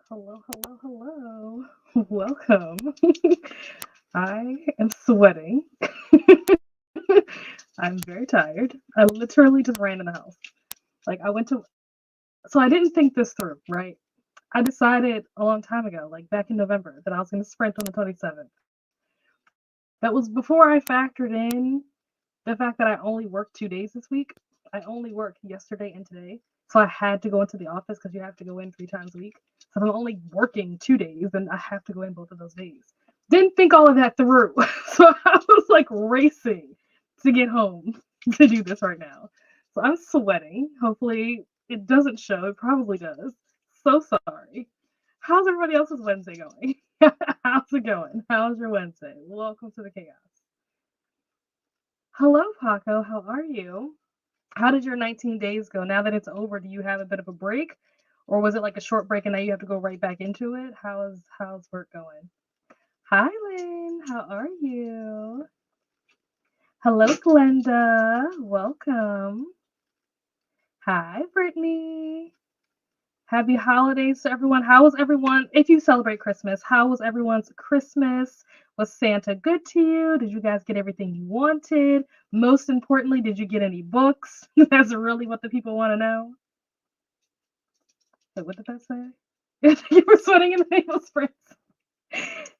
Hello, hello, hello. Welcome. I am sweating. I'm very tired. I literally just ran in the house. Like, I went to, so I didn't think this through, right? I decided a long time ago, like back in November, that I was going to sprint on the 27th. That was before I factored in the fact that I only worked 2 days this week. I only worked yesterday and today. So I had to go into the office because you have to go in 3 times a week. So if I'm only working 2 days, then I have to go in both of those days. Didn't think all of that through. So I was like racing to get home to do this right now. So I'm sweating. Hopefully it doesn't show. It probably does. So sorry. How's everybody else's Wednesday going? How's it going? How's your Wednesday? Welcome to the chaos. Hello, Paco. How are you? How did your 19 days go? Now that it's over, do you have a bit of a break? Or was it like a short break and now you have to go right back into it? How's work going? Hi, Lynn. How are you? Hello, Glenda. Welcome. Hi, Brittany. Happy holidays to everyone. How was everyone, if you celebrate Christmas, how was everyone's Christmas? Was Santa good to you? Did you guys get everything you wanted? Most importantly, did you get any books? That's really what the people want to know. Wait, what did that say? You were sweating in the name of sprints.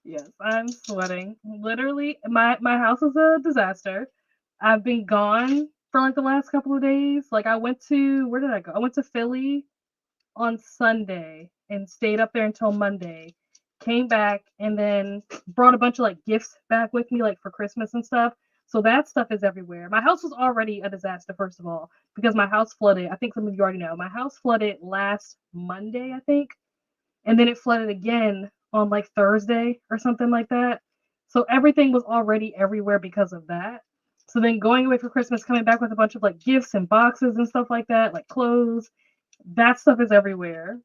Yes, I'm sweating. Literally, my house is a disaster. I've been gone for like the last couple of days. Like I went to where did I go? I went to Philly on Sunday and stayed up there until Monday. Came back and then brought a bunch of like gifts back with me, like for Christmas and stuff. So that stuff is everywhere. My house was already a disaster, first of all, because my house flooded. I think some of you already know. My house flooded last Monday, I think. And then it flooded again on like Thursday or something like that. So everything was already everywhere because of that. So then going away for Christmas, coming back with a bunch of like gifts and boxes and stuff like that, like clothes, that stuff is everywhere.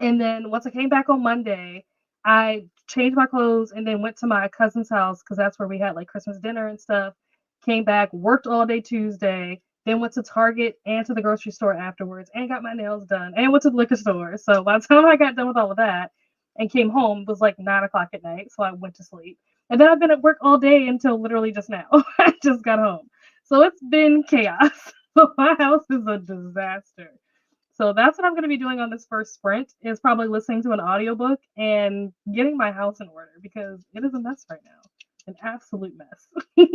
And then once I came back on Monday, I changed my clothes and then went to my cousin's house because that's where we had like Christmas dinner and stuff. Came back, worked all day Tuesday, then went to Target and to the grocery store afterwards and got my nails done and went to the liquor store. So by the time I got done with all of that and came home, it was like 9 o'clock at night. So I went to sleep. And then I've been at work all day until literally just now. I just got home. So it's been chaos. So my house is a disaster. So that's what I'm going to be doing on this first sprint is probably listening to an audiobook and getting my house in order because it is a mess right now. An absolute mess. Let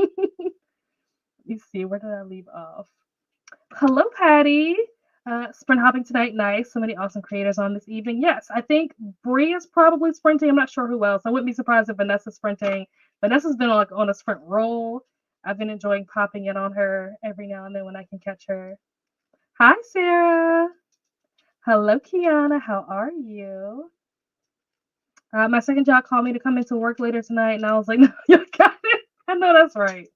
me see, where did I leave off? Hello, Patty. Sprint hopping tonight. Nice. So many awesome creators on this evening. Yes, I think Bree is probably sprinting. I'm not sure who else. I wouldn't be surprised if Vanessa's sprinting. Vanessa's been like on a sprint roll. I've been enjoying popping in on her every now and then when I can catch her. Hi, Sarah. Hello, Kiana. How are you? My second job called me to come into work later tonight, and I was like, no, you got it. I know that's right.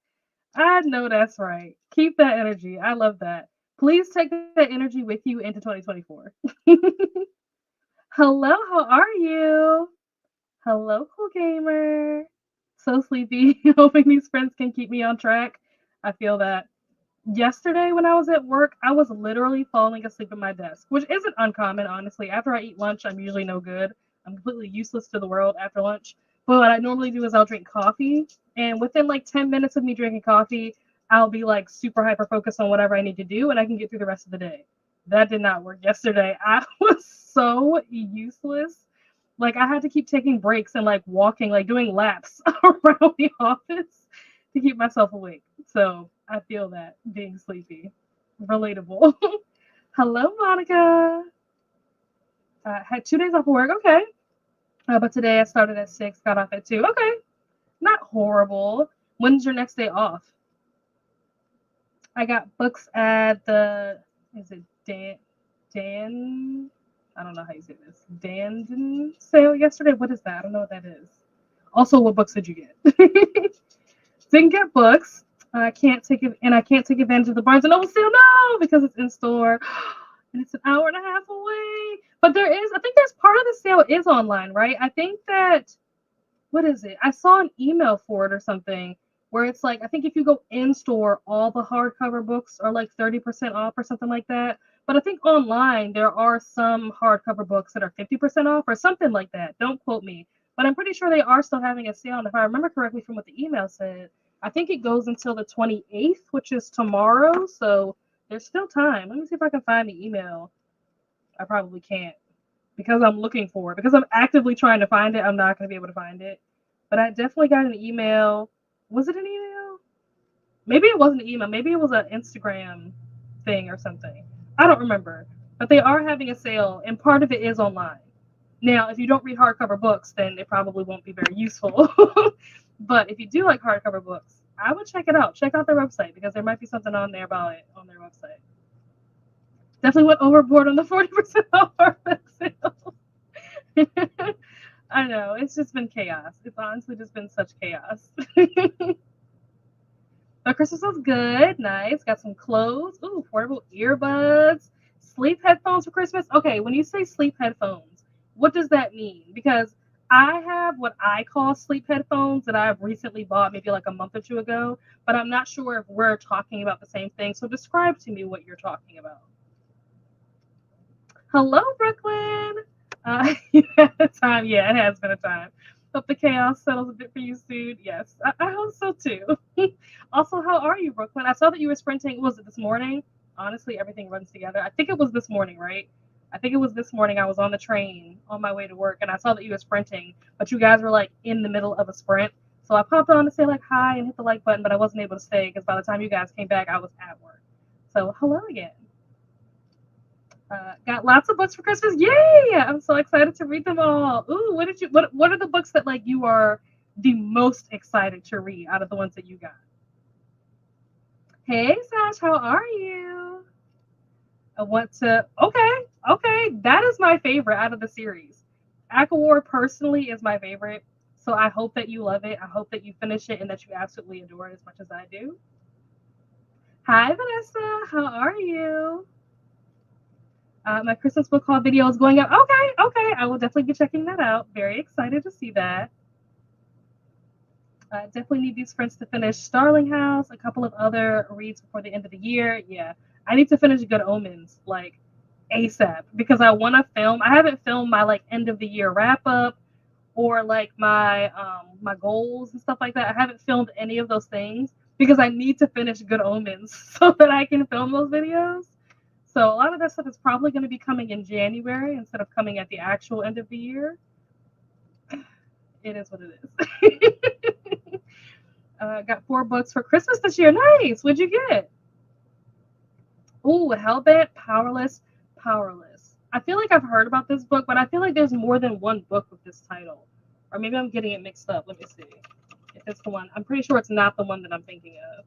I know that's right. Keep that energy. I love that. Please take that energy with you into 2024. Hello, how are you? Hello, cool gamer. So sleepy. Hoping these friends can keep me on track. I feel that. Yesterday, when I was at work, I was literally falling asleep at my desk, which isn't uncommon, honestly. After I eat lunch, I'm usually no good. I'm completely useless to the world after lunch. But what I normally do is I'll drink coffee, and within like 10 minutes of me drinking coffee, I'll be like super hyper focused on whatever I need to do, and I can get through the rest of the day. That did not work yesterday. I was so useless. Like, I had to keep taking breaks and like walking, like doing laps around the office to keep myself awake. So I feel that being sleepy. Relatable. Hello, Monica. Had 2 days off of work. Okay. But today I started at 6, got off at 2. Okay. Not horrible. When's your next day off? I got books at the, is it Dan? I don't know how you say this. Dan sale yesterday. What is that? I don't know what that is. Also, what books did you get? Didn't get books. I can't take it, and I can't take advantage of the Barnes and Noble sale no because it's in store, and it's an hour and a half away. But there is, I think there's part of the sale is online, right? I think that what is it? I saw an email for it or something where it's like I think if you go in store, all the hardcover books are like 30% off or something like that. But I think online there are some hardcover books that are 50% off or something like that. Don't quote me. But I'm pretty sure they are still having a sale. And if I remember correctly from what the email said, I think it goes until the 28th, which is tomorrow. So there's still time. Let me see if I can find the email. I probably can't because I'm looking for it. Because I'm actively trying to find it, I'm not going to be able to find it. But I definitely got an email. Was it an email? Maybe it wasn't an email. Maybe it was an Instagram thing or something. I don't remember. But they are having a sale, and part of it is online. Now, if you don't read hardcover books, then it probably won't be very useful. But if you do like hardcover books, I would check it out. Check out their website because there might be something on there about it on their website. Definitely went overboard on the 40% off hardback sale. I know. It's just been chaos. It's honestly just been such chaos. But Christmas was good. Nice. Got some clothes. Ooh, portable earbuds. Sleep headphones for Christmas. Okay, when you say sleep headphones, what does that mean? Because I have what I call sleep headphones that I've recently bought maybe like a month or two ago, but I'm not sure if we're talking about the same thing. So describe to me what you're talking about. Hello, Brooklyn. You had a time. Yeah, it has been a time. Hope the chaos settles a bit for you soon. Yes, I hope so too. Also, how are you, Brooklyn? I saw that you were sprinting. Was it this morning? Honestly, everything runs together. I think it was this morning, right? I think it was this morning. I was on the train on my way to work, and I saw that you were sprinting, but you guys were like in the middle of a sprint. So I popped on to say like hi and hit the like button, but I wasn't able to stay because by the time you guys came back, I was at work. So hello again. Got lots of books for Christmas. Yay! I'm so excited to read them all. Ooh, what are the books that like you are the most excited to read out of the ones that you got? Hey Sash, how are you? I want to okay. That is my favorite out of the series. Aquawar personally is my favorite. So I hope that you love it. I hope that you finish it and that you absolutely adore it as much as I do. Hi Vanessa, how are you? My Christmas book haul video is going up. Okay. I will definitely be checking that out. Very excited to see that. Definitely need these friends to finish Starling House, a couple of other reads before the end of the year. Yeah, I need to finish Good Omens like ASAP because I want to film. I haven't filmed my like end of the year wrap up or like my goals and stuff like that. I haven't filmed any of those things because I need to finish Good Omens so that I can film those videos. So a lot of that stuff is probably going to be coming in January instead of coming at the actual end of the year. It is what it is. Got 4 books for Christmas this year. Nice. What'd you get? Ooh, Hellbent, Powerless, Powerless. I feel like I've heard about this book, but I feel like there's more than one book with this title. Or maybe I'm getting it mixed up. Let me see if it's the one. I'm pretty sure it's not the one that I'm thinking of.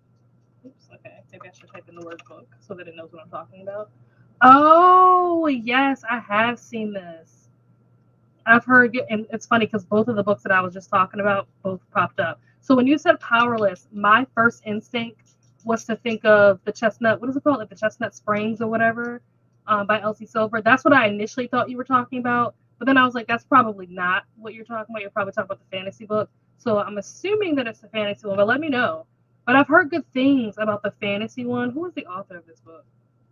Oops, okay. Maybe I should type in the word book so that it knows what I'm talking about. Oh, yes, I have seen this. I've heard, and it's funny because both of the books that I was just talking about both popped up. So when you said Powerless, my first instinct was to think of the Chestnut, what is it called? Like the Chestnut Springs or whatever, by Elsie Silver. That's what I initially thought you were talking about. But then I was like, that's probably not what you're talking about. You're probably talking about the fantasy book. So I'm assuming that it's the fantasy one, but let me know. But I've heard good things about the fantasy one. Who is the author of this book?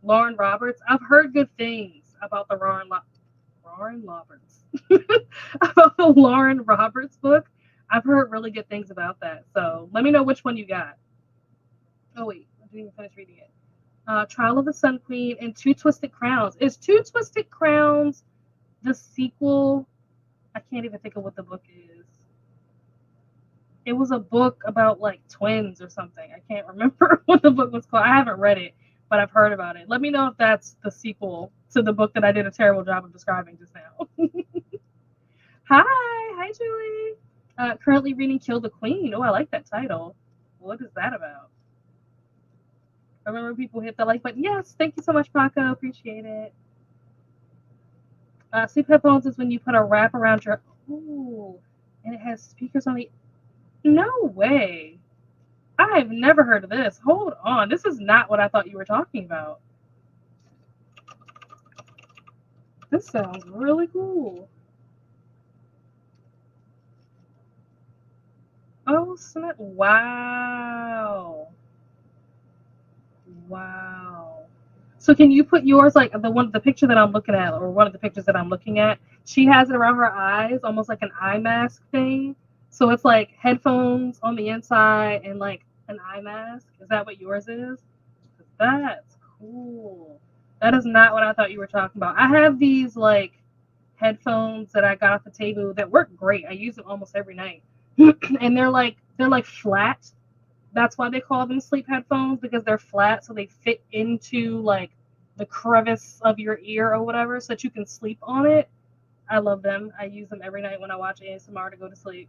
Lauren Roberts. I've heard good things about the Lauren Roberts. About the Lauren Roberts book. I've heard really good things about that. So let me know which one you got. Oh wait, I didn't even finish reading it. Trial of the Sun Queen and Two Twisted Crowns. Is Two Twisted Crowns the sequel? I can't even think of what the book is. It was a book about like twins or something. I can't remember what the book was called. I haven't read it, but I've heard about it. Let me know if that's the sequel to the book that I did a terrible job of describing just now. Hi, Julie. Currently reading Kill the Queen. Oh, I like that title. What is that about? Remember, people hit the like button. Yes, thank you so much, Paco. Appreciate it. Sleep headphones is when you put a wrap around your. Ooh, and it has speakers on the. No way. I've never heard of this. Hold on. This is not what I thought you were talking about. This sounds really cool. Oh, snap. Wow. Wow. So can you put yours like the picture that I'm looking at, or one of the pictures that I'm looking at? She has it around her eyes, almost like an eye mask thing. So it's like headphones on the inside and like an eye mask. Is that what yours is? That's cool. That is not what I thought you were talking about. I have these like headphones that I got off the table that work great. I use them almost every night, and they're like flat. That's why they call them sleep headphones, because they're flat, so they fit into like the crevice of your ear or whatever, so that you can sleep on it. I love them. I use them every night when I watch ASMR to go to sleep.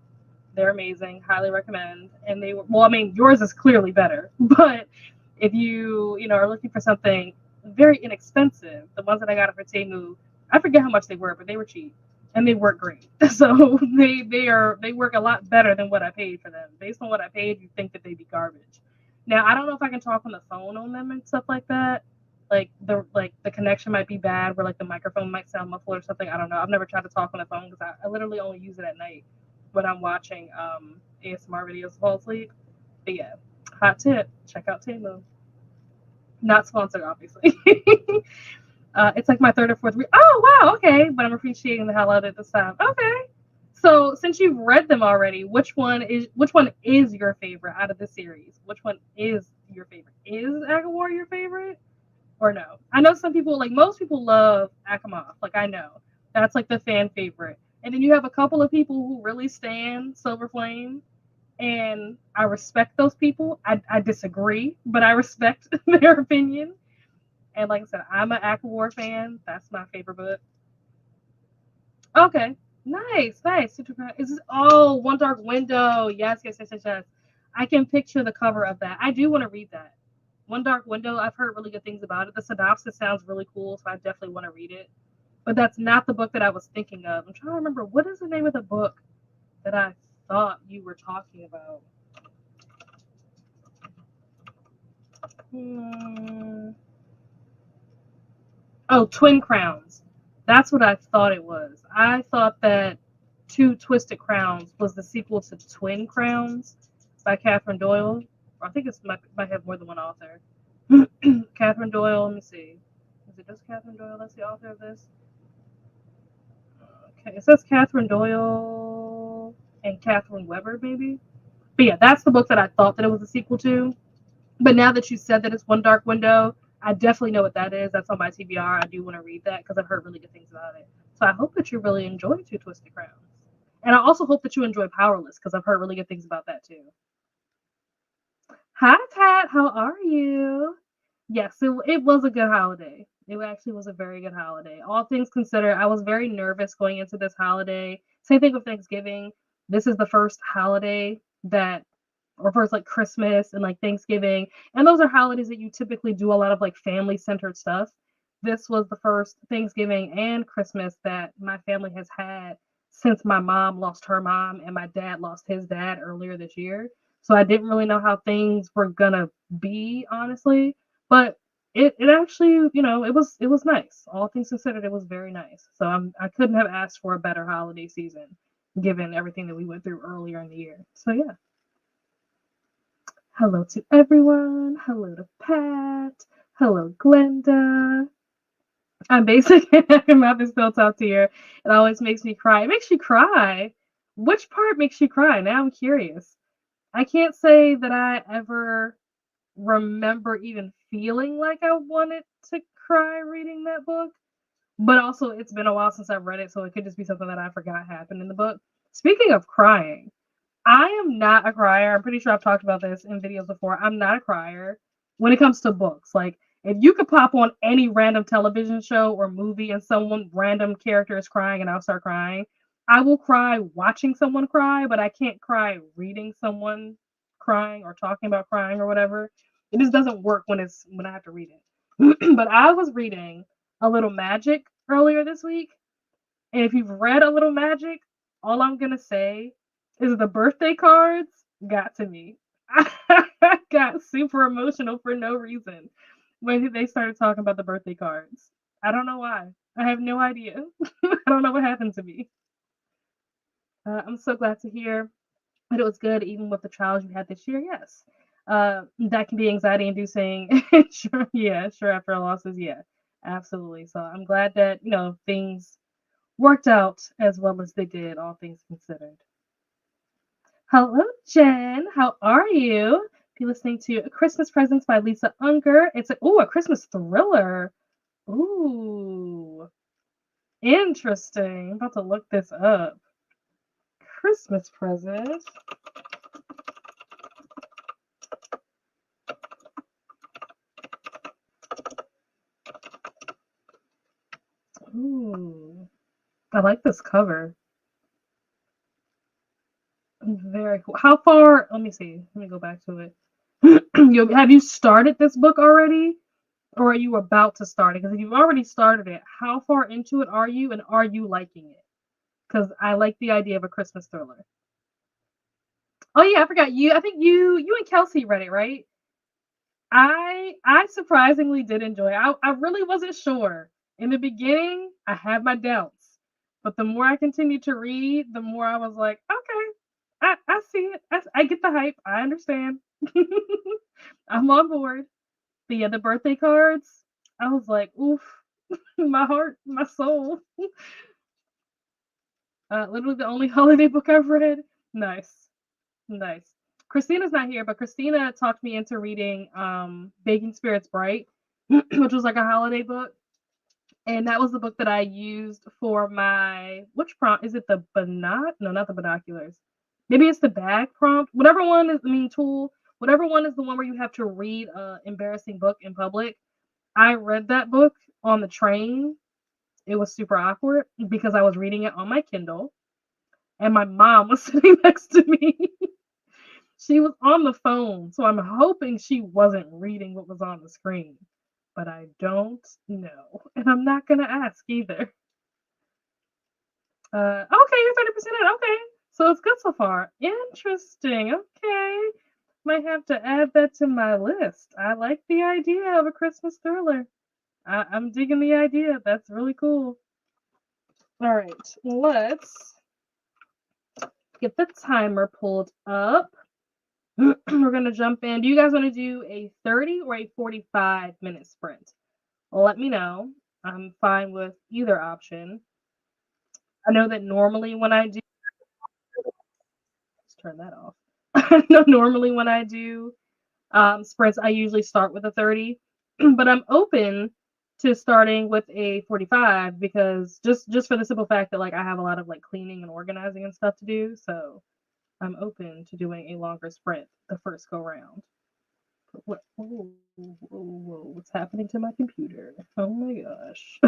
They're amazing. Highly recommend. And they were, well, I mean, yours is clearly better, but if you are looking for something very inexpensive, the ones that I got for Temu, I forget how much they were, but they were cheap and they work great. So they work a lot better than what I paid for them. Based on what I paid, you think that they'd be garbage. Now I don't know if I can talk on the phone on them and stuff like that. Like the connection might be bad, where like the microphone might sound muffled or something. I don't know. I've never tried to talk on the phone because I literally only use it at night when I'm watching ASMR videos to fall asleep. But yeah, hot tip: check out Temu. Not sponsored, obviously. It's like my third or fourth week. Oh wow, okay. But I'm appreciating the hell out of it this time. Okay. So since you've read them already, which one is your favorite out of the series? Which one is your favorite? Is Agawar your favorite? Or no? I know some people, like most people, love Akamov. Like I know that's like the fan favorite, and then you have a couple of people who really stand Silver Flame, and I respect those people. I disagree, but I respect their opinion. And like I said, I'm an Akamov fan. That's my favorite book. Okay, nice, nice. Is this? Oh, One Dark Window. Yes, yes, yes, yes, yes. I can picture the cover of that. I do want to read that. One Dark Window. I've heard really good things about it. The synopsis sounds really cool, so I definitely want to read it. But that's not the book that I was thinking of. I'm trying to remember, what is the name of the book that I thought you were talking about. Hmm. Oh, Twin Crowns. That's what I thought it was. I thought that Two Twisted Crowns was the sequel to Twin Crowns by Catherine Doyle. I think it might have more than one author. Catherine Doyle, let me see. Is it just Catherine Doyle that's the author of this? Okay, it says Catherine Doyle and Catherine Weber, maybe. But yeah, that's the book that I thought that it was a sequel to. But now that you said that it's One Dark Window, I definitely know what that is. That's on my TBR. I do want to read that because I've heard really good things about it. So I hope that you really enjoy Two Twisted Crowns. And I also hope that you enjoy Powerless because I've heard really good things about that too. Hi, Pat. How are you? Yes, it was a good holiday. It actually was a very good holiday. All things considered, I was very nervous going into this holiday. Same thing with Thanksgiving. This is the first holiday that, or first like Christmas and like Thanksgiving. And those are holidays that you typically do a lot of like family centered stuff. This was the first Thanksgiving and Christmas that my family has had since my mom lost her mom and my dad lost his dad earlier this year. So I didn't really know how things were gonna be, honestly. But it actually, it was nice. All things considered, it was very nice. So I couldn't have asked for a better holiday season given everything that we went through earlier in the year. So yeah. Hello to everyone. Hello to Pat. Hello, Glenda. I'm basic and mouth is still top tier. It always makes me cry. It makes you cry. Which part makes you cry? Now I'm curious. I can't say that I ever remember even feeling like I wanted to cry reading that book. But also, it's been a while since I've read it, so it could just be something that I forgot happened in the book. Speaking of crying, I am not a crier. I'm pretty sure I've talked about this in videos before. I'm not a crier when it comes to books. Like, if you could pop on any random television show or movie and someone random character is crying and I'll start crying, I will cry watching someone cry, but I can't cry reading someone crying or talking about crying or whatever. It just doesn't work when I have to read it. But I was reading A Little Magic earlier this week, and if you've read A Little Magic, all I'm gonna say is the birthday cards got to me. I got super emotional for no reason when they started talking about the birthday cards. I don't know why. I have no idea. I don't know what happened to me. I'm so glad to hear that it was good, even with the trials you had this year. Yes. That can be anxiety inducing. Sure, yeah, sure. After losses, yeah, absolutely. So I'm glad that things worked out as well as they did, all things considered. Hello, Jen. How are you? Be listening to Christmas Presents by Lisa Unger. It's a Christmas thriller. Ooh, interesting. I'm about to look this up. Christmas present. Ooh, I like this cover. Very cool. How far? Let me see. Let me go back to it. Have you started this book already, or are you about to start it? Because if you've already started it, how far into it are you, and are you liking it? Because I like the idea of a Christmas thriller. Oh yeah, I forgot you. I think you and Kelsey read it, right? I surprisingly did enjoy it. I really wasn't sure. In the beginning, I had my doubts. But the more I continued to read, the more I was like, okay, I see it. I get the hype. I understand. I'm on board. But yeah, the birthday cards, I was like, oof, my heart, my soul. Literally the only holiday book I've read. Nice. Nice. Christina's not here, but Christina talked me into reading Baking Spirits Bright, which was like a holiday book. And that was the book that I used for my which prompt? Is it the no, not the binoculars. Maybe it's the bag prompt. Whatever one is tool. Whatever one is the one where you have to read a embarrassing book in public. I read that book on the train. It was super awkward because I was reading it on my Kindle and my mom was sitting next to me. She was on the phone, so I'm hoping she wasn't reading what was on the screen. But I don't know. And I'm not going to ask either. Okay, you're 30% in. Okay. So it's good so far. Interesting. Okay. Might have to add that to my list. I like the idea of a Christmas thriller. I'm digging the idea. That's really cool. All right. Let's get the timer pulled up. We're going to jump in. Do you guys want to do a 30 or a 45-minute sprint? Let me know. I'm fine with either option. I know that normally when I do, let's turn that off. I know normally when I do sprints, I usually start with a 30, but I'm open to starting with a 45 because just for the simple fact that like I have a lot of like cleaning and organizing and stuff to do. So I'm open to doing a longer sprint the first go round. What? Whoa, whoa, whoa, what's happening to my computer? Oh my gosh.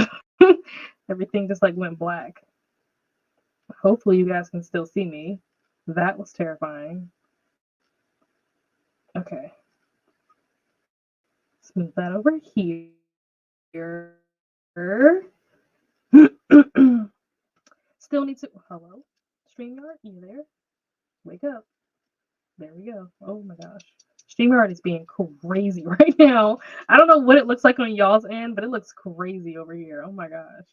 Everything just like went black. Hopefully, you guys can still see me. That was terrifying. Okay. Let's move that over here. Still need to. Hello? StreamYard, you there? Wake up. There we go. Oh my gosh. StreamYard is being crazy right now. I don't know what it looks like on y'all's end, but it looks crazy over here. Oh my gosh.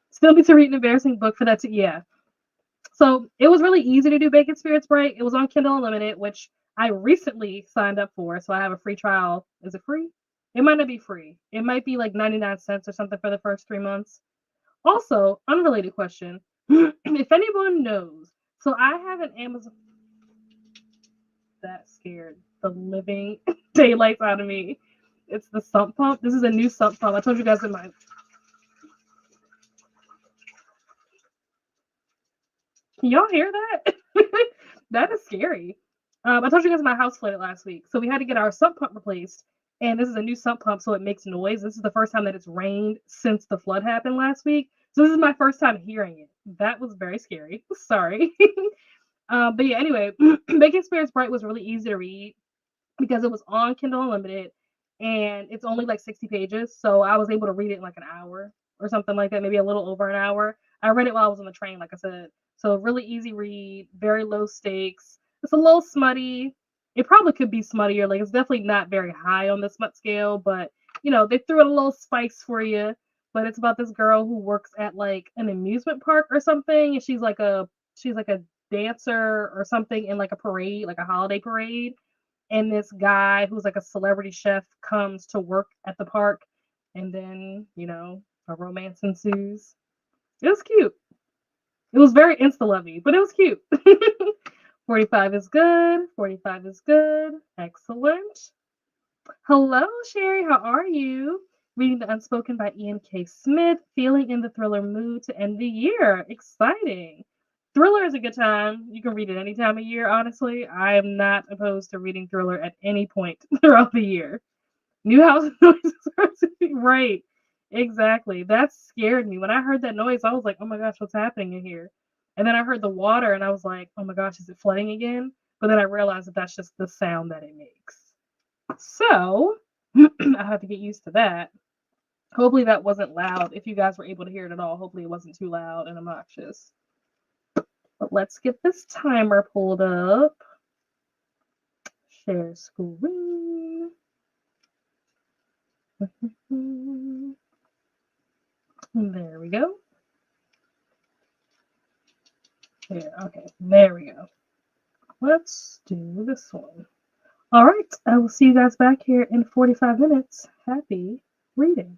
Still need to read an embarrassing book for that to, yeah. So it was really easy to do Bacon Spirits Bright. It was on Kindle Unlimited, which I recently signed up for. So I have a free trial. Is it free? It might not be free. It might be like 99 cents or something for the first 3 months. Also, unrelated question. If anyone knows, so I have an Amazon that scared the living daylights out of me. It's the sump pump. This is a new sump pump. I told you guys in my. Can y'all hear that? That is scary. I told you guys my house flooded last week, so we had to get our sump pump replaced. And this is a new sump pump, so it makes noise. This is the first time that it's rained since the flood happened last week. So this is my first time hearing it. That was very scary. Sorry. But yeah, anyway, Baking Spirits Bright was really easy to read because it was on Kindle Unlimited and it's only like 60 pages. So I was able to read it in like an hour or something like that, maybe a little over an hour. I read it while I was on the train, like I said. So really easy read, very low stakes. It's a little smutty. It probably could be smuttier. Like it's definitely not very high on the smut scale, but they threw in a little spice for you. But it's about this girl who works at like an amusement park or something, and she's like a dancer or something in like a parade, like a holiday parade, and this guy who's like a celebrity chef comes to work at the park, and then a romance ensues. It was cute. It was very insta lovey, but it was cute. 45 is good. 45 is good. Excellent. Hello, Sherry. How are you? Reading The Unspoken by Ian K. Smith. Feeling in the thriller mood to end the year. Exciting. Thriller is a good time. You can read it any time of year, honestly. I am not opposed to reading thriller at any point throughout the year. New house noises are right. Exactly. That scared me. When I heard that noise, I was like, oh my gosh, what's happening in here? And then I heard the water and I was like, oh my gosh, is it flooding again? But then I realized that that's just the sound that it makes. So I have to get used to that. Hopefully that wasn't loud. If you guys were able to hear it at all, hopefully it wasn't too loud and obnoxious. But let's get this timer pulled up. Share screen. There we go. Yeah, okay, there we go. Let's do this one. All right, I will see you guys back here in 45 minutes. Happy reading.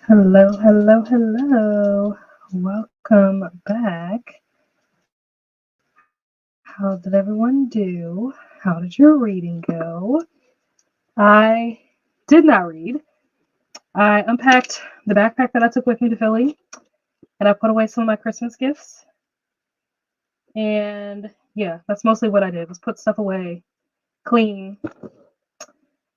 Hello, hello, hello. Welcome back. How did everyone do? How did your reading go? I did not read. I unpacked the backpack that I took with me to Philly and I put away some of my Christmas gifts. And yeah, that's mostly what I did was put stuff away, clean.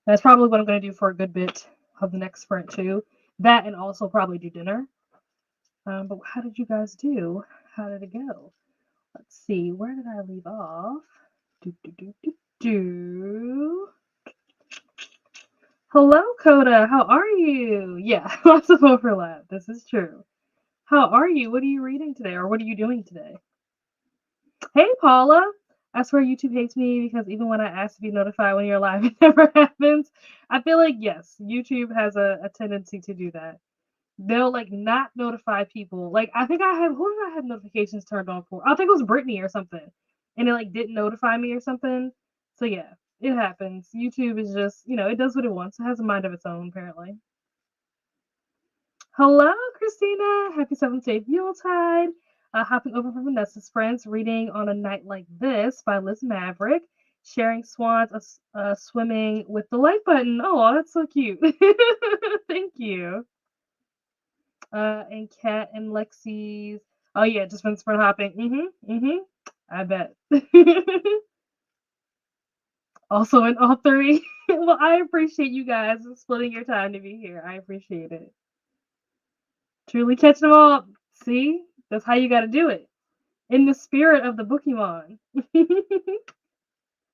That's probably what I'm going to do for a good bit of the next sprint too. That and also probably do dinner. But how did you guys do? How did it go? Let's see. Where did I leave off? Do, do, do, do, do. Hello, Coda. How are you? Yeah, lots of overlap. This is true. How are you? What are you reading today, or what are you doing today? Hey, Paula. I swear YouTube hates me because even when I ask to be notified when you're live, it never happens. I feel like, yes, YouTube has a tendency to do that. They'll like not notify people. Like I think I had who did I have notifications turned on for? I think it was Brittany or something. And it like didn't notify me or something. So yeah, it happens. YouTube is just, it does what it wants. It has a mind of its own, apparently. Hello, Christina. Happy 7th day Yuletide. Hopping over from Vanessa's friends, reading On a Night Like This by Liz Maverick. Sharing swans swimming with the like button. Oh, that's so cute. Thank you. And Kat and Lexi's. Oh yeah, just been sprint hopping. I bet. Also in all three. Well, I appreciate you guys splitting your time to be here. I appreciate it. Truly catching them all. See, that's how you got to do it. In the spirit of the BOOKEMON.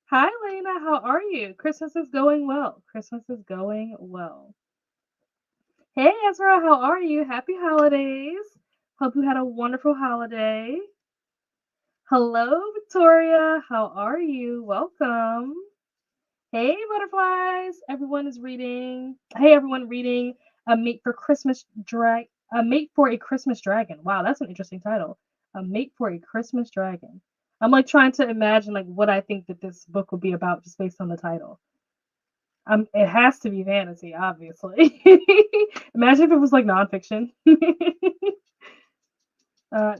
Hi, Lena. How are you? Christmas is going well. Christmas is going well. Hey, Ezra. How are you? Happy holidays. Hope you had a wonderful holiday. Hello, Victoria. How are you? Welcome. Hey, butterflies. Everyone is reading. Hey, everyone reading A Mate for Christmas A Mate for a Christmas Dragon. Wow, that's an interesting title. A Mate for a Christmas Dragon. I'm like trying to imagine like what I think that this book would be about just based on the title. It has to be fantasy, obviously. Imagine if it was like nonfiction.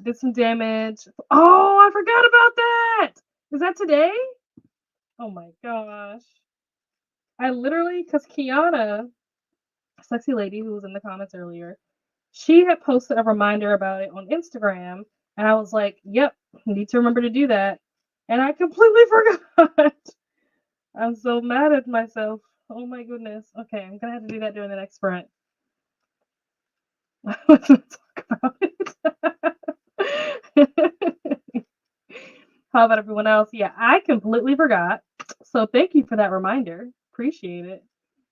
Did some damage. Oh, I forgot about that. Is that today? Oh my gosh. I literally, because Kiana, sexy lady who was in the comments earlier, she had posted a reminder about it on Instagram. And I was like, yep, need to remember to do that. And I completely forgot. I'm so mad at myself. Oh my goodness. Okay, I'm going to have to do that during the next sprint. Let's not talk about it. How about everyone else? Yeah, I completely forgot. So thank you for that reminder. Appreciate it.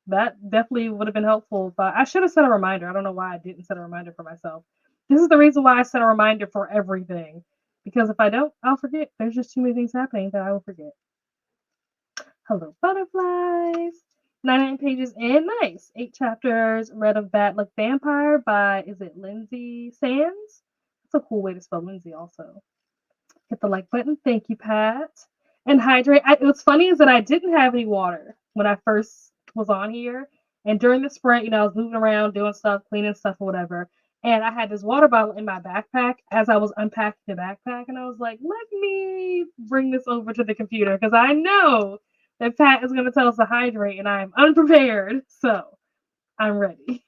That definitely would have been helpful. But I should have set a reminder. I don't know why I didn't set a reminder for myself. This is the reason why I set a reminder for everything. Because if I don't, I'll forget. There's just too many things happening that I will forget. Hello, butterflies. 99 pages in. Nice. 8 chapters. Read of Bad Luck Vampire by, is it Lindsay Sands? That's a cool way to spell Lindsay also. Hit the like button. Thank you, Pat. And hydrate. What's funny is that I didn't have any water when I first was on here. And during the sprint, I was moving around, doing stuff, cleaning stuff or whatever. And I had this water bottle in my backpack as I was unpacking the backpack. And I was like, let me bring this over to the computer because I know that Pat is going to tell us to hydrate and I'm unprepared. So I'm ready.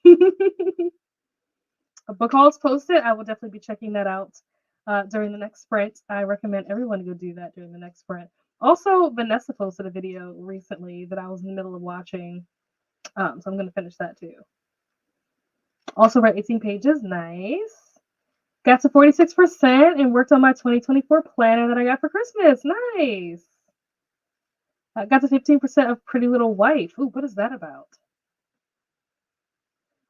Book hauls posted. I will definitely be checking that out during the next sprint. I recommend everyone go do that during the next sprint. Also, Vanessa posted a video recently that I was in the middle of watching. So I'm going to finish that too. Also read 18 pages. Nice. Got to 46% and worked on my 2024 planner that I got for Christmas. Nice. Got to 15% of Pretty Little Wife. Ooh, what is that about?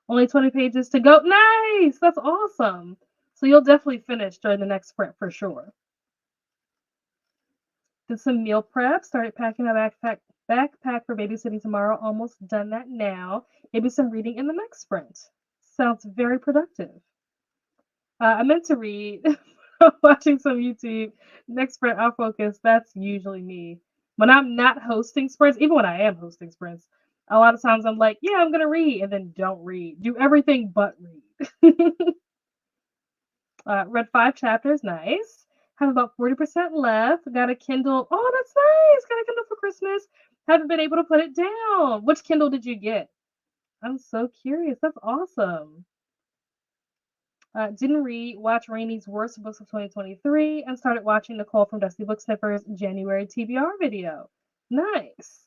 Only 20 pages to go. Nice. That's awesome. So you'll definitely finish during the next sprint for sure. Did some meal prep. Started packing my backpack for babysitting tomorrow. Almost done that now. Maybe some reading in the next sprint. Sounds very productive. I meant to read. Watching some YouTube. Next sprint, I'll focus. That's usually me. When I'm not hosting sprints, even when I am hosting sprints, A lot of times I'm like, yeah, I'm gonna read, and then don't read. Do everything but read. Read 5 chapters, nice. Have about 40% left. Got a Kindle. Oh, that's nice. Got a Kindle for Christmas. Haven't been able to put it down. Which Kindle did you get? I'm so curious. That's awesome. Didn't read. Watch Rainey's Worst Books of 2023 and started watching Nicole from Dusty Book Sniffer's January TBR video. Nice.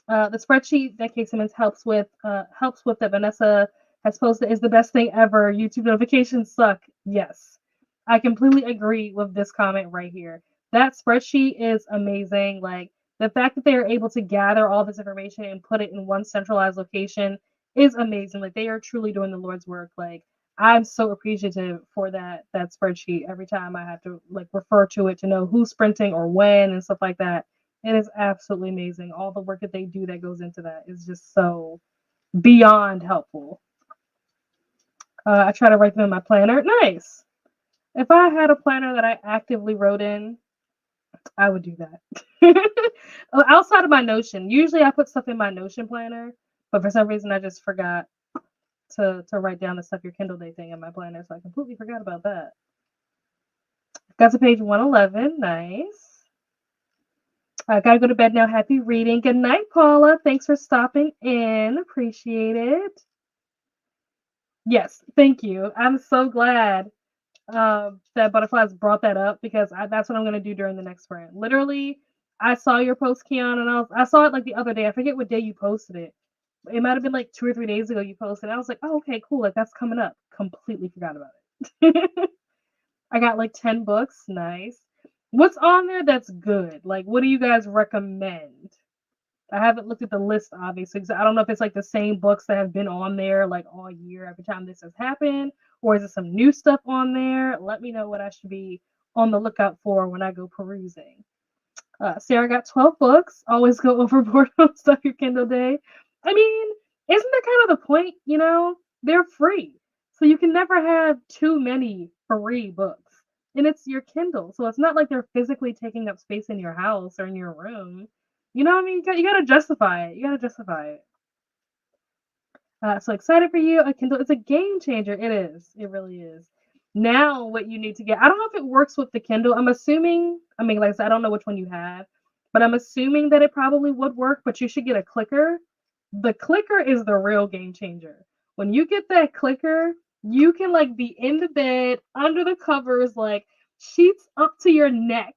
The spreadsheet that Kate Simmons helps with that Vanessa has posted is the best thing ever. YouTube notifications suck. Yes, I completely agree with this comment right here. That spreadsheet is amazing. Like the fact that they are able to gather all this information and put it in one centralized location is amazing. Like they are truly doing the Lord's work. Like I'm so appreciative for that spreadsheet. Every time I have to like refer to it to know who's sprinting or when and stuff like that. It is absolutely amazing. All the work that they do that goes into that is just so beyond helpful. I try to write them in my planner. Nice. If I had a planner that I actively wrote in, I would do that. Outside of my Notion, usually I put stuff in my Notion planner, but for some reason I just forgot to write down the stuff your Kindle Day thing in my planner, so I completely forgot about that. Got to page 111. Nice. I gotta go to bed now. Happy reading. Good night, Paula. Thanks for stopping in. Appreciate it. Yes, thank you. I'm so glad that Butterflies brought that up because that's what I'm gonna do during the next sprint. Literally, I saw your post, Keon, and I saw it like the other day. I forget what day you posted it. It might have been like 2 or 3 days ago you posted. I was like, oh, okay, cool. Like that's coming up. Completely forgot about it. I got like 10 books. Nice. What's on there that's good? Like, what do you guys recommend? I haven't looked at the list, obviously, because I don't know if it's like the same books that have been on there like all year every time this has happened, or is it some new stuff on there? Let me know what I should be on the lookout for when I go perusing. Sarah got 12 books. Always go overboard on stuff your Kindle Day. I mean, isn't that kind of the point? You know, they're free. So you can never have too many free books. And it's your Kindle. So it's not like they're physically taking up space in your house or in your room. You know what I mean? You got to justify it. You got to justify it. So excited for you. A Kindle. It's a game changer. It is. It really is. Now, what you need to get, I don't know if it works with the Kindle. I'm assuming, I mean, like I said, I don't know which one you have, but I'm assuming that it probably would work, but you should get a clicker. The clicker is the real game changer. When you get that clicker, you can like be in the bed, under the covers, like sheets up to your neck,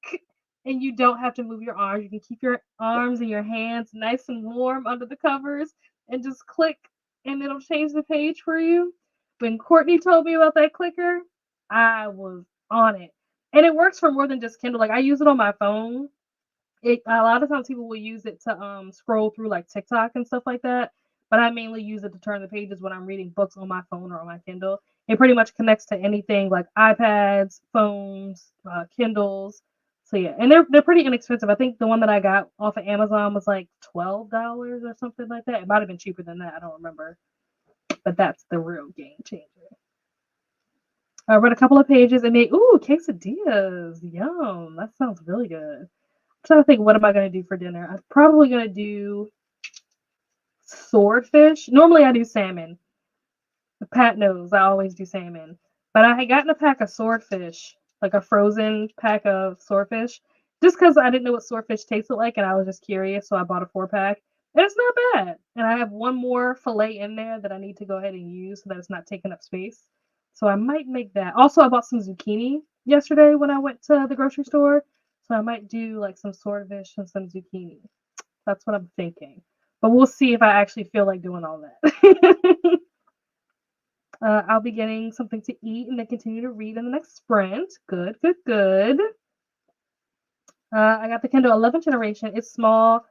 and you don't have to move your arms. You can keep your arms and your hands nice and warm under the covers and just click and it'll change the page for you. When Courtney told me about that clicker, I was on it. And it works for more than just Kindle. Like I use it on my phone. A lot of times people will use it to scroll through like TikTok and stuff like that. But I mainly use it to turn the pages when I'm reading books on my phone or on my Kindle. It pretty much connects to anything like iPads, phones, Kindles. So yeah, and they're pretty inexpensive. I think the one that I got off of Amazon was like $12 or something like that. It might have been cheaper than that. I don't remember. But that's the real game changer. I read a couple of pages and made quesadillas. Yum. That sounds really good. I'm trying to think, what am I going to do for dinner? I'm probably going to do swordfish. Normally I do salmon. Pat knows I always do salmon. But I had gotten a pack of swordfish, like a frozen pack of swordfish, just because I didn't know what swordfish tasted like and I was just curious. So I bought a 4-pack. And it's not bad. And I have one more fillet in there that I need to go ahead and use so that it's not taking up space. So I might make that. Also, I bought some zucchini yesterday when I went to the grocery store. So I might do like some swordfish and some zucchini. That's what I'm thinking. But we'll see if I actually feel like doing all that. I'll be getting something to eat and then continue to read in the next sprint. Good, good, good. I got the Kindle 11th generation. It's small.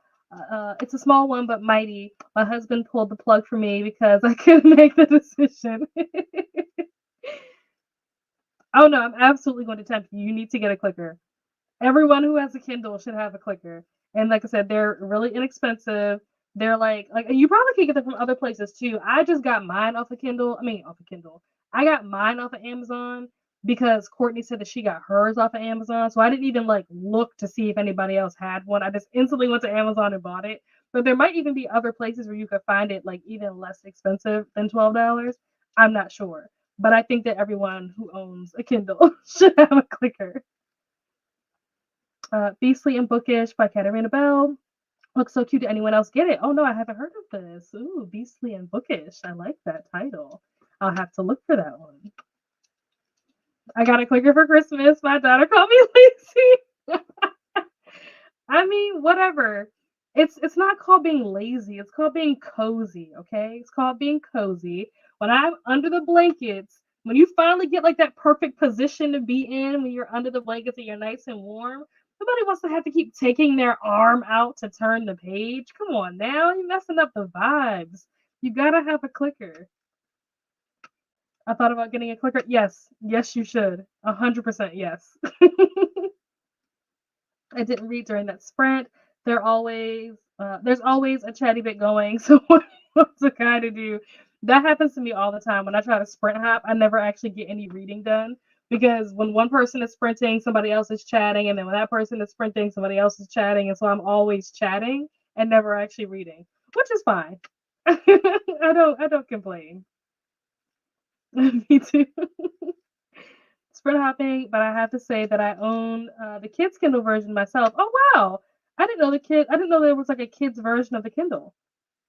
It's a small one, but mighty. My husband pulled the plug for me because I couldn't make the decision. Oh no, I'm absolutely going to tempt you. You need to get a clicker. Everyone who has a Kindle should have a clicker. And like I said, they're really inexpensive. They're like you probably can get them from other places too. I just got mine off of Kindle. Off of Kindle. I got mine off of Amazon because Courtney said that she got hers off of Amazon. So I didn't even like look to see if anybody else had one. I just instantly went to Amazon and bought it. But there might even be other places where you could find it like even less expensive than $12. I'm not sure. But I think that everyone who owns a Kindle should have a clicker. Beastly and Bookish by Katarina Bell. Looks so cute. Did anyone else get it? Oh no, I haven't heard of this. Ooh, Beastly and Bookish. I like that title. I'll have to look for that one. I got a clicker for Christmas. My daughter called me lazy. I mean, whatever. It's not called being lazy. It's called being cozy, okay? It's called being cozy. When I'm under the blankets, when you finally get like that perfect position to be in when you're under the blankets and you're nice and warm, nobody wants to have to keep taking their arm out to turn the page. Come on now, you're messing up the vibes. You gotta have a clicker. I thought about getting a clicker. Yes, yes, you should. 100% yes. I didn't read during that sprint. There's always a chatty bit going. So what's a guy to do? That happens to me all the time. When I try to sprint hop, I never actually get any reading done because when one person is sprinting, somebody else is chatting, and then when that person is sprinting, somebody else is chatting, and so I'm always chatting and never actually reading, which is fine. I don't complain. Me too. Sprint hopping, but I have to say that I own the kids Kindle version myself. Oh wow, I didn't know there was like a kids version of the Kindle.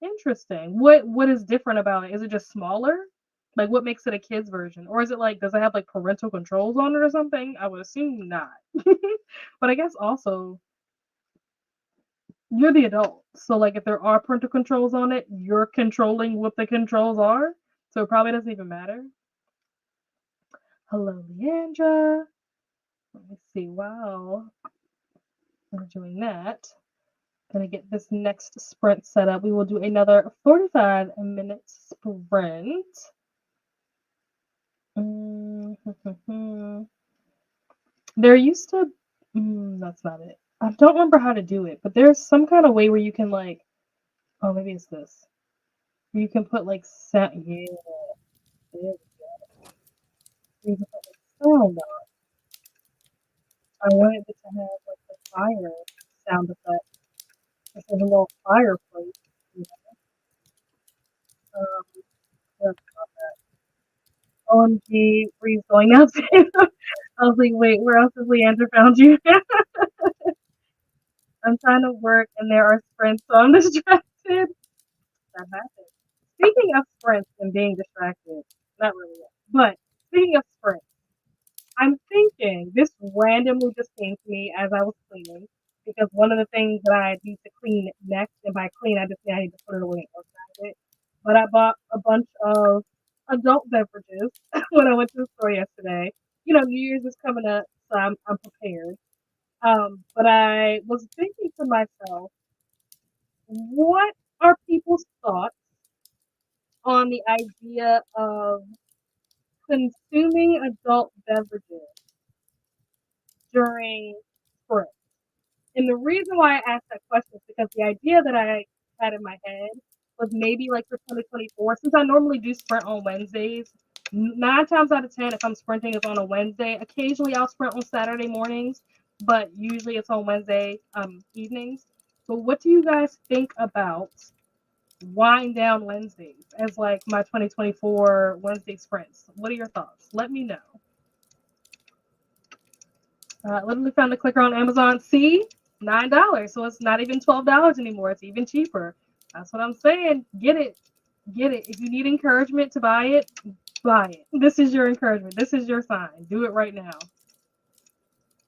Interesting. What is different about it? Is it just smaller? Like what makes it a kids version, or is it like does it have like parental controls on it or something? I would assume not. But I guess also you're the adult, so like if there are parental controls on it, you're controlling what the controls are, so it probably doesn't even matter. Hello, Leandra. Let me see. Wow. We're doing that. Gonna get this next sprint set up. We will do another 45-minute sprint. There used to, that's not it. I don't remember how to do it, but there's some kind of way where you can like, oh, maybe it's this. Where you can put like sound, yeah, there we go. You can put like sound on. I wanted it to have like the fire sound effect. This is a little fireplace. You know? Sorry about that. OMG, Bree's going downstairs. I was like, wait, where else has Leandra found you? I'm trying to work and there are sprints, so I'm distracted. That happens. Speaking of sprints and being distracted, not really yet, but speaking of sprints, I'm thinking this randomly just came to me as I was cleaning because one of the things that I need to clean next, and by clean, I just mean I need to put it away outside it. But I bought a bunch of adult beverages when I went to the store yesterday. You know, New Year's is coming up, so I'm prepared. But I was thinking to myself, what are people's thoughts on the idea of consuming adult beverages during spring? And the reason why I asked that question is because the idea that I had in my head was maybe like for 2024, since I normally do sprint on Wednesdays, 9 times out of 10, if I'm sprinting, it's on a Wednesday. Occasionally, I'll sprint on Saturday mornings, but usually it's on Wednesday evenings. So, what do you guys think about wind down Wednesdays as like my 2024 Wednesday sprints? What are your thoughts? Let me know. Literally found a clicker on Amazon. See, $9. So it's not even $12 anymore. It's even cheaper. That's what I'm saying. Get it. Get it. If you need encouragement to buy it, buy it. This is your encouragement. This is your sign. Do it right now.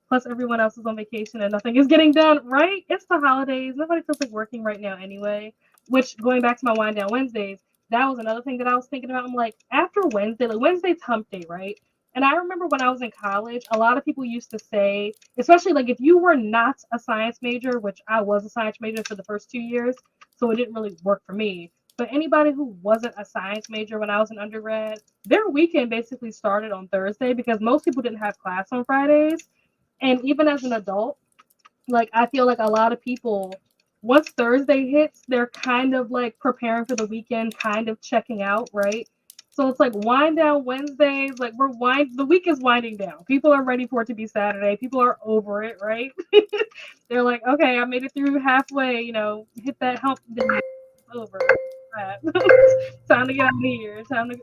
Plus, everyone else is on vacation and nothing is getting done, right? It's the holidays. Nobody feels like working right now anyway. Which, going back to my wind down Wednesdays, that was another thing that I was thinking about. I'm like, after Wednesday, like Wednesday's hump day, right? And I remember when I was in college, a lot of people used to say, especially like if you were not a science major, which I was a science major for the first 2 years, so it didn't really work for me. But anybody who wasn't a science major when I was an undergrad, their weekend basically started on Thursday because most people didn't have class on Fridays. And even as an adult, like I feel like a lot of people, once Thursday hits, they're kind of like preparing for the weekend, kind of checking out, right? So it's like wind down Wednesdays. Like the week is winding down. People are ready for it to be Saturday. People are over it, right? They're like, okay, I made it through halfway. Hit that hump. Then it's over. Time to get out of here. Time to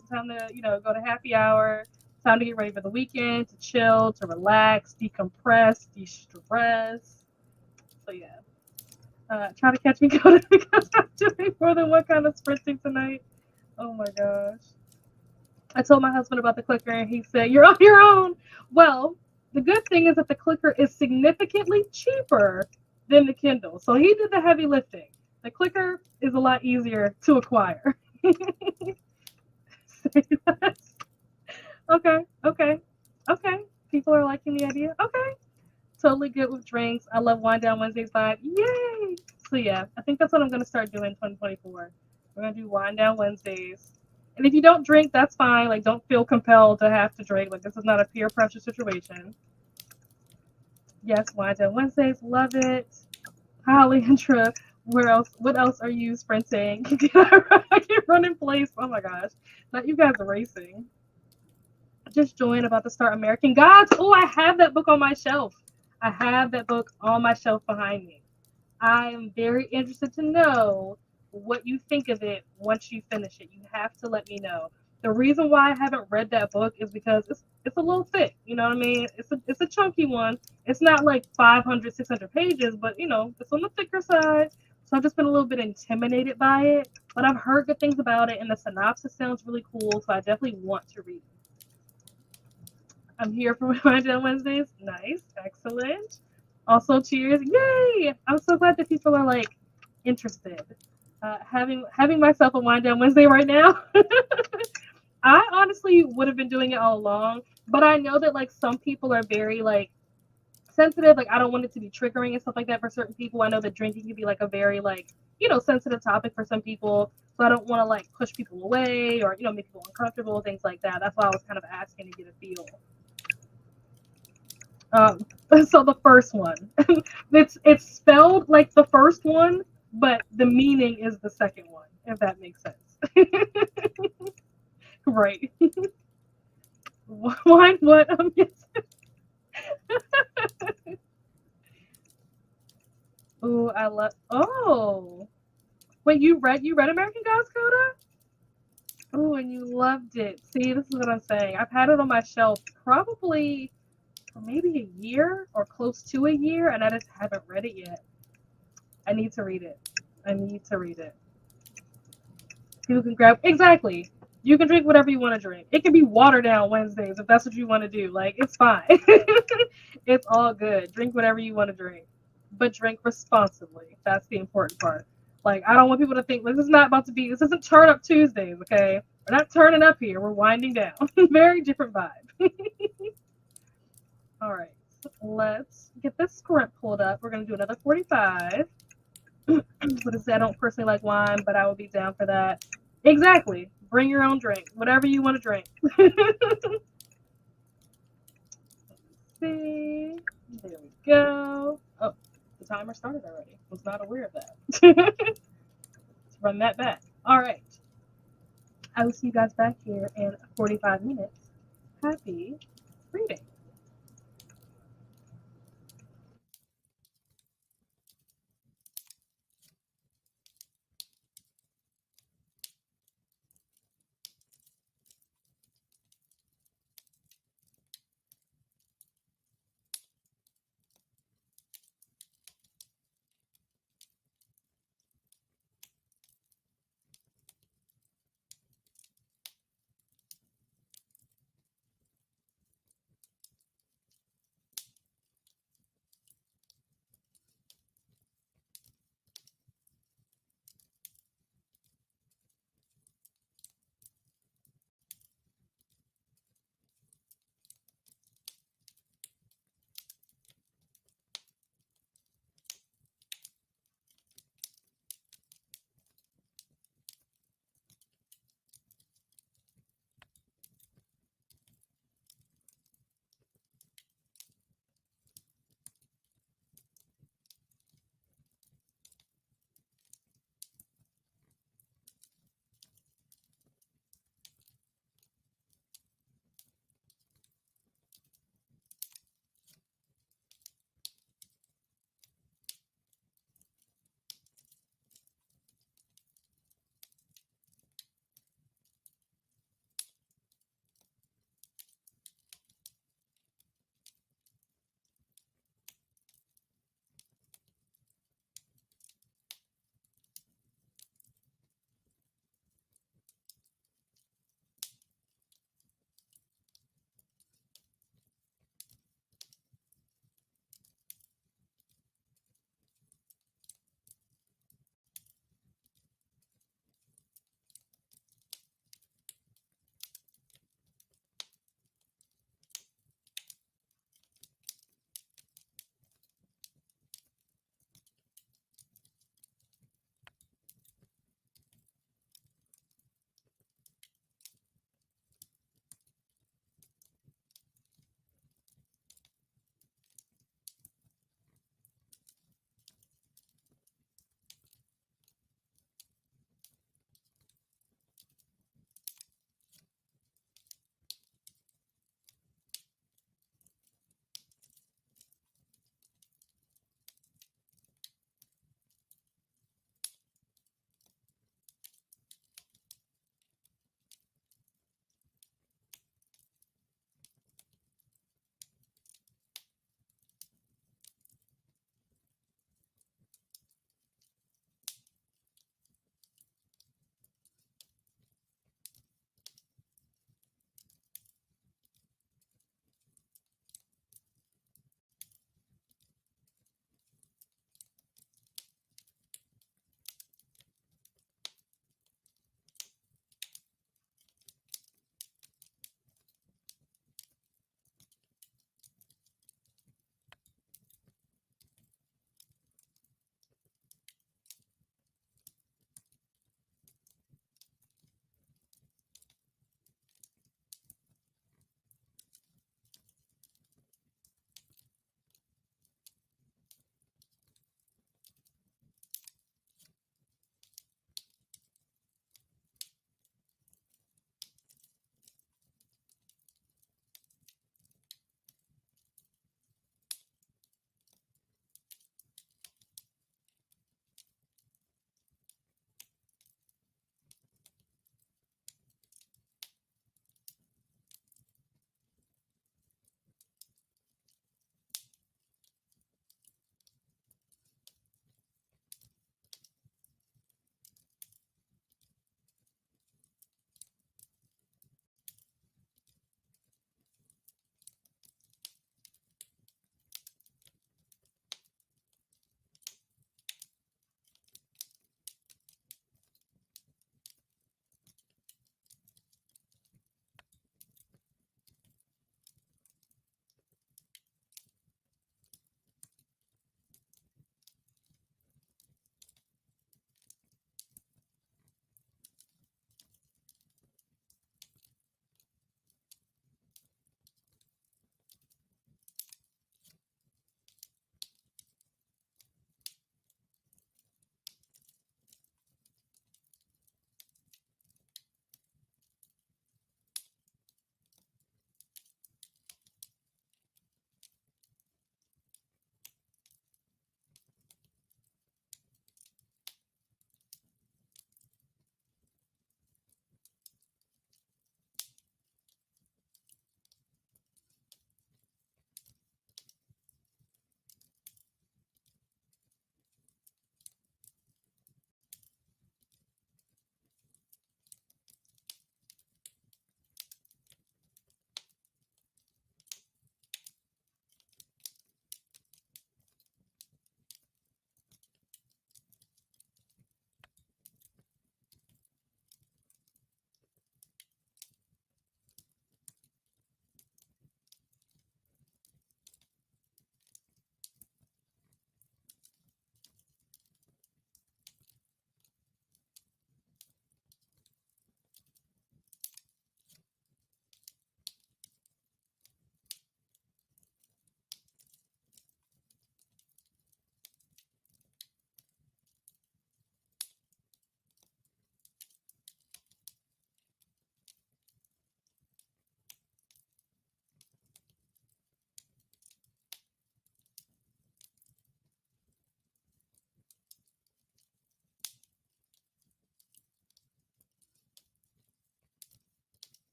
go to happy hour. Time to get ready for the weekend, to chill, to relax, decompress, de-stress. So yeah, try to catch me going because I'm doing more than one kind of sprinting tonight. Oh my gosh. I told my husband about the clicker and he said, "You're on your own." Well, the good thing is that the clicker is significantly cheaper than the Kindle. So he did the heavy lifting. The clicker is a lot easier to acquire. Okay, okay, okay. People are liking the idea. Okay. Totally good with drinks. I love Wine Down Wednesdays vibe. Yay! So yeah, I think that's what I'm gonna start doing in 2024. We're gonna do Wine Down Wednesdays. And if you don't drink, that's fine. Like, don't feel compelled to have to drink. Like, this is not a peer pressure situation. Yes, Wine Down Wednesdays. Love it. Hi, Leandra. Where else? What else are you sprinting? I can run in place. Oh my gosh. Not you guys are racing. Just joined, about to start American Gods. Oh, I have that book on my shelf. I have that book on my shelf behind me. I am very interested to know what you think of it once you finish it. You have to let me know. The reason why I haven't read that book is because it's a little thick. You know what I mean? It's a chunky one. It's not like 500, 600 pages, but it's on the thicker side. So I've just been a little bit intimidated by it. But I've heard good things about it, and the synopsis sounds really cool. So I definitely want to read it. I'm here for my Down Wednesdays. Nice, excellent. Also, cheers! Yay! I'm so glad that people are like interested. Having myself a wind down Wednesday right now. I honestly would have been doing it all along, but I know that like some people are very like sensitive. Like, I don't want it to be triggering and stuff like that for certain people. I know that drinking can be like a very like sensitive topic for some people. So I don't want to like push people away or make people uncomfortable, things like that. That's why I was kind of asking to get a feel. Um, so the first one, it's spelled like the first one, but the meaning is the second one. If that makes sense, right? Why? What? Yes. Ooh, I love. Oh, wait, you read American Gods, Coda? Oh, and you loved it. See, this is what I'm saying. I've had it on my shelf probably for maybe a year or close to a year, and I just haven't read it yet. I need to read it. I need to read it. People can grab exactly. You can drink whatever you want to drink. It can be water down Wednesdays if that's what you want to do. Like, it's fine. It's all good. Drink whatever you want to drink, but drink responsibly. That's the important part. Like, I don't want people to think this is not about to be. This isn't turn up Tuesdays, okay? We're not turning up here. We're winding down. Very different vibe. All right, let's get this script pulled up. We're gonna do another 45. What is that? I don't personally like wine, but I would be down for that. Exactly. Bring your own drink, whatever you want to drink. See, there we go. Oh, the timer started already. Was not aware of that. Let's run that back. All right. I will see you guys back here in 45 minutes. Happy reading.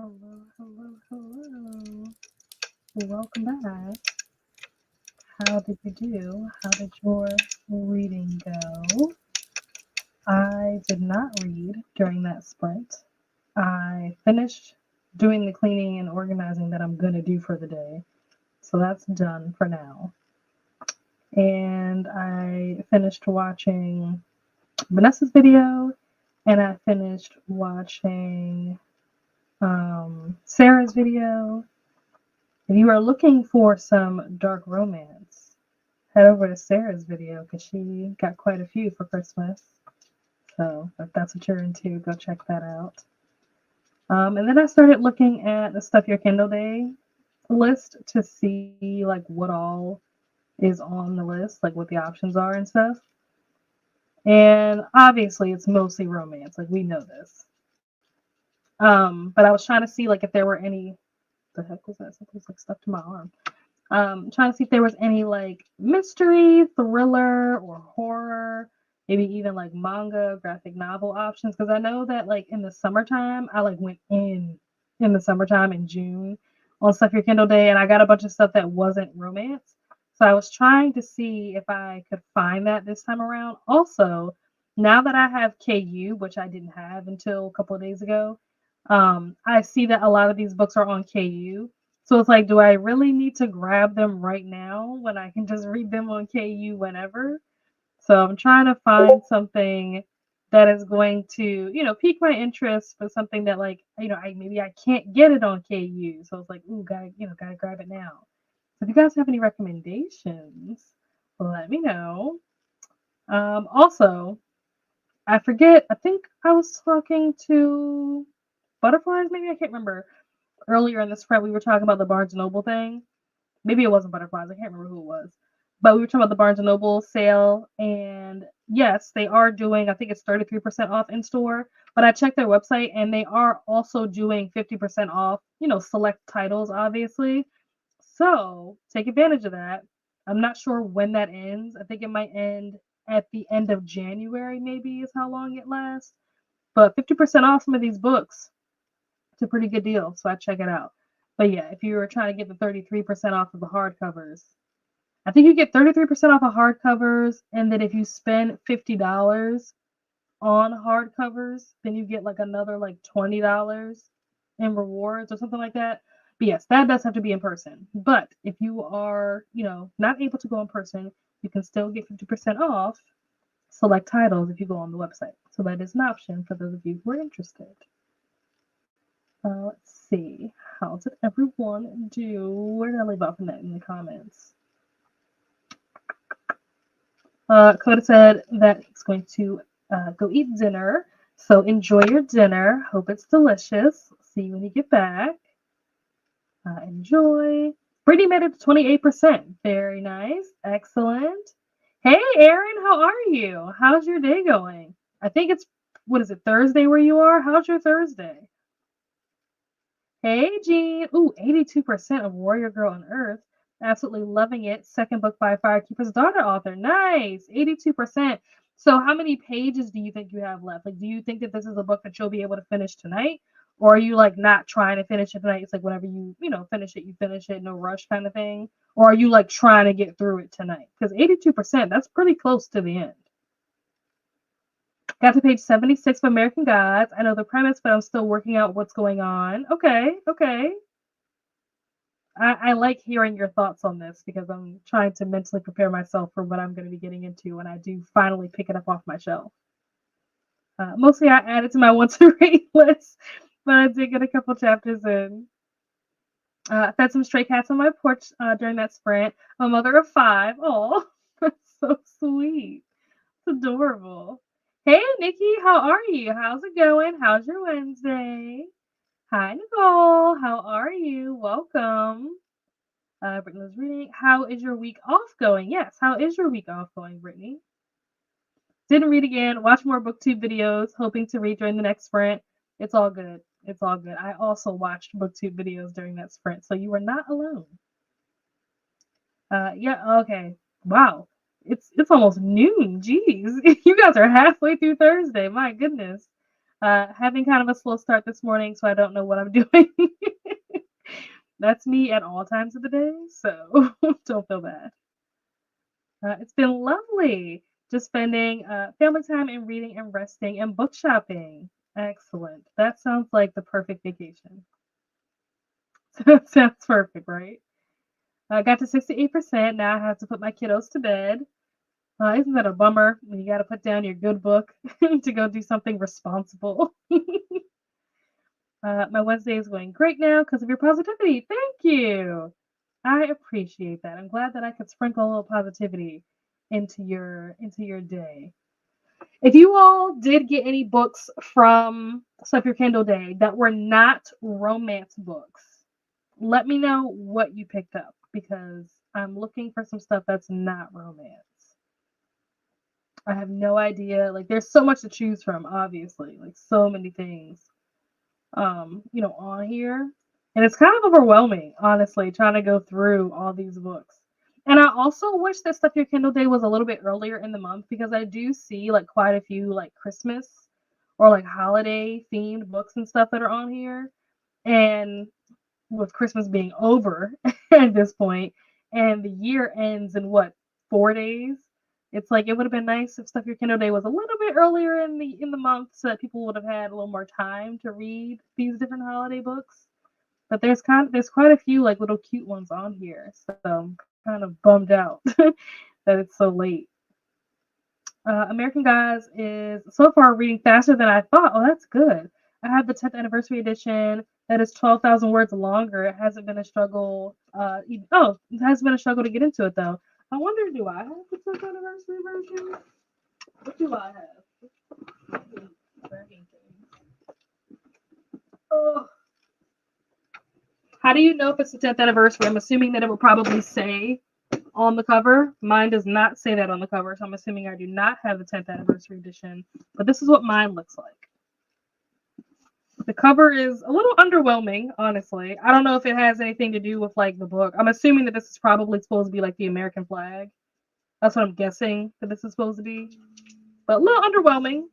Hello. Welcome back. How did you do? How did your reading go? I did not read during that sprint. I finished doing the cleaning and organizing that I'm going to do for the day. So that's done for now. And I finished watching Vanessa's video, and I finished watching Sarah's video. If you are looking for some dark romance, head over to Sarah's video because she got quite a few for Christmas. So if that's what you're into, go check that out. And then I started looking at the Stuff Your Kindle Day list to see like what all is on the list, like what the options are and stuff. And obviously it's mostly romance, like we know this. But I was trying to see like if there were any, the heck was that? Something's like stuck to my arm. Trying to see if there was any like mystery, thriller, or horror, maybe even like manga, graphic novel options. Because I know that like in the summertime, I like went in the summertime in June on Stuff Your Kindle Day, and I got a bunch of stuff that wasn't romance. So I was trying to see if I could find that this time around. Also, now that I have KU, which I didn't have until a couple of days ago, I see that a lot of these books are on KU. So it's like, do I really need to grab them right now when I can just read them on KU whenever? So I'm trying to find something that is going to, pique my interest, but something that like, maybe I can't get it on KU. So it's like, ooh, gotta grab it now. So if you guys have any recommendations, let me know. Also, I forget, I think I was talking to Butterflies, maybe I can't remember. Earlier in the spread, we were talking about the Barnes& Noble thing. Maybe it wasn't Butterflies. I can't remember who it was. But we were talking about the Barnes& Noble sale. And yes, they are doing, I think it's 33% off in store. But I checked their website and they are also doing 50% off, select titles, obviously. So take advantage of that. I'm not sure when that ends. I think it might end at the end of January, maybe is how long it lasts. But 50% off some of these books. It's a pretty good deal, so I check it out. But yeah, if you were trying to get the 33% off of the hardcovers, I think you get 33% off of hardcovers, and then if you spend $50 on hardcovers, then you get like another like $20 in rewards or something like that. But yes, that does have to be in person. But if you are, not able to go in person, you can still get 50% off select titles if you go on the website. So that is an option for those of you who are interested. Let's see. How did everyone do? Where did I leave off in the comments? Coda said that it's going to go eat dinner. So enjoy your dinner. Hope it's delicious. See you when you get back. Enjoy. Brittany made it to 28%. Very nice. Excellent. Hey, Erin, how are you? How's your day going? I think it's, what is it, Thursday where you are? How's your Thursday? Hey, Jean. Ooh, 82% of Warrior Girl on Earth. Absolutely loving it. Second book by Firekeeper's Daughter author. Nice. 82%. So how many pages do you think you have left? Like, do you think that this is a book that you'll be able to finish tonight? Or are you, like, not trying to finish it tonight? It's like whenever you finish it, no rush kind of thing? Or are you, like, trying to get through it tonight? Because 82%, that's pretty close to the end. Got to page 76 of American Gods. I know the premise, but I'm still working out what's going on. Okay. I like hearing your thoughts on this because I'm trying to mentally prepare myself for what I'm going to be getting into when I do finally pick it up off my shelf. Mostly I added to my want-to-read list, but I did get a couple chapters in. Fed some stray cats on my porch during that sprint. I'm a mother of 5. Oh, that's so sweet. It's adorable. Hey, Nikki, how are you? How's it going? How's your Wednesday? Hi, Nicole. How are you? Welcome. Brittany was reading. How is your week off going? Yes, how is your week off going, Brittany? Didn't read again. Watch more booktube videos. Hoping to read during the next sprint. It's all good. It's all good. I also watched booktube videos during that sprint, so you are not alone. Yeah, okay. Wow. It's almost noon. Jeez. You guys are halfway through Thursday. My goodness. Having kind of a slow start this morning, so I don't know what I'm doing. That's me at all times of the day, so don't feel bad. It's been lovely just spending family time and reading and resting and book shopping. Excellent. That sounds like the perfect vacation. That sounds perfect, right? I got to 68%. Now I have to put my kiddos to bed. Isn't that a bummer when you got to put down your good book to go do something responsible? My Wednesday is going great now because of your positivity. Thank you. I appreciate that. I'm glad that I could sprinkle a little positivity into your day. If you all did get any books from Stuff Your Kindle Day that were not romance books, let me know what you picked up because I'm looking for some stuff that's not romance. I have no idea. Like, there's so much to choose from, obviously, like so many things, on here, and it's kind of overwhelming, honestly, trying to go through all these books. And I also wish that Stuff Your Kindle Day was a little bit earlier in the month because I do see like quite a few like Christmas or like holiday themed books and stuff that are on here. And with Christmas being over at this point, and the year ends in what 4 days. It's like it would have been nice if Stuff Your Kindle Day was a little bit earlier in the month, so that people would have had a little more time to read these different holiday books. But there's quite a few like little cute ones on here, so I'm kind of bummed out that it's so late. American Gods is so far reading faster than I thought. Oh, that's good. I have the 10th anniversary edition that is 12,000 words longer. It hasn't been a struggle. It has been a struggle to get into it though. I wonder, do I have the 10th anniversary version? What do I have? Oh, how do you know if it's the 10th anniversary? I'm assuming that it would probably say on the cover. Mine does not say that on the cover, so I'm assuming I do not have the 10th anniversary edition. But this is what mine looks like. The cover is a little underwhelming, honestly. I don't know if it has anything to do with like the book. I'm assuming that this is probably supposed to be like the American flag. That's what I'm guessing that this is supposed to be. But a little underwhelming.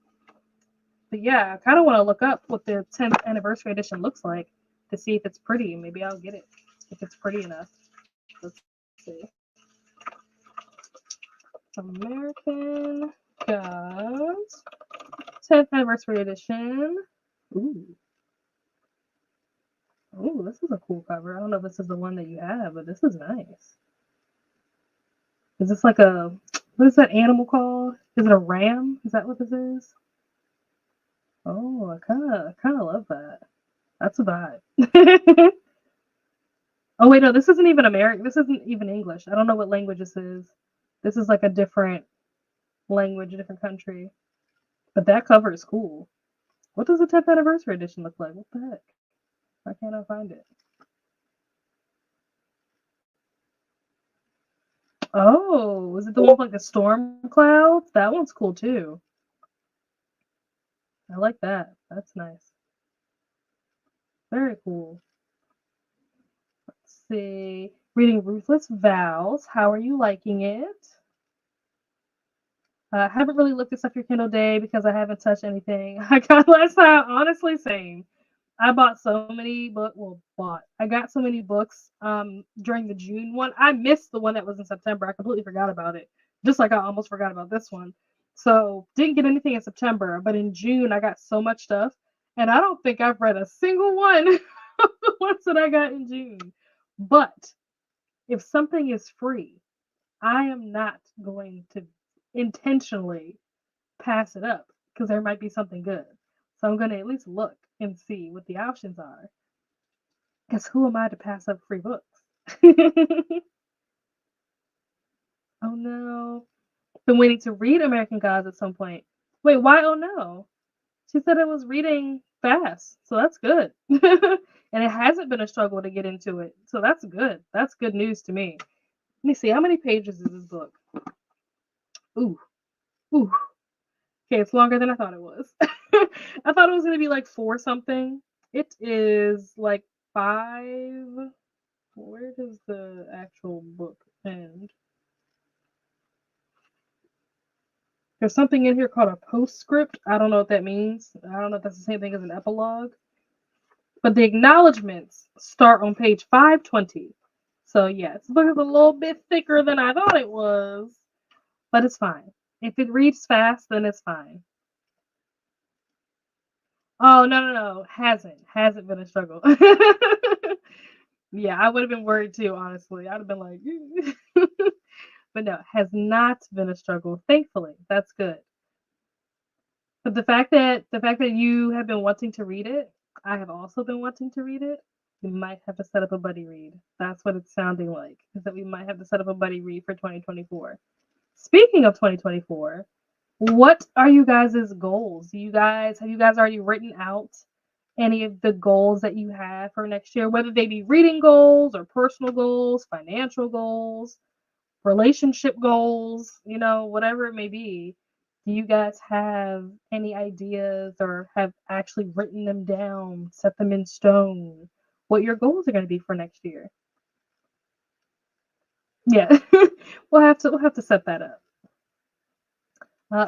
But yeah, I kind of want to look up what the 10th anniversary edition looks like to see if it's pretty. Maybe I'll get it if it's pretty enough. Let's see. American Gods 10th anniversary edition. Ooh. Oh, this is a cool cover. I don't know if this is the one that you have, but this is nice. Is this like what is that animal called? Is it a ram? Is that what this is? Oh, I kinda love that. That's a vibe. Oh wait, no, this isn't even American. This isn't even English. I don't know what language this is. This is like a different language, a different country. But that cover is cool. What does the 10th anniversary edition look like? What the heck? Why can't I find it? Oh, is it the one with like the storm clouds? That one's cool too. I like that. That's nice. Very cool. Let's see. Reading Ruthless Vows. How are you liking it? I haven't really looked at Stuff Your Kindle Day because I haven't touched anything I got last time. Honestly, same. I bought so many books. Well, bought. I got so many books during the June one. I missed the one that was in September. I completely forgot about it. Just like I almost forgot about this one. So didn't get anything in September, but in June I got so much stuff, and I don't think I've read a single one of the ones that I got in June. But if something is free, I am not going to intentionally pass it up because there might be something good. So I'm going to at least look and see what the options are. Because who am I to pass up free books? Oh no. Been waiting to read American Gods at some point. Wait, why oh no? She said it was reading fast, so that's good. And it hasn't been a struggle to get into it. So that's good. That's good news to me. Let me see, how many pages is this book? Ooh. Ooh. Okay, it's longer than I thought it was. I thought it was going to be like 4 something. It is like 5. Where does the actual book end? There's something in here called a postscript. I don't know what that means. I don't know if that's the same thing as an epilogue. But the acknowledgments start on page 520. So yeah, this book is a little bit thicker than I thought it was. But it's fine. If it reads fast, then it's fine. Oh, no. Hasn't been a struggle. Yeah, I would have been worried too, honestly. I'd have been like, but no, has not been a struggle. Thankfully, that's good. But the fact that you have been wanting to read it, I have also been wanting to read it. We might have to set up a buddy read. That's what it's sounding like. Is that we might have to set up a buddy read for 2024. Speaking of 2024, what are you guys' goals? Have you guys already written out any of the goals that you have for next year, whether they be reading goals or personal goals, financial goals, relationship goals, whatever it may be? Do you guys have any ideas or have actually written them down, set them in stone, what your goals are going to be for next year? Yeah, we'll have to set that up.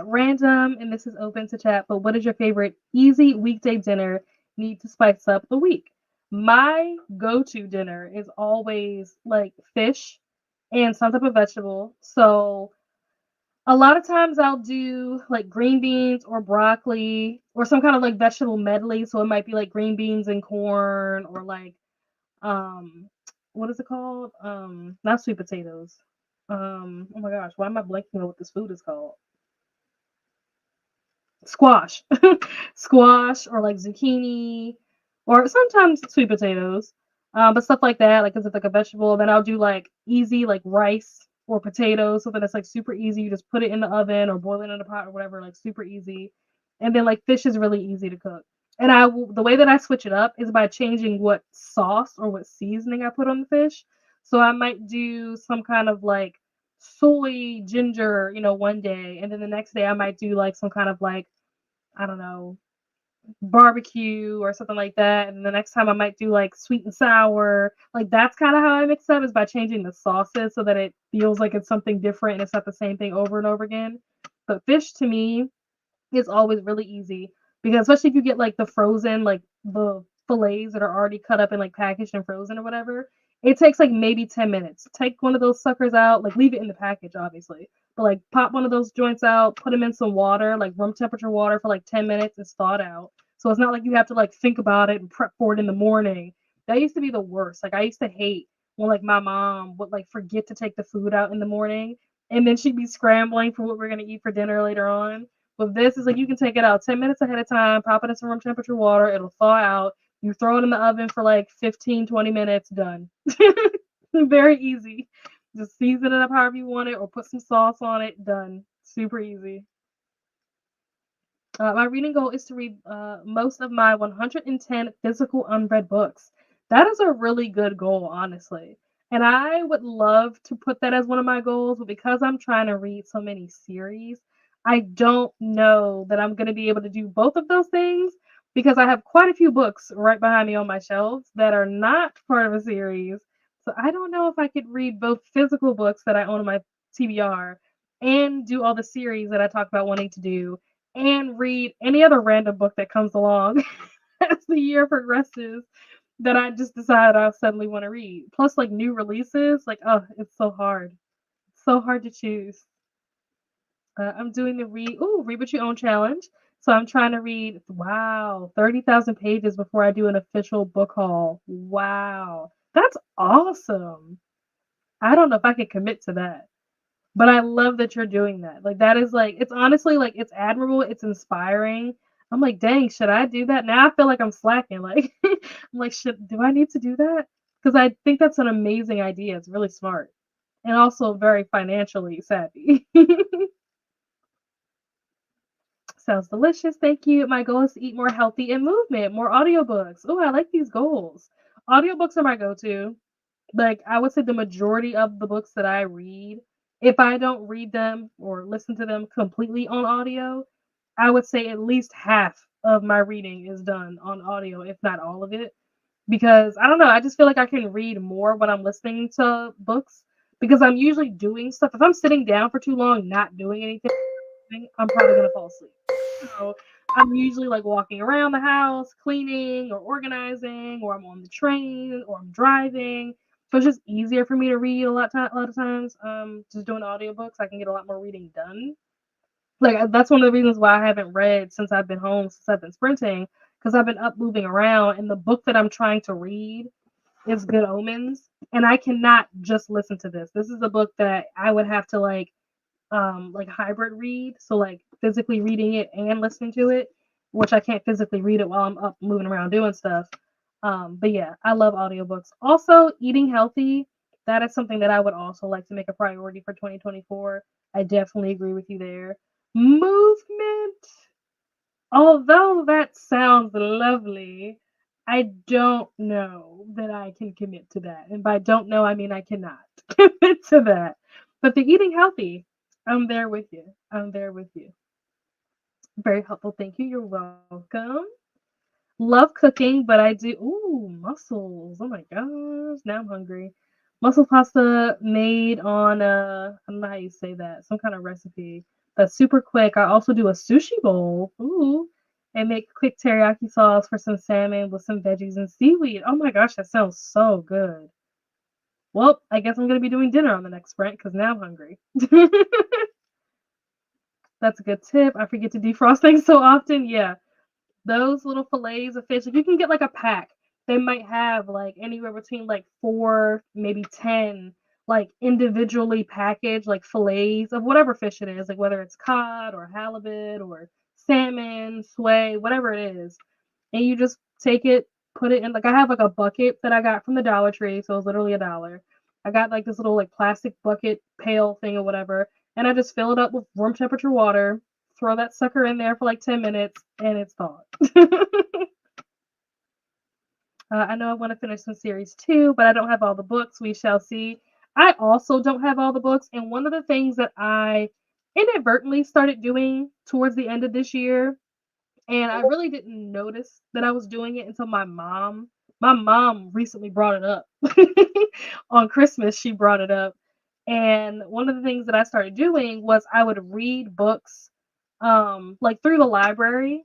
Random, and this is open to chat, but what is your favorite easy weekday dinner need to spice up the week? My go-to dinner is always like fish and some type of vegetable. So a lot of times I'll do like green beans or broccoli or some kind of like vegetable medley. So it might be like green beans and corn or like um what is it called? Not sweet potatoes. Oh my gosh, why am I blanking on what this food is called? Squash. Squash or like zucchini or sometimes sweet potatoes. But stuff like that, like, is it like a vegetable? Then I'll do like easy like rice or potatoes, something that's like super easy. You just put it in the oven or boil it in a pot or whatever, like super easy. And then like fish is really easy to cook. And the way that I switch it up is by changing what sauce or what seasoning I put on the fish. So I might do some kind of like soy ginger, one day, and then the next day I might do like some kind of like, I don't know, barbecue or something like that. And the next time I might do like sweet and sour. Like that's kind of how I mix up, is by changing the sauces so that it feels like it's something different and it's not the same thing over and over again. But fish to me is always really easy, because especially if you get like the frozen, like the fillets that are already cut up and like packaged and frozen or whatever, it takes like maybe 10 minutes. Take one of those suckers out, like leave it in the package, obviously, but like pop one of those joints out, put them in some water, like room temperature water, for like 10 minutes. It's thawed out. So it's not like you have to like think about it and prep for it in the morning. That used to be the worst. Like I used to hate when like my mom would like forget to take the food out in the morning, and then she'd be scrambling for what we're gonna eat for dinner later on. With this, is like you can take it out 10 minutes ahead of time, pop it in some room temperature water, it'll thaw out. You throw it in the oven for like 15, 20 minutes, done. Very easy. Just season it up however you want it or put some sauce on it, done. Super easy. My reading goal is to read most of my 110 physical unread books. That is a really good goal, honestly. And I would love to put that as one of my goals, but because I'm trying to read so many series, I don't know that I'm going to be able to do both of those things, because I have quite a few books right behind me on my shelves that are not part of a series. So I don't know if I could read both physical books that I own on my TBR and do all the series that I talk about wanting to do and read any other random book that comes along as the year progresses that I just decide I suddenly want to read. Plus, like new releases, like, oh, it's so hard. It's so hard to choose. I'm doing the read what you own challenge. So I'm trying to read, wow, 30,000 pages before I do an official book haul. Wow. That's awesome. I don't know if I could commit to that. But I love that you're doing that. Like that is like, it's honestly like, it's admirable, it's inspiring. I'm like, dang, should I do that? Now I feel like I'm slacking. Like I'm like, should do I need to do that? Because I think that's an amazing idea. It's really smart. And also very financially savvy. Sounds delicious. Thank you. My goal is to eat more healthy and movement, more audiobooks. Oh, I like these goals. Audiobooks are my go-to. Like I would say the majority of the books that I read, if I don't read them or listen to them completely on audio, I would say at least half of my reading is done on audio, if not all of it. Because I don't know, I just feel like I can read more when I'm listening to books, because I'm usually doing stuff. If I'm sitting down for too long not doing anything, doing, I'm probably gonna fall asleep. So I'm usually like walking around the house, cleaning or organizing, or I'm on the train or I'm driving. So it's just easier for me to read a lot of times. Just doing audiobooks, I can get a lot more reading done. Like that's one of the reasons why I haven't read since I've been home, since I've been sprinting, because I've been up moving around, and the book that I'm trying to read is Good Omens, and I cannot just listen to this. This is a book that I would have to like hybrid read, so like physically reading it and listening to it, which I can't physically read it while I'm up moving around doing stuff. But yeah, I love audiobooks. Also, eating healthy, that is something that I would also like to make a priority for 2024. I definitely agree with you there. Movement, although that sounds lovely, I don't know that I can commit to that. And by don't know, I mean I cannot commit to that. But the eating healthy, I'm there with you. I'm there with you. Very helpful. Thank you. You're welcome. Love cooking, but I do. Ooh, mussels. Oh my gosh. Now I'm hungry. Mussel pasta made on I don't know how you say that. Some kind of recipe that's super quick. I also do a sushi bowl. Ooh. And make quick teriyaki sauce for some salmon with some veggies and seaweed. Oh my gosh, that sounds so good. Well, I guess I'm gonna be doing dinner on the next sprint because now I'm hungry. That's a good tip. I forget to defrost things so often. Yeah, those little fillets of fish, if you can get like a pack, they might have like anywhere between like 4, maybe 10, like individually packaged like fillets of whatever fish it is, like whether it's cod or halibut or salmon, sway, whatever it is. And you just take it, put it in like I have like a bucket that I got from the Dollar Tree, so it's literally $1. I got like this little like plastic bucket pail thing or whatever, and I just fill it up with room temperature water, throw that sucker in there for like 10 minutes, and it's thawed. I know I want to finish some series too, but I don't have all the books. We shall see. I also don't have all the books, and one of the things that I inadvertently started doing towards the end of this year, and I really didn't notice that I was doing it until my mom recently brought it up. On Christmas, she brought it up. And one of the things that I started doing was I would read books like through the library.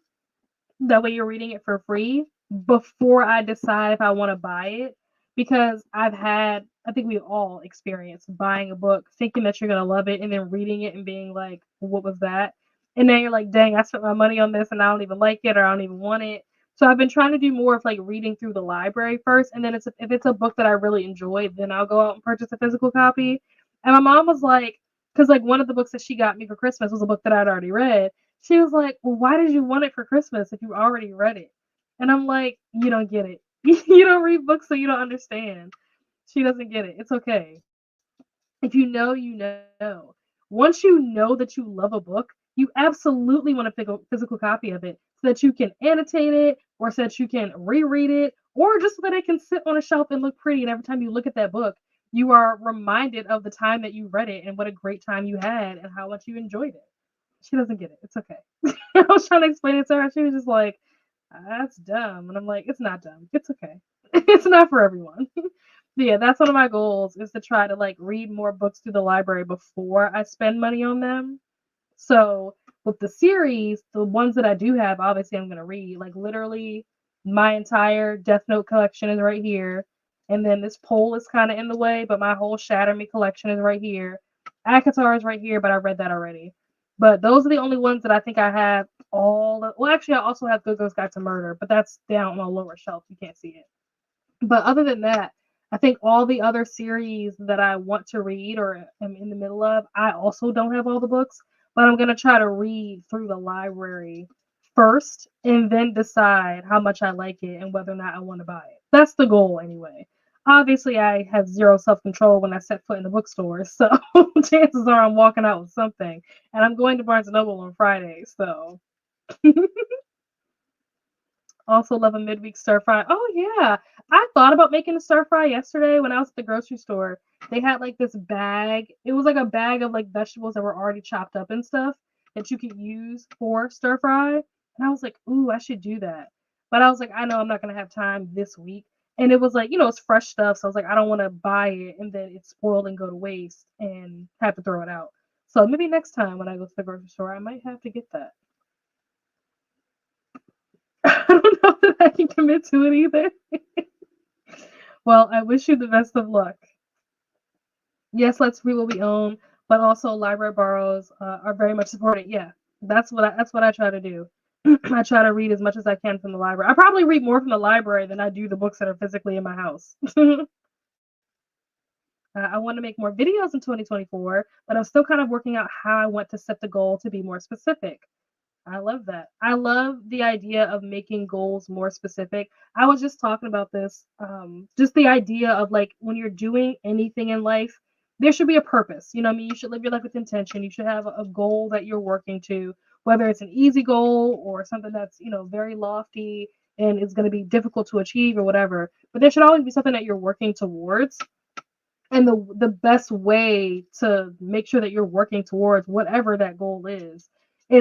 That way you're reading it for free before I decide if I want to buy it. Because I think we've all experienced buying a book, thinking that you're going to love it, and then reading it and being like, what was that? And then you're like, dang, I spent my money on this and I don't even like it or I don't even want it. So I've been trying to do more of like reading through the library first. And then if it's a book that I really enjoy, then I'll go out and purchase a physical copy. And my mom was like, because like one of the books that she got me for Christmas was a book that I'd already read. She was like, "Well, why did you want it for Christmas if you already read it?" And I'm like, "You don't get it. You don't read books, so you don't understand." She doesn't get it. It's okay. If you know, you know. Once you know that you love a book, you absolutely want a physical copy of it so that you can annotate it or so that you can reread it or just so that it can sit on a shelf and look pretty. And every time you look at that book, you are reminded of the time that you read it and what a great time you had and how much you enjoyed it. She doesn't get it. It's okay. I was trying to explain it to her. She was just like, that's dumb. And I'm like, it's not dumb. It's okay. It's not for everyone. But yeah, that's one of my goals is to try to like read more books through the library before I spend money on them. So with the series, the ones that I do have, obviously I'm gonna read. Like literally my entire Death Note collection is right here. And then this pole is kind of in the way, but my whole Shatter Me collection is right here. Akatar is right here, but I read that already. But those are the only ones that I think I have well, actually, I also have Good Girls Guide to Murder, but that's down on a lower shelf. You can't see it. But other than that, I think all the other series that I want to read or am in the middle of, I also don't have all the books, but I'm going to try to read through the library first and then decide how much I like it and whether or not I want to buy it. That's the goal anyway. Obviously, I have zero self control when I set foot in the bookstore, so chances are I'm walking out with something. And I'm going to Barnes and Noble on Friday, so also love a midweek stir fry. Oh yeah. I thought about making a stir fry yesterday when I was at the grocery store. They had like this bag. It was like a bag of like vegetables that were already chopped up and stuff that you could use for stir fry. And I was like, ooh, I should do that. But I was like, I know I'm not gonna have time this week. And it was like, it's fresh stuff. So I was like, I don't want to buy it and then it's spoiled and go to waste and have to throw it out. So maybe next time when I go to the grocery store, I might have to get that. I don't know that I can commit to it either. Well, I wish you the best of luck. Yes, let's read what we own, but also library borrows are very much supported. Yeah, that's what I try to do. I try to read as much as I can from the library. I probably read more from the library than I do the books that are physically in my house. I want to make more videos in 2024, but I'm still kind of working out how I want to set the goal to be more specific. I love that. I love the idea of making goals more specific. I was just talking about this. Just the idea of like when you're doing anything in life, there should be a purpose. You know what I mean? You should live your life with intention. You should have a goal that you're working to, whether it's an easy goal or something that's, very lofty and it's going to be difficult to achieve or whatever. But there should always be something that you're working towards. And the best way to make sure that you're working towards whatever that goal is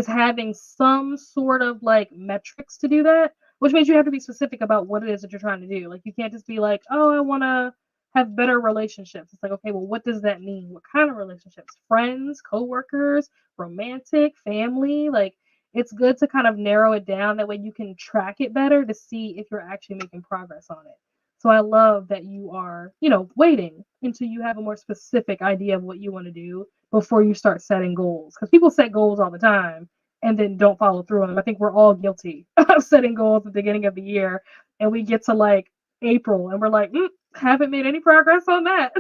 having some sort of like metrics to do that, which means you have to be specific about what it is that you're trying to do. Like you can't just be like, oh, I want to have better relationships. It's like, okay, well, what does that mean? What kind of relationships? Friends, coworkers, romantic, family? Like it's good to kind of narrow it down. That way you can track it better to see if you're actually making progress on it. So I love that you are, waiting until you have a more specific idea of what you want to do before you start setting goals. Because people set goals all the time and then don't follow through on them. I think we're all guilty of setting goals at the beginning of the year, and we get to like April and we're like, haven't made any progress on that.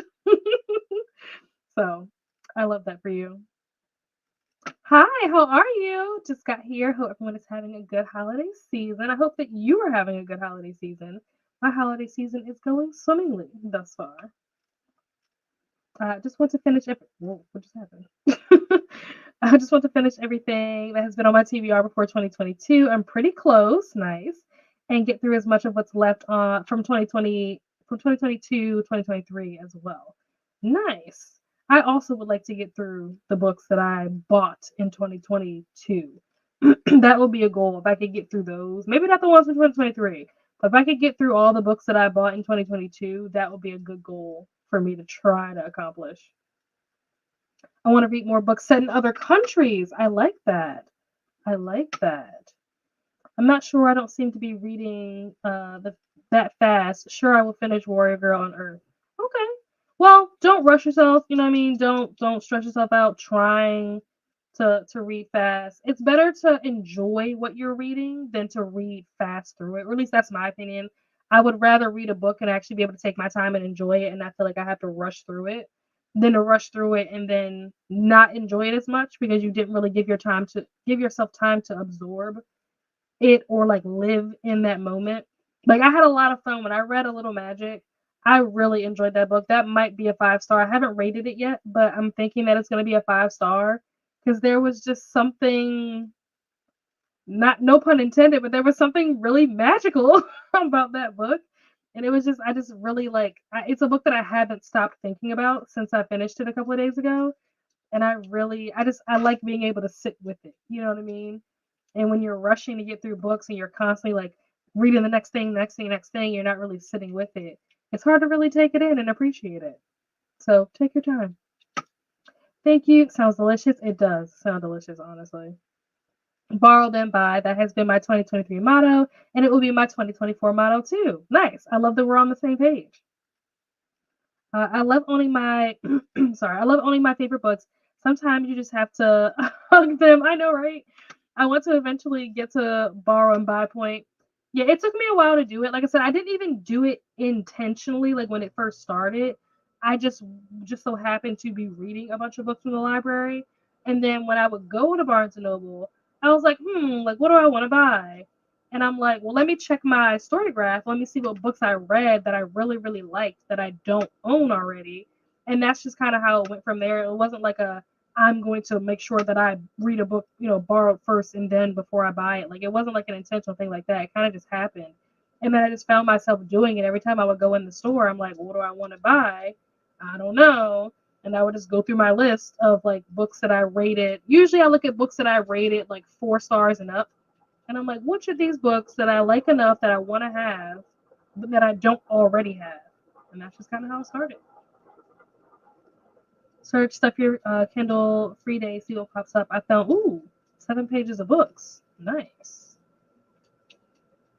So I love that for you. Hi, how are you? Just got here. Hope everyone is having a good holiday season. I hope that you are having a good holiday season. My holiday season is going swimmingly thus far. I just want to finish. Whoa, what just happened? I just want to finish everything that has been on my TBR before 2022. I'm pretty close, nice, and get through as much of what's left from 2020, from 2022, 2023 as well. Nice. I also would like to get through the books that I bought in 2022. That would be a goal if I could get through those. Maybe not the ones from 2023, but if I could get through all the books that I bought in 2022, that would be a good goal for me to try to accomplish. I want to read more books set in other countries. I like that. I like that. I'm not sure. I don't seem to be reading that fast. Sure, I will finish Warrior Girl on Earth. Okay. Well, don't rush yourself. You know what I mean? Don't stress yourself out trying to read fast. It's better to enjoy what you're reading than to read fast through it. Or at least that's my opinion. I would rather read a book and actually be able to take my time and enjoy it and not feel like I have to rush through it than to rush through it and then not enjoy it as much because you didn't really give yourself time to absorb it or like live in that moment. Like I had a lot of fun when I read A Little Magic. I really enjoyed that book. That might be a 5 star. I haven't rated it yet, but I'm thinking that it's going to be a 5 star because there was just something, not no pun intended, but there was something really magical about that book. And it was just, I just really it's a book that I haven't stopped thinking about since I finished it a couple of days ago. And I like being able to sit with it. You know what I mean? And when you're rushing to get through books and you're constantly like reading the next thing, next thing, next thing, you're not really sitting with it. It's hard to really take it in and appreciate it. So take your time. Thank you. Sounds delicious. It does sound delicious, honestly. Borrow then buy. That has been my 2023 motto, and it will be my 2024 motto too. Nice. I love that we're on the same page. I love owning my sorry, I love owning my favorite books. Sometimes you just have to hug them. I know, right? I want to eventually get to borrow and buy point. Yeah, it took me a while to do it. Like I said, I didn't even do it intentionally like when it first started. I just so happened to be reading a bunch of books from the library. And then when I would go to Barnes and Noble, I was like, like what do I want to buy? And I'm like, well, let me check my story graph. Let me see what books I read that I really, really liked that I don't own already. And that's just kind of how it went from there. It wasn't like I'm going to make sure that I read a book, borrowed first and then before I buy it. Like it wasn't like an intentional thing like that. It kind of just happened. And then I just found myself doing it every time I would go in the store. I'm like, what do I want to buy? I don't know. And I would just go through my list of like books that I rated. Usually I look at books that I rated like 4 stars and up. And I'm like, which of these books that I like enough that I want to have, but that I don't already have? And that's just kind of how it started. Search stuff your Kindle free day, see what pops up. I found 7 pages of books. Nice.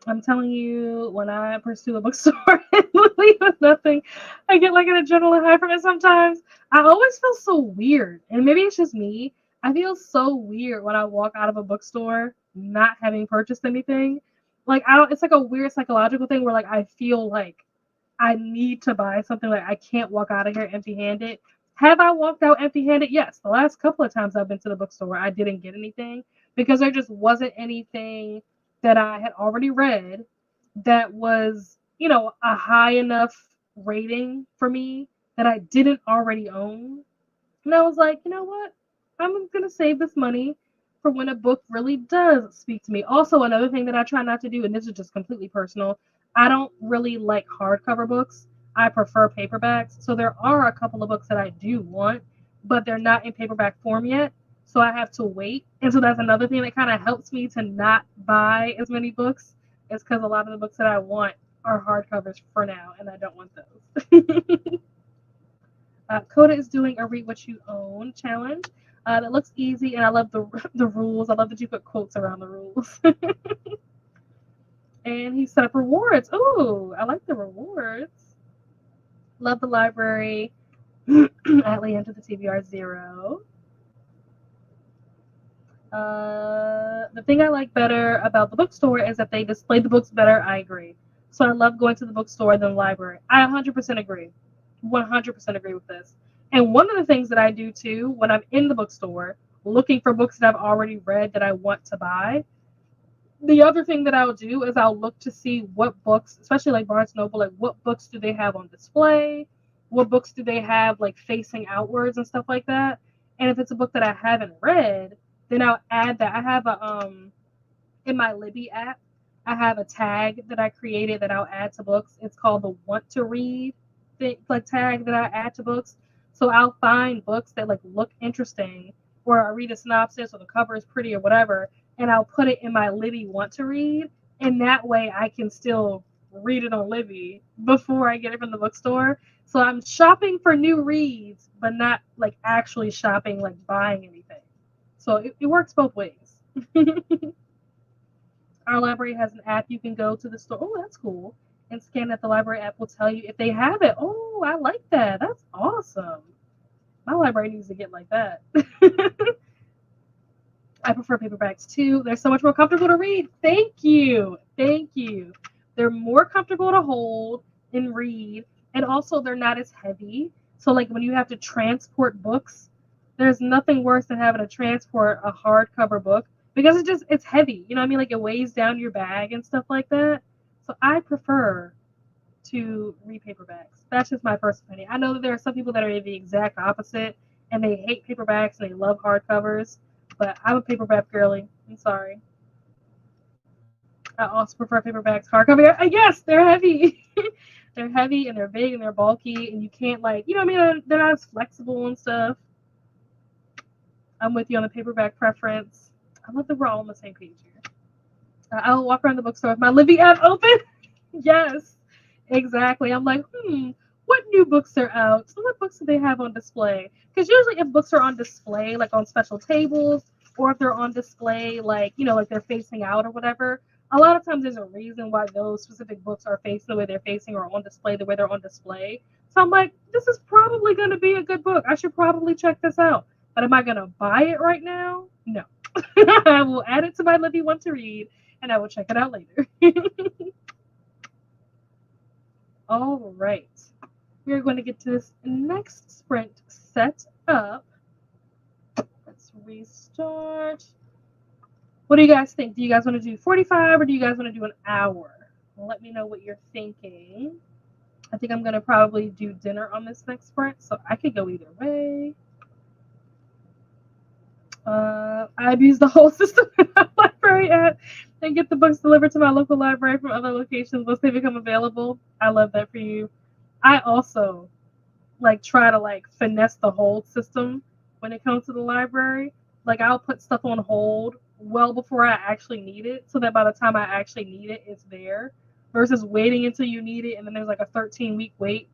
I'm telling you, when I pursue a bookstore and leave with nothing, I get like an adrenaline high from it sometimes. I always feel so weird, and maybe it's just me. I feel so weird when I walk out of a bookstore not having purchased anything. Like I don't. It's like a weird psychological thing where like I feel like I need to buy something. Like I can't walk out of here empty-handed. Have I walked out empty-handed? Yes. The last couple of times I've been to the bookstore, I didn't get anything because there just wasn't anything that I had already read that was, a high enough rating for me that I didn't already own. And I was like, you know what? I'm going to save this money for when a book really does speak to me. Also, another thing that I try not to do, and this is just completely personal, I don't really like hardcover books. I prefer paperbacks. So there are a couple of books that I do want, but they're not in paperback form yet. So I have to wait. And so that's another thing that kind of helps me to not buy as many books, is because a lot of the books that I want are hardcovers for now, and I don't want those. Coda is doing a read what you own challenge. That looks easy, and I love the rules. I love that you put quotes around the rules. And he set up rewards. Ooh, I like the rewards. Love the library. Atlee entered the TBR 0. The thing I like better about the bookstore is that they display the books better. I agree. So I love going to the bookstore than the library. I 100% agree. 100% agree with this. And one of the things that I do too when I'm in the bookstore looking for books that I've already read that I want to buy, the other thing that I'll do is I'll look to see what books, especially like Barnes Noble, like what books do they have on display? What books do they have like facing outwards and stuff like that? And if it's a book that I haven't read, then I'll add that. I have in my Libby app, I have a tag that I created that I'll add to books. It's called the want to read like tag that I add to books. So I'll find books that like look interesting, or I read a synopsis or the cover is pretty or whatever, and I'll put it in my Libby want to read, and that way I can still read it on Libby before I get it from the bookstore. So I'm shopping for new reads, but not like actually shopping, like buying anything. So it works both ways. Our library has an app you can go to the store. Oh, that's cool. And scan that. The library app will tell you if they have it. Oh, I like that. That's awesome. My library needs to get like that. I prefer paperbacks too. They're so much more comfortable to read. Thank you. Thank you. They're more comfortable to hold and read. And also, they're not as heavy. So, like, when you have to transport books, there's nothing worse than having to transport a hardcover book because it's heavy. You know what I mean? Like, it weighs down your bag and stuff like that. So, I prefer to read paperbacks. That's just my personal opinion. I know that there are some people that are the exact opposite and they hate paperbacks and they love hardcovers, but I'm a paperback girly. I'm sorry. I also prefer paperbacks. Hardcover, yes, they're heavy. They're heavy and they're big and they're bulky and you can't what I mean? They're not as flexible and stuff. I'm with you on the paperback preference. I love that we're all on the same page here. I'll walk around the bookstore with my Libby app open. Yes, exactly. I'm like, what new books are out? So what books do they have on display? Because usually if books are on display, like on special tables, or if they're on display, like, like they're facing out or whatever, a lot of times there's a reason why those specific books are facing the way they're facing or on display the way they're on display. So I'm like, this is probably going to be a good book. I should probably check this out. But am I going to buy it right now? No. I will add it to my Libby want to read, and I will check it out later. All right. We're going to get to this next sprint set up. Let's restart. What do you guys think? Do you guys want to do 45 or do you guys want to do an hour? Let me know what you're thinking. I think I'm going to probably do dinner on this next sprint, so I could go either way. I've used the whole system in my library app and get the books delivered to my local library from other locations once they become available. I love that for you. I also try to finesse the hold system when it comes to the library. Like I'll put stuff on hold well before I actually need it so that by the time I actually need it, it's there versus waiting until you need it and then there's like a 13-week wait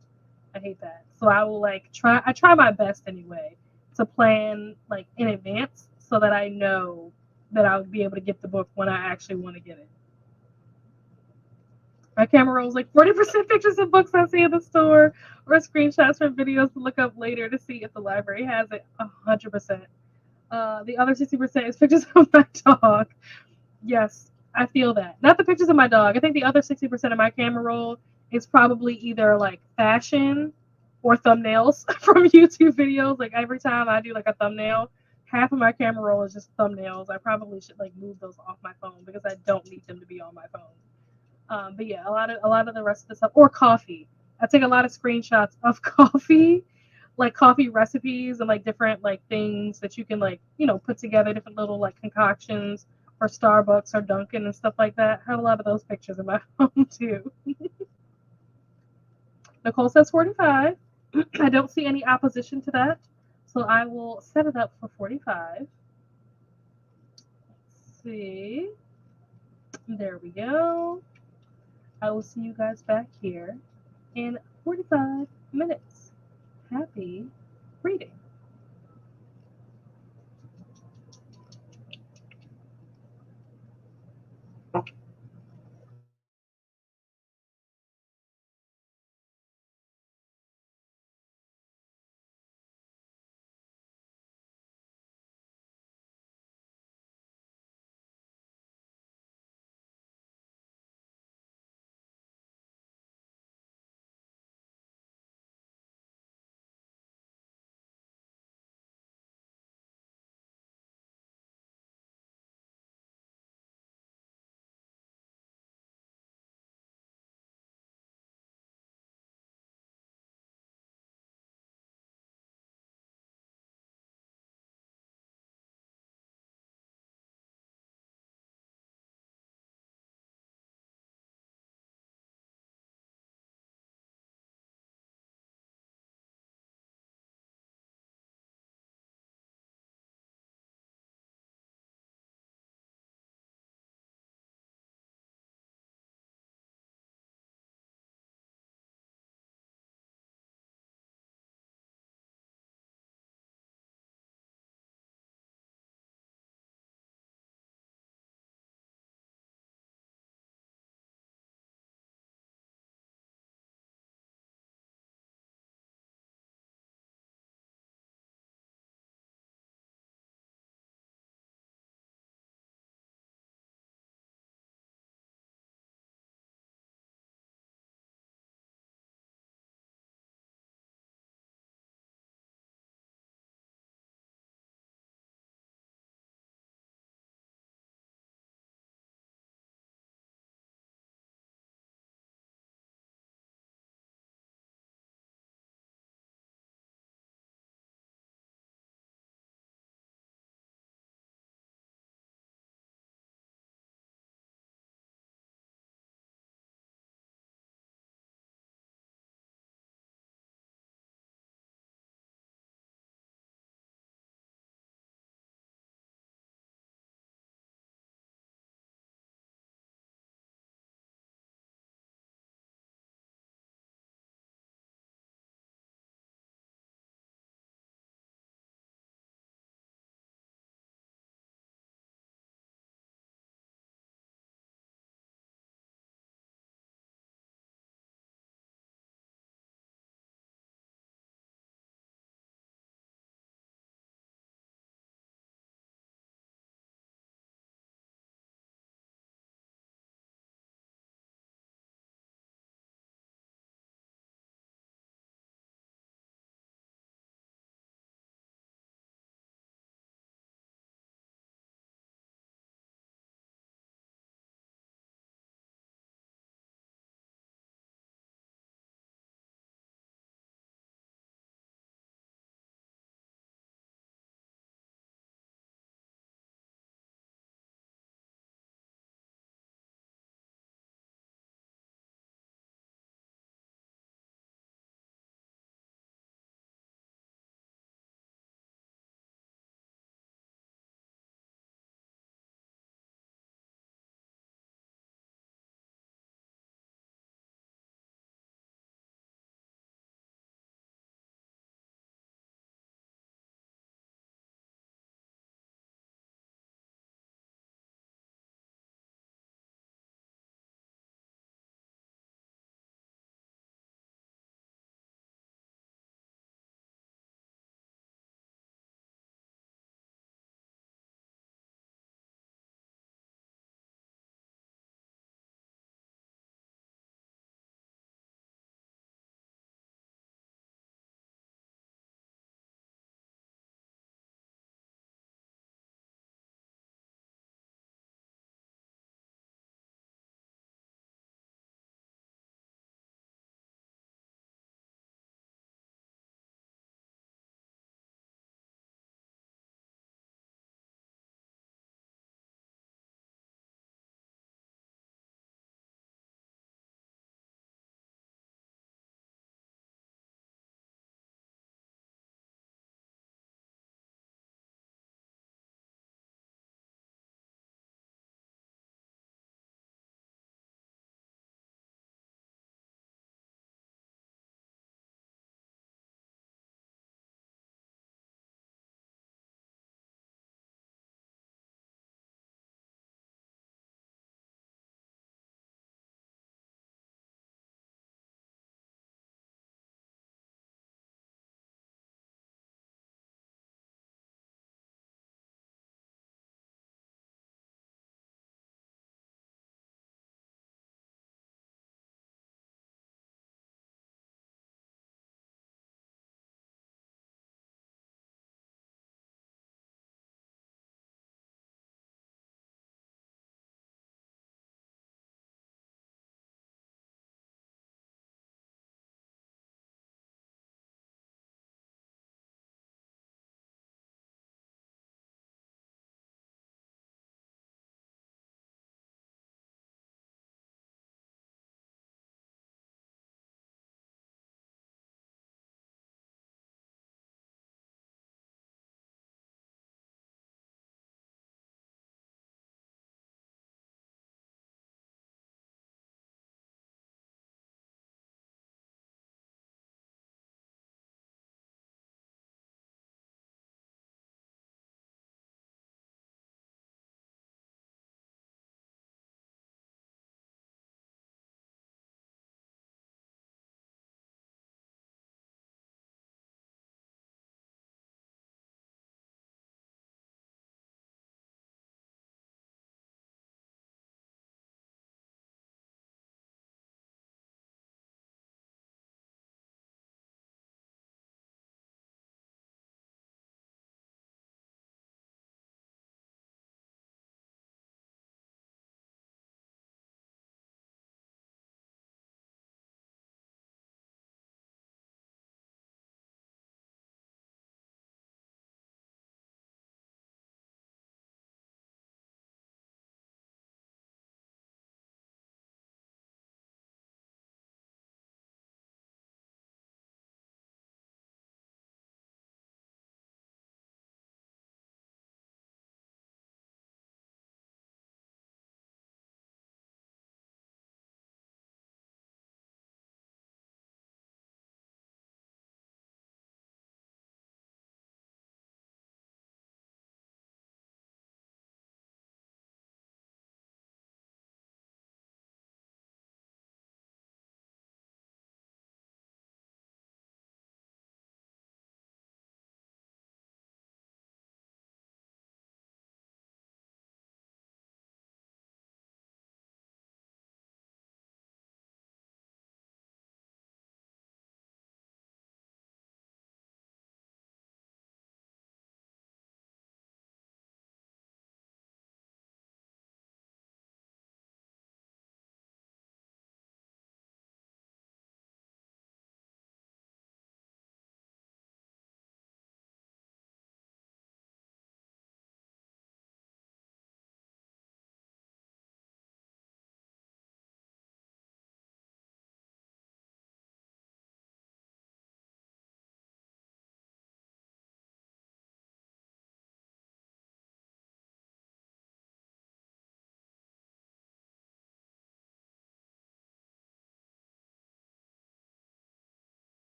I hate that. So I will like try my best anyway to plan like in advance so that I know that I'll be able to get the book when I actually want to get it. My camera rolls like 40% pictures of books I see in the store or screenshots from videos to look up later to see if the library has it. 100%. The other 60% is pictures of my dog. Yes, I feel that. Not the pictures of my dog. I think the other 60% of my camera roll is probably either like fashion or thumbnails from YouTube videos. Like every time I do like a thumbnail, half of my camera roll is just thumbnails. I probably should like move those off my phone because I don't need them to be on my phone. But yeah, a lot of the rest of the stuff or coffee. I take a lot of screenshots of coffee, like coffee recipes and like different like things that you can like put together, different little like concoctions for Starbucks or Dunkin' and stuff like that. I have a lot of those pictures in my phone too. Nicole says 45. I don't see any opposition to that, so I will set it up for 45. Let's see. There we go. I will see you guys back here in 45 minutes. Happy reading.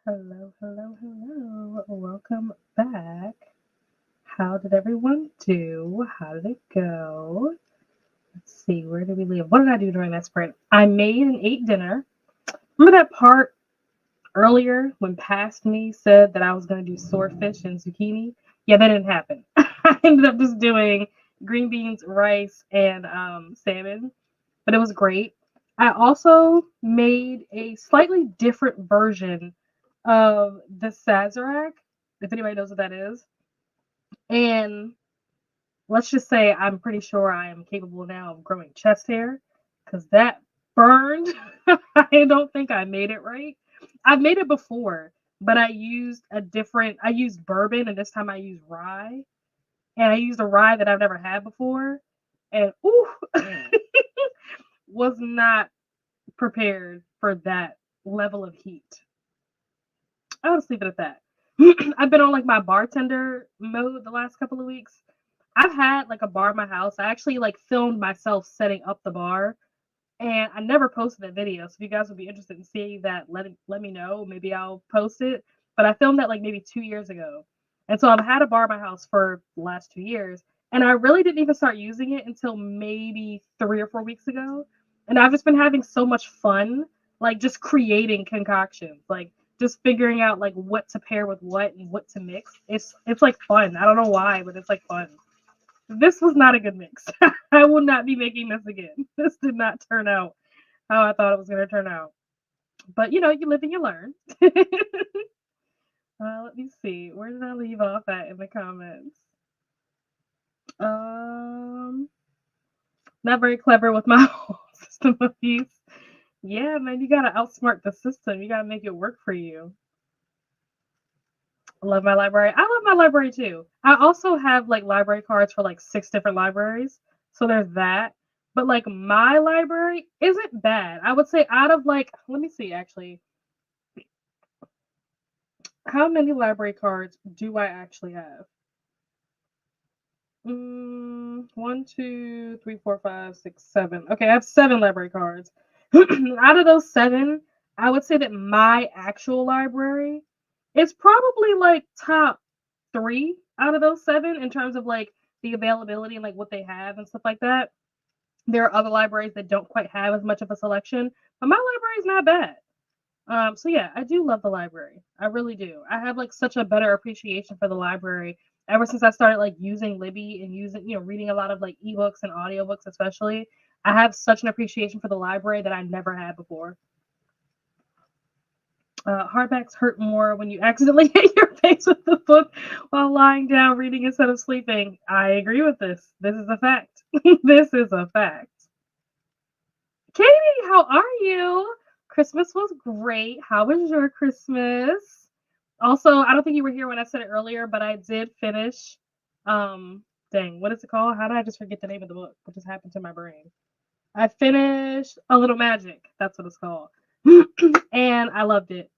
Hello, hello, hello. Welcome back. How did everyone do? How did it go? Let's see, where did we leave? What did I do during that sprint? I made and ate dinner. Remember that part earlier when past me said that I was going to do swordfish and zucchini? Yeah, that didn't happen. I ended up just doing green beans, rice, and salmon, but it was great. I also made a slightly different version of the Sazerac, if anybody knows what that is. And let's just say I'm pretty sure I am capable now of growing chest hair because that burned. I don't think I made it right. I've made it before, but I used bourbon and this time I used rye. And I used a rye that I've never had before. And ooh, was not prepared for that level of heat. I'll just leave it at that. I've been on like my bartender mode the last couple of weeks. I've had like a bar in my house. I actually like filmed myself setting up the bar, and I never posted that video. So if you guys would be interested in seeing that, let me know. Maybe I'll post it. But I filmed that like maybe 2 years ago, and so I've had a bar in my house for the last 2 years, and I really didn't even start using it until maybe 3 or 4 weeks ago. And I've just been having so much fun, like just creating concoctions, like just figuring out like what to pair with what and what to mix. It's like fun. I don't know why, but it's like fun. This was not a good mix. I will not be making this again. This did not turn out how I thought it was going to turn out. But you know, you live and you learn. Let me see. Where did I leave off at in the comments? Um, Not very clever with my whole system of use. Yeah, man, you gotta outsmart the system. You gotta make it work for you. I love my library. I love my library too. I also have like library cards for like 6 different libraries. So there's that. But like my library isn't bad. I would say out of like, let me see actually. How many library cards do I actually have? 1, 2, 3, 4, 5, 6, 7. Okay, I have 7 library cards. Out of those 7, I would say that my actual library is probably like top 3 out of those 7 in terms of like the availability and like what they have and stuff like that. There are other libraries that don't quite have as much of a selection, but my library is not bad. So yeah, I do love the library. I really do. I have like such a better appreciation for the library ever since I started like using Libby and using, reading a lot of like ebooks and audiobooks, especially. I have such an appreciation for the library that I never had before. Hardbacks hurt more when you accidentally hit your face with the book while lying down reading instead of sleeping. I agree with this. This is a fact. This is a fact. Katie, how are you? Christmas was great. How was your Christmas? Also, I don't think you were here when I said it earlier, but I did finish. Dang, what is it called? How did I just forget the name of the book? What just happened to my brain? I finished A Little Magic. That's what it's called. And I loved it.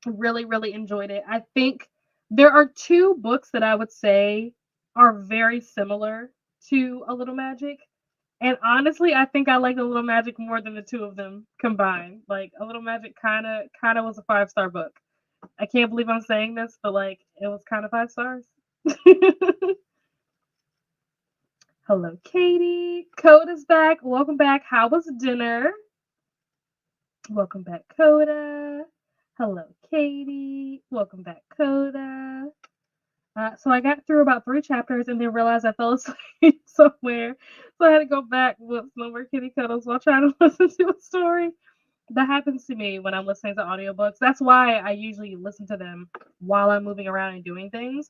Really, really enjoyed it. I think there are 2 books that I would say are very similar to A Little Magic. And honestly, I think I like A Little Magic more than the 2 of them combined. Like A Little Magic kind of was a 5-star book. I can't believe I'm saying this, but like it was kind of 5 stars. Hello, Katie. Coda's back. Welcome back. How was dinner? Welcome back, Coda. Hello, Katie. Welcome back, Coda. So I got through about 3 chapters and then realized I fell asleep somewhere. So I had to go back with no more kitty cuddles while trying to listen to a story. That happens to me when I'm listening to audiobooks. That's why I usually listen to them while I'm moving around and doing things.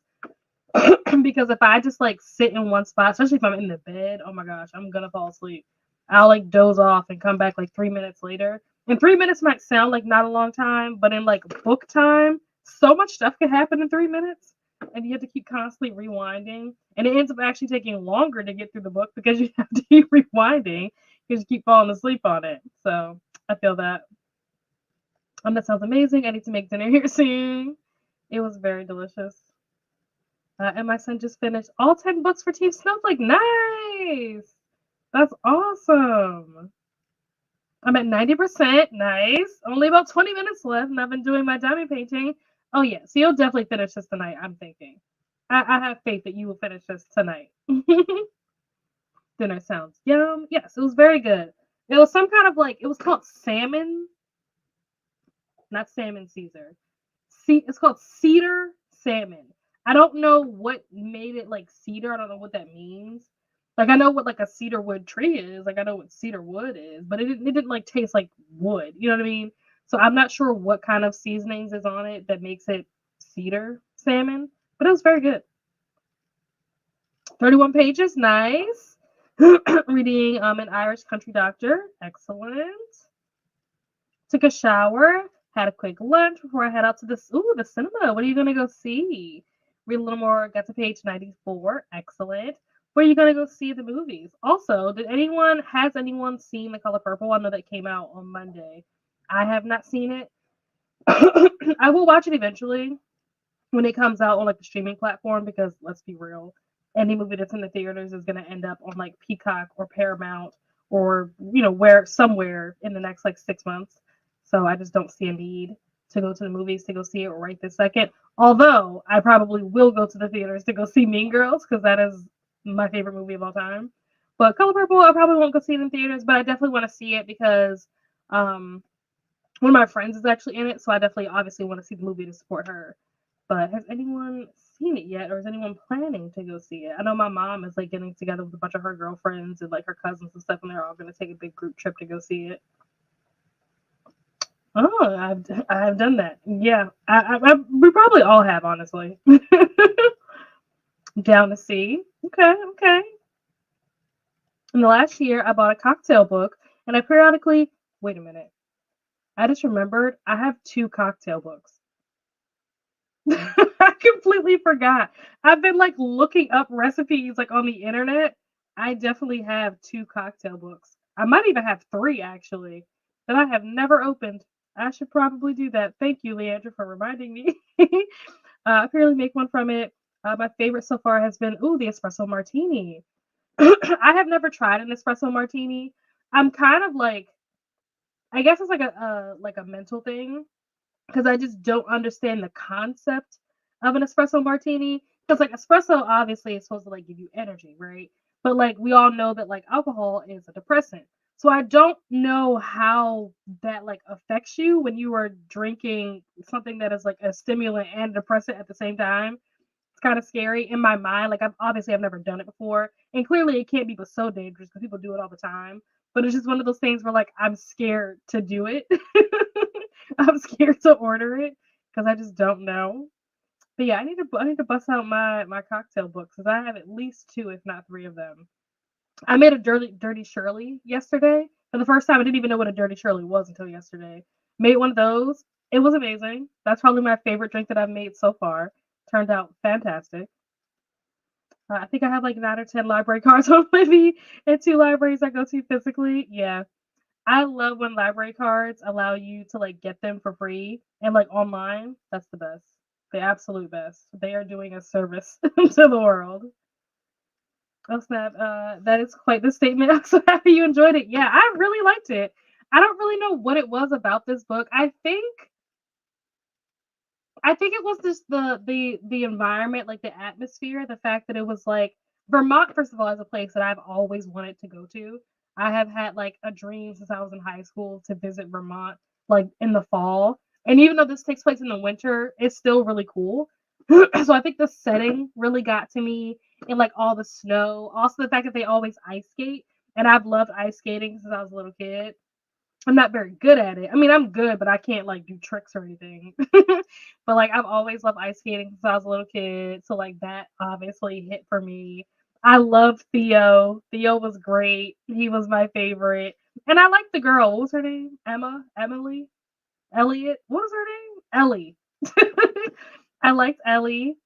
Because if I just like sit in one spot, especially if I'm in the bed, oh my gosh, I'm gonna fall asleep. I'll like doze off and come back like 3 minutes later. And 3 minutes might sound like not a long time, but in like book time, so much stuff can happen in 3 minutes. And you have to keep constantly rewinding. And it ends up actually taking longer to get through the book because you have to keep rewinding because you keep falling asleep on it. So I feel that. That sounds amazing. I need to make dinner here soon. It was very delicious. And my son just finished all 10 books for Team Snowflake. Nice! That's awesome. I'm at 90%. Nice. Only about 20 minutes left, and I've been doing my dummy painting. Oh, yeah. So you'll definitely finish this tonight, I'm thinking. I have faith that you will finish this tonight. Dinner sounds yum. Yes, it was very good. It was some kind of like, it was called salmon, not salmon Caesar. It's called cedar salmon. I don't know what made it like cedar. I don't know what that means. Like I know what like a cedar wood tree is. Like I know what cedar wood is, but it didn't like taste like wood. You know what I mean? So I'm not sure what kind of seasonings is on it that makes it cedar salmon, but it was very good. 31 pages, nice. Reading an Irish country doctor, excellent. Took a shower, had a quick lunch before I head out to the cinema. What are you gonna go see? Read a little more, got to page 94. Excellent. Where are you gonna go see the movies? Also, has anyone seen The Color Purple? I know that came out on Monday. I have not seen it. I will watch it eventually when it comes out on like the streaming platform because let's be real, any movie that's in the theaters is gonna end up on like Peacock or Paramount or where somewhere in the next like 6 months. So I just don't see a need to go to the movies to go see it right this second. Although I probably will go to the theaters to go see Mean Girls because that is my favorite movie of all time. But Color Purple, I probably won't go see it in theaters, but I definitely want to see it because um, one of my friends is actually in it, so I definitely obviously want to see the movie to support her. But has anyone seen it yet, or is anyone planning to go see it? I know my mom is like getting together with a bunch of her girlfriends and like her cousins and stuff, and they're all going to take a big group trip to go see it. Oh, I've done that. Yeah, we probably all have, honestly. Down to see. Okay, okay. In the last year, I bought a cocktail book, and I periodically. Wait a minute. I just remembered I have two cocktail books. I completely forgot. I've been like looking up recipes like on the internet. I definitely have two cocktail books. I might even have three actually that I have never opened. I should probably do that. Thank you, Leandra, for reminding me. I purely make one from it. My favorite so far has been the espresso martini. I have never tried an espresso martini. I'm kind of like, I guess it's like a mental thing because I just don't understand the concept of an espresso martini. Because like espresso obviously is supposed to like give you energy, right? But like we all know that like alcohol is a depressant. So I don't know how that like affects you when you are drinking something that is like a stimulant and a depressant at the same time. It's kind of scary in my mind. Like I've never done it before, and clearly it can't be but so dangerous because people do it all the time. But it's just one of those things where like I'm scared to do it. I'm scared to order it because I just don't know. But yeah, I need to bust out my cocktail books because I have at least two, if not three of them. I made a dirty Shirley yesterday. For the first time, I didn't even know what a dirty Shirley was until yesterday. Made one of those. It was amazing. That's probably my favorite drink that I've made so far. Turned out fantastic. I think I have like 9 or 10 library cards on me and two libraries I go to physically. Yeah, I love when library cards allow you to like get them for free and like online. That's the best. The absolute best. They are doing a service to the world. Oh snap! That is quite the statement. I'm so happy you enjoyed it. Yeah, I really liked it. I don't really know what it was about this book. I think it was just the environment, like the atmosphere, the fact that it was like Vermont, first of all, is a place that I've always wanted to go to. I have had like a dream since I was in high school to visit Vermont, like in the fall. And even though this takes place in the winter, it's still really cool. So I think the setting really got to me and like all the snow. Also the fact that they always ice skate. And I've loved ice skating since I was a little kid. I'm not very good at it. I mean, I'm good, but I can't like do tricks or anything. But like I've always loved ice skating since I was a little kid, so like that obviously hit for me. I love Theo. Theo was great. He was my favorite. And I liked the girl. What was her name? Emma? Emily? Elliot? What was her name? Ellie. I liked Ellie.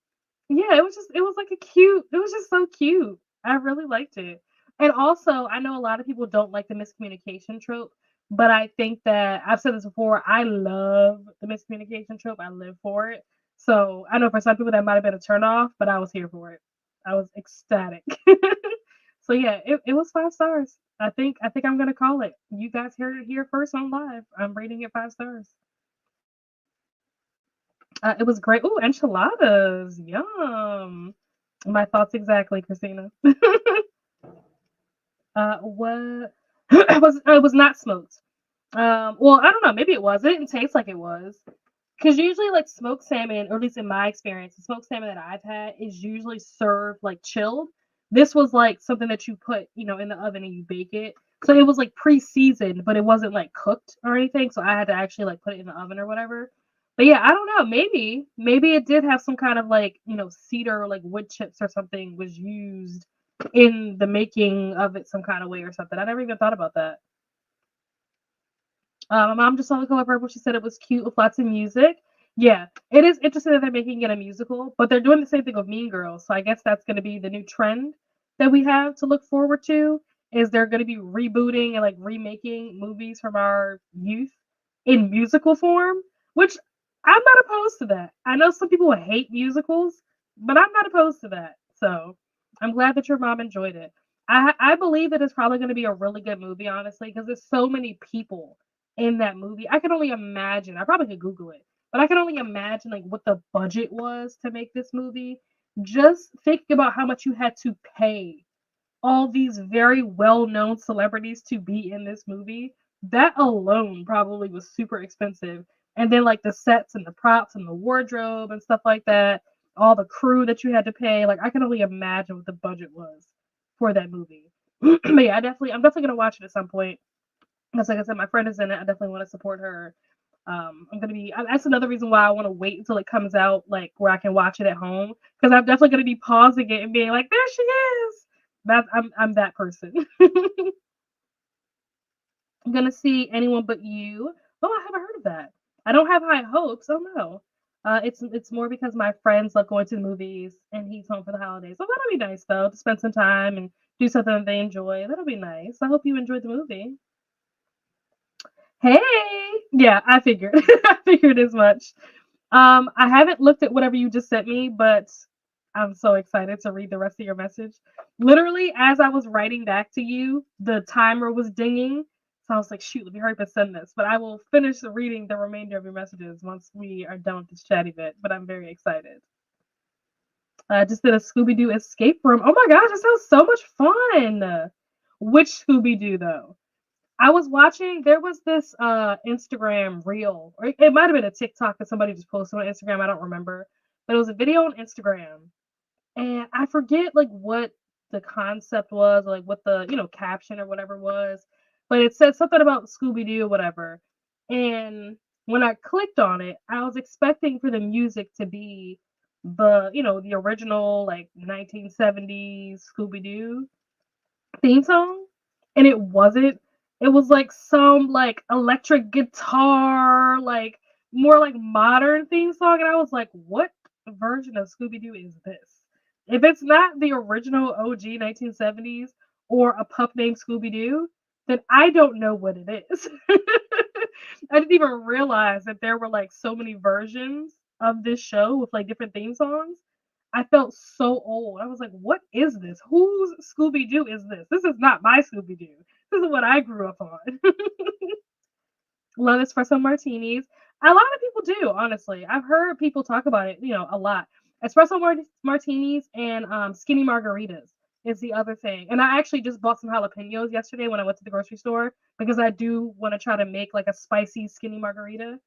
Yeah, it was like it was just so cute. I really liked it. And also, I know a lot of people don't like the miscommunication trope, but I think that I've said this before, I love the miscommunication trope. I live for it. So I know for some people that might have been a turn off, but I was here for it. I was ecstatic. So yeah, it was 5 stars. I think I'm gonna call it. You guys heard it here first on live. I'm rating it 5 stars. It was great. Ooh, enchiladas. Yum. My thoughts exactly, Christina. What it was not smoked. Well, I don't know. Maybe it was. It didn't taste like it was. Because usually, like smoked salmon, or at least in my experience, the smoked salmon that I've had is usually served like chilled. This was like something that you put, in the oven and you bake it. So it was like pre-seasoned, but it wasn't like cooked or anything. So I had to actually like put it in the oven or whatever. But yeah, I don't know. Maybe it did have some kind of like cedar or like wood chips or something was used in the making of it some kind of way or something. I never even thought about that. My mom just saw the cover, but she said it was cute with lots of music. Yeah, it is interesting that they're making it a musical, but they're doing the same thing with Mean Girls. So I guess that's going to be the new trend that we have to look forward to. Is they're going to be rebooting and like remaking movies from our youth in musical form, which I'm not opposed to that. I know some people hate musicals, but I'm not opposed to that. So I'm glad that your mom enjoyed it. I believe that it's probably going to be a really good movie, honestly, because there's so many people in that movie. I can only imagine. I probably could Google it, but I can only imagine like what the budget was to make this movie. Just thinking about how much you had to pay all these very well-known celebrities to be in this movie. That alone probably was super expensive. And then like the sets and the props and the wardrobe and stuff like that, all the crew that you had to pay. Like I can only imagine what the budget was for that movie. But yeah, I'm definitely gonna watch it at some point. Because like I said, my friend is in it. I definitely want to support her. I'm gonna be. That's another reason why I want to wait until it comes out, like where I can watch it at home. Because I'm definitely gonna be pausing it and being like, "There she is." I'm that person. I'm gonna see anyone but you. Oh, I haven't heard of that. I don't have high hopes. Oh no. It's more because my friends love going to the movies and he's home for the holidays. So that'll be nice though to spend some time and do something that they enjoy. That'll be nice. I hope you enjoyed the movie. Hey, yeah, I figured. I figured as much. I haven't looked at whatever you just sent me, but I'm so excited to read the rest of your message. Literally, as I was writing back to you, the timer was dinging. So I was like, shoot, let me hurry up and send this. But I will finish reading the remainder of your messages once we are done with this chatty bit. But I'm very excited. Just did a Scooby Doo escape room. Oh my gosh, it sounds so much fun. Which Scooby Doo, though? I was watching, there was this Instagram reel, or it might have been a TikTok that somebody just posted on Instagram. I don't remember. But it was a video on Instagram. And I forget like what the concept was, or like what the, caption or whatever was. But it said something about Scooby Doo or whatever. And when I clicked on it, I was expecting for the music to be the original like 1970s Scooby Doo theme song, and it wasn't. It was like some like electric guitar, like more like modern theme song, and I was like, what version of Scooby Doo is this? If it's not the original OG 1970s or a pup named Scooby Doo, then I don't know what it is. I didn't even realize that there were like so many versions of this show with like different theme songs. I felt so old. I was like, what is this? Whose Scooby Doo is this? This is not my Scooby Doo. This is what I grew up on. Love espresso martinis. A lot of people do, honestly. I've heard people talk about it, a lot. Espresso martinis and skinny margaritas is the other thing. And I actually just bought some jalapenos yesterday when I went to the grocery store because I do want to try to make like a spicy skinny margarita.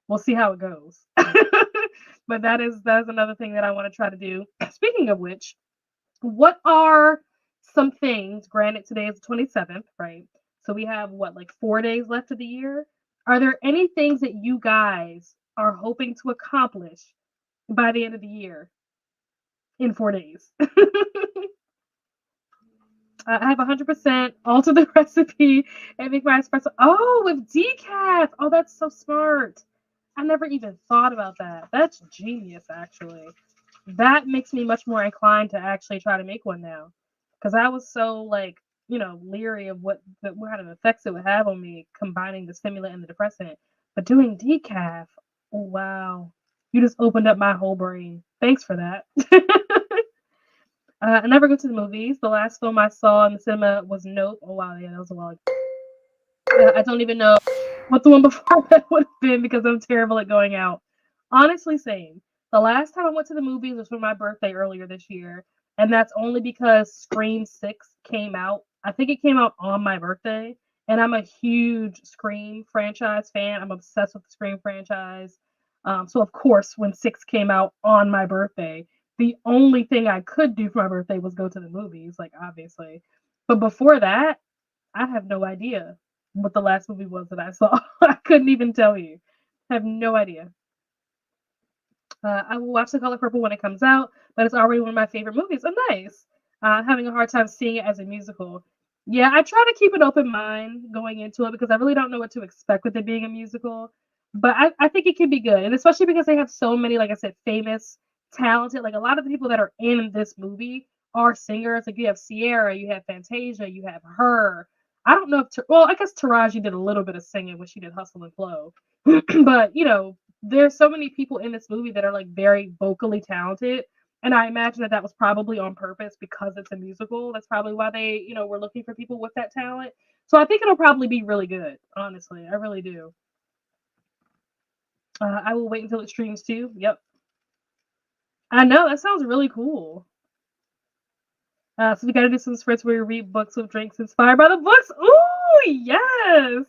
We'll see how it goes. But that is another thing that I want to try to do. Speaking of which, what are some things, granted today is the 27th, right? So we have what, like 4 days left of the year? Are there any things that you guys are hoping to accomplish by the end of the year in 4 days? I have 100% alter the recipe and make my espresso. Oh, with decaf. Oh, that's so smart. I never even thought about that. That's genius, actually. That makes me much more inclined to actually try to make one now. Because I was so, like, leery of what kind of effects it would have on me combining the stimulant and the depressant. But doing decaf, oh, wow. You just opened up my whole brain. Thanks for that. I never go to the movies. The last film I saw in the cinema was Nope. Oh wow, yeah, that was a while ago. I don't even know what the one before that would have been because I'm terrible at going out. Honestly, same. The last time I went to the movies was for my birthday earlier this year, and that's only because Scream 6 came out. I think it came out on my birthday, and I'm a huge Scream franchise fan. I'm obsessed with the Scream franchise. So of course, when 6 came out on my birthday, the only thing I could do for my birthday was go to the movies, like obviously. But before that, I have no idea what the last movie was that I saw. I couldn't even tell you. I have no idea. I will watch The Color Purple when it comes out, but it's already one of my favorite movies. Oh, nice. Having a hard time seeing it as a musical. Yeah, I try to keep an open mind going into it because I really don't know what to expect with it being a musical. But I think it can be good, and especially because they have so many, like I said, famous, talented. Like a lot of the people that are in this movie are singers. Like you have Sierra, you have Fantasia, you have her. I don't know if well, I guess Taraji did a little bit of singing when she did Hustle and Flow, but there's so many people in this movie that are like very vocally talented, and I imagine that was probably on purpose because it's a musical. That's probably why they were looking for people with that talent. So I think it'll probably be really good. Honestly, I really do. I will wait until it streams too. Yep, I know that sounds really cool. So we gotta do some sprints where we read books with drinks inspired by the books. Ooh, yes.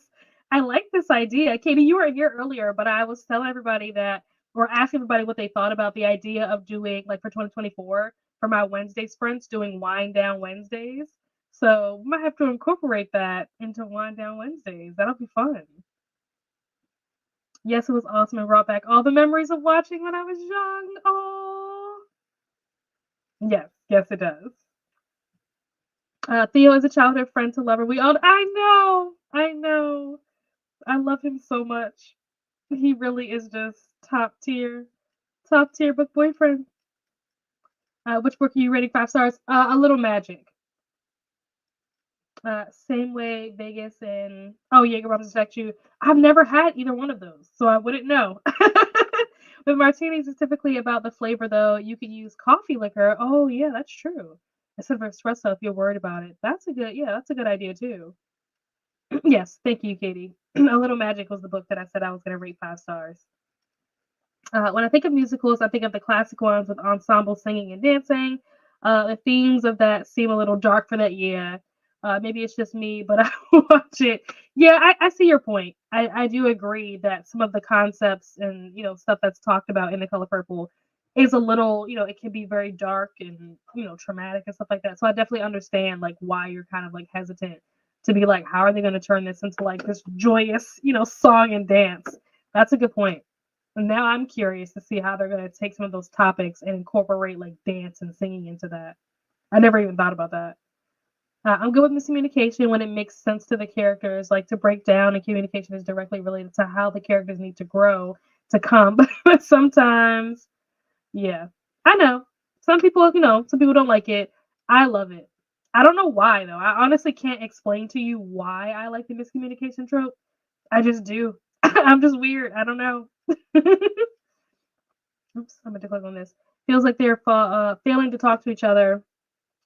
I like this idea. Katie, you were here earlier, but I was telling everybody that, or asking everybody what they thought about the idea of doing, like for 2024, for my Wednesday sprints, doing wind down Wednesdays. So we might have to incorporate that into wind down Wednesdays. That'll be fun. Yes, it was awesome and brought back all the memories of watching when I was young. Oh, yes, yes, it does. Theo is a childhood friend to lover. We all, I know. I love him so much. He really is just top tier book boyfriend. Which book are you rating 5 stars? A Little Magic. Same way Vegas and Jaeger Bombs Affect You. I've never had either one of those, so I wouldn't know. With martinis, it's typically about the flavor, though. You could use coffee liquor. Oh yeah, that's true. Instead of espresso, if you're worried about it, that's a good idea too. Yes, thank you, Katie. A Little Magic was the book that I said I was going to rate 5 stars. When I think of musicals, I think of the classic ones with ensemble singing and dancing. The themes of that seem a little dark for that. Yeah, maybe it's just me, but I watch it. Yeah, I see your point. I do agree that some of the concepts and stuff that's talked about in The Color Purple is a little, it can be very dark and traumatic and stuff like that. So I definitely understand like why you're kind of like hesitant to be like, how are they going to turn this into like this joyous, song and dance? That's a good point. And now I'm curious to see how they're going to take some of those topics and incorporate like dance and singing into that. I never even thought about that. I'm good with miscommunication when it makes sense to the characters, like to break down and communication is directly related to how the characters need to grow to come. But sometimes, yeah, I know. Some people don't like it. I love it. I don't know why though. I honestly can't explain to you why I like the miscommunication trope. I just do. I'm just weird. I don't know. Oops, I meant to click on this. Feels like they're failing to talk to each other,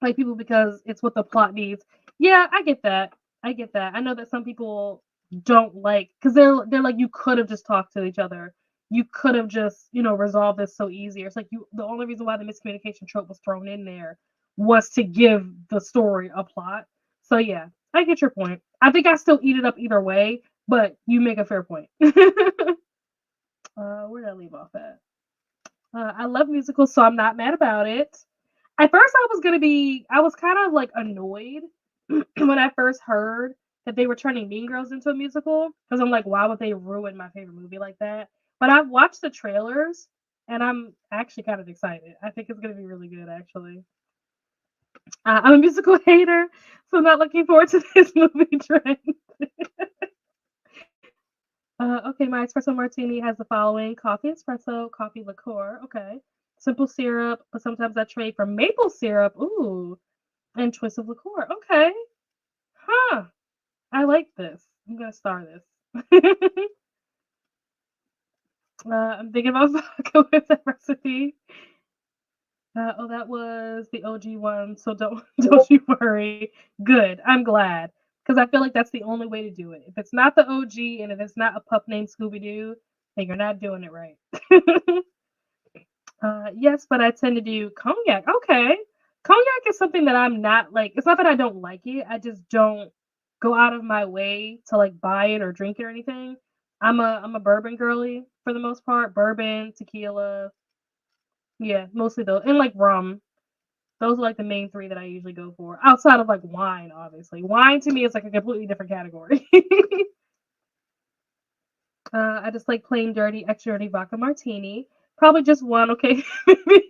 like people, because it's what the plot needs. Yeah, I get that. I get that. I know that some people don't like because they're like you could have just talked to each other. You could have just resolved this so easier. It's like the only reason why the miscommunication trope was thrown in there was to give the story a plot. So yeah, I get your point. I think I still eat it up either way, but you make a fair point. Where did I leave off at? I love musicals, so I'm not mad about it. At first, I was kind of like annoyed when I first heard that they were turning Mean Girls into a musical because I'm like, why would they ruin my favorite movie like that? But I've watched the trailers and I'm actually kind of excited. I think it's going to be really good, actually. I'm a musical hater, so I'm not looking forward to this movie trend. Okay, my espresso martini has the following: coffee espresso, coffee liqueur. Okay, simple syrup, but sometimes I trade for maple syrup. Ooh, and twist of liqueur. Okay, huh? I like this. I'm gonna star this. I'm thinking about vodka with that recipe. Oh, that was the OG one, so don't don't you worry. Good, I'm glad, because I feel like that's the only way to do it. If it's not the OG and if it's not a pup named Scooby Doo, then you're not doing it right. Yes, but I tend to do cognac. Okay, cognac is something that I'm not like. It's not that I don't like it. I just don't go out of my way to like buy it or drink it or anything. I'm a bourbon girly for the most part. Bourbon, tequila, yeah, mostly those, and like rum. Those are like the main 3 that I usually go for, outside of like wine, obviously. Wine to me is like a completely different category. I just like plain dirty, extra dirty vodka martini. Probably just one, okay? Maybe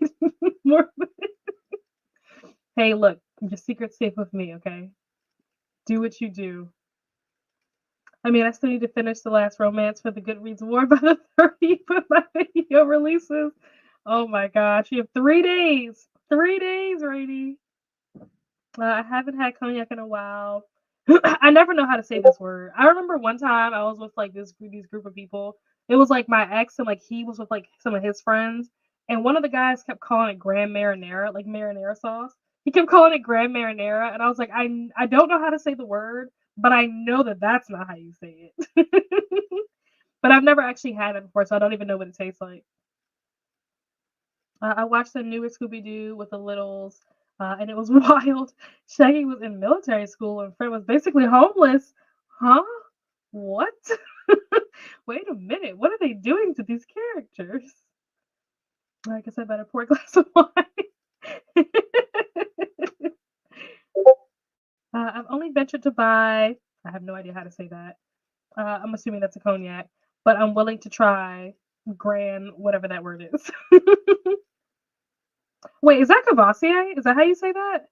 more. Hey, look, your secret's safe with me, okay? Do what you do. I mean, I still need to finish the last romance for the Goodreads Award by the 30th, but my video releases. Oh my gosh, you have 3 days. 3 days, Rainy. I haven't had cognac in a while. I never know how to say this word. I remember one time I was with like these group of people. It was like my ex and like he was with like some of his friends, and one of the guys kept calling it Grand Marinara, like marinara sauce. He kept calling it Grand Marinara, and I was like, I don't know how to say the word, but I know that that's not how you say it. But I've never actually had it before, so I don't even know what it tastes like. I watched the newest Scooby Doo with the littles, and it was wild. Shaggy was in military school and Fred was basically homeless. Huh? What? Wait a minute. What are they doing to these characters? Like I said, better pour a glass of wine. I've only ventured to buy. I have no idea how to say that. I'm assuming that's a cognac, but I'm willing to try Gran, whatever that word is. Wait, is that Cavassier? Is that how you say that?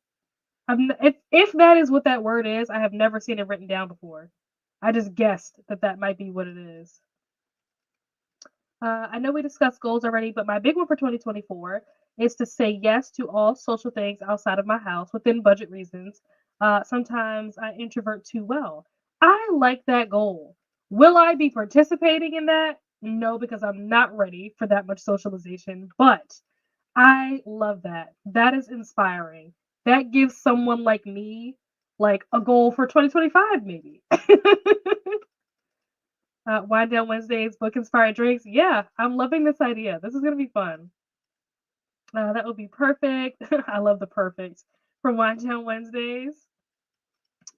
If that is what that word is, I have never seen it written down before. I just guessed that that might be what it is. I know we discussed goals already, but my big one for 2024 is to say yes to all social things outside of my house within budget reasons. Sometimes I introvert too well. I like that goal. Will I be participating in that? No, because I'm not ready for that much socialization, but I love that. That is inspiring. That gives someone like me like a goal for 2025 maybe. Wind down Wednesdays, book inspired drinks. Yeah, I'm loving this idea. This is gonna be fun. That would be perfect. I love the perfect for wind down Wednesdays.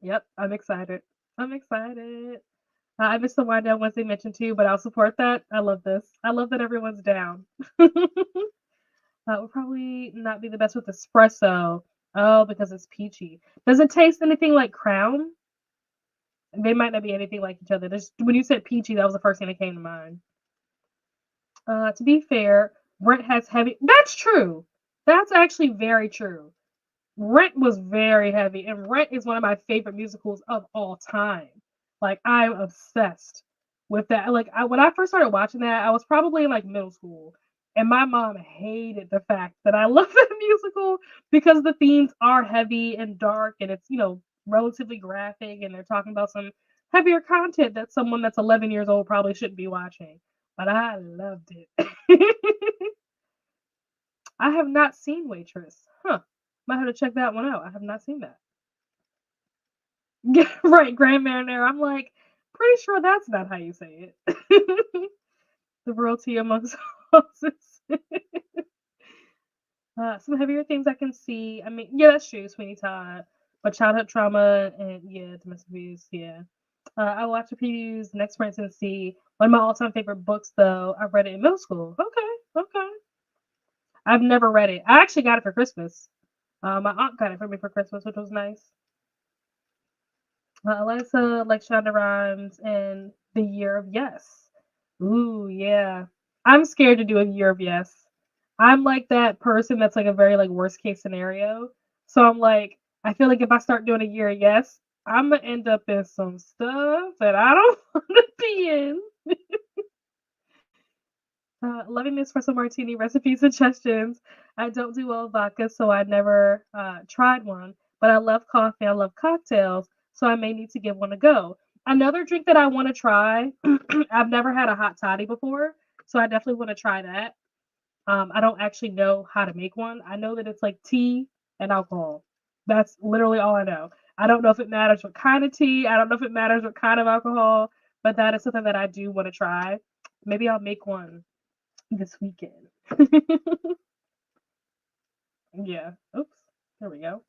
Yep, I'm excited. I'm excited. I missed the wind down Wednesday mention too, but I'll support that. I love this. I love that everyone's down. Would probably not be the best with espresso. Oh, because it's peachy. Does it taste anything like Crown? They might not be anything like each other. When you said peachy, that was the first thing that came to mind. To be fair, Rent has heavy. That's true. That's actually very true. Rent was very heavy, and Rent is one of my favorite musicals of all time. Like I'm obsessed with that. Like when I first started watching that, I was probably in like middle school, and my mom hated the fact that I love that musical because the themes are heavy and dark, and it's relatively graphic, and they're talking about some heavier content that someone that's 11 years old probably shouldn't be watching. But I loved it. I have not seen Waitress. Huh. Might have to check that one out. I have not seen that. Yeah, right, Grand Marinara. I'm like, pretty sure that's not how you say it. The royalty amongst horses. Some heavier things I can see. I mean, yeah, that's true, Sweeney Todd. But childhood trauma and yeah, domestic abuse, yeah. I watched the previews, Next Prince and See. One of my all-time favorite books, though. I read it in middle school. Okay, okay. I've never read it. I actually got it for Christmas. My aunt got it for me for Christmas, which was nice. Eliza, like Shonda Rhimes, and The Year of Yes. Ooh, yeah. I'm scared to do a Year of Yes. I'm like that person that's like a very like worst case scenario. So I'm like, I feel like if I start doing a Year of Yes, I'm gonna end up in some stuff that I don't want to be in. Loving this for some martini recipe suggestions. I don't do well with vodka, so I never tried one. But I love coffee. I love cocktails, so I may need to give one a go. Another drink that I want to try. I've never had a hot toddy before, so I definitely want to try that. I don't actually know how to make one. I know that it's like tea and alcohol. That's literally all I know. I don't know if it matters what kind of tea. I don't know if it matters what kind of alcohol, but that is something that I do want to try. Maybe I'll make one this weekend. Yeah. Oops. There we go.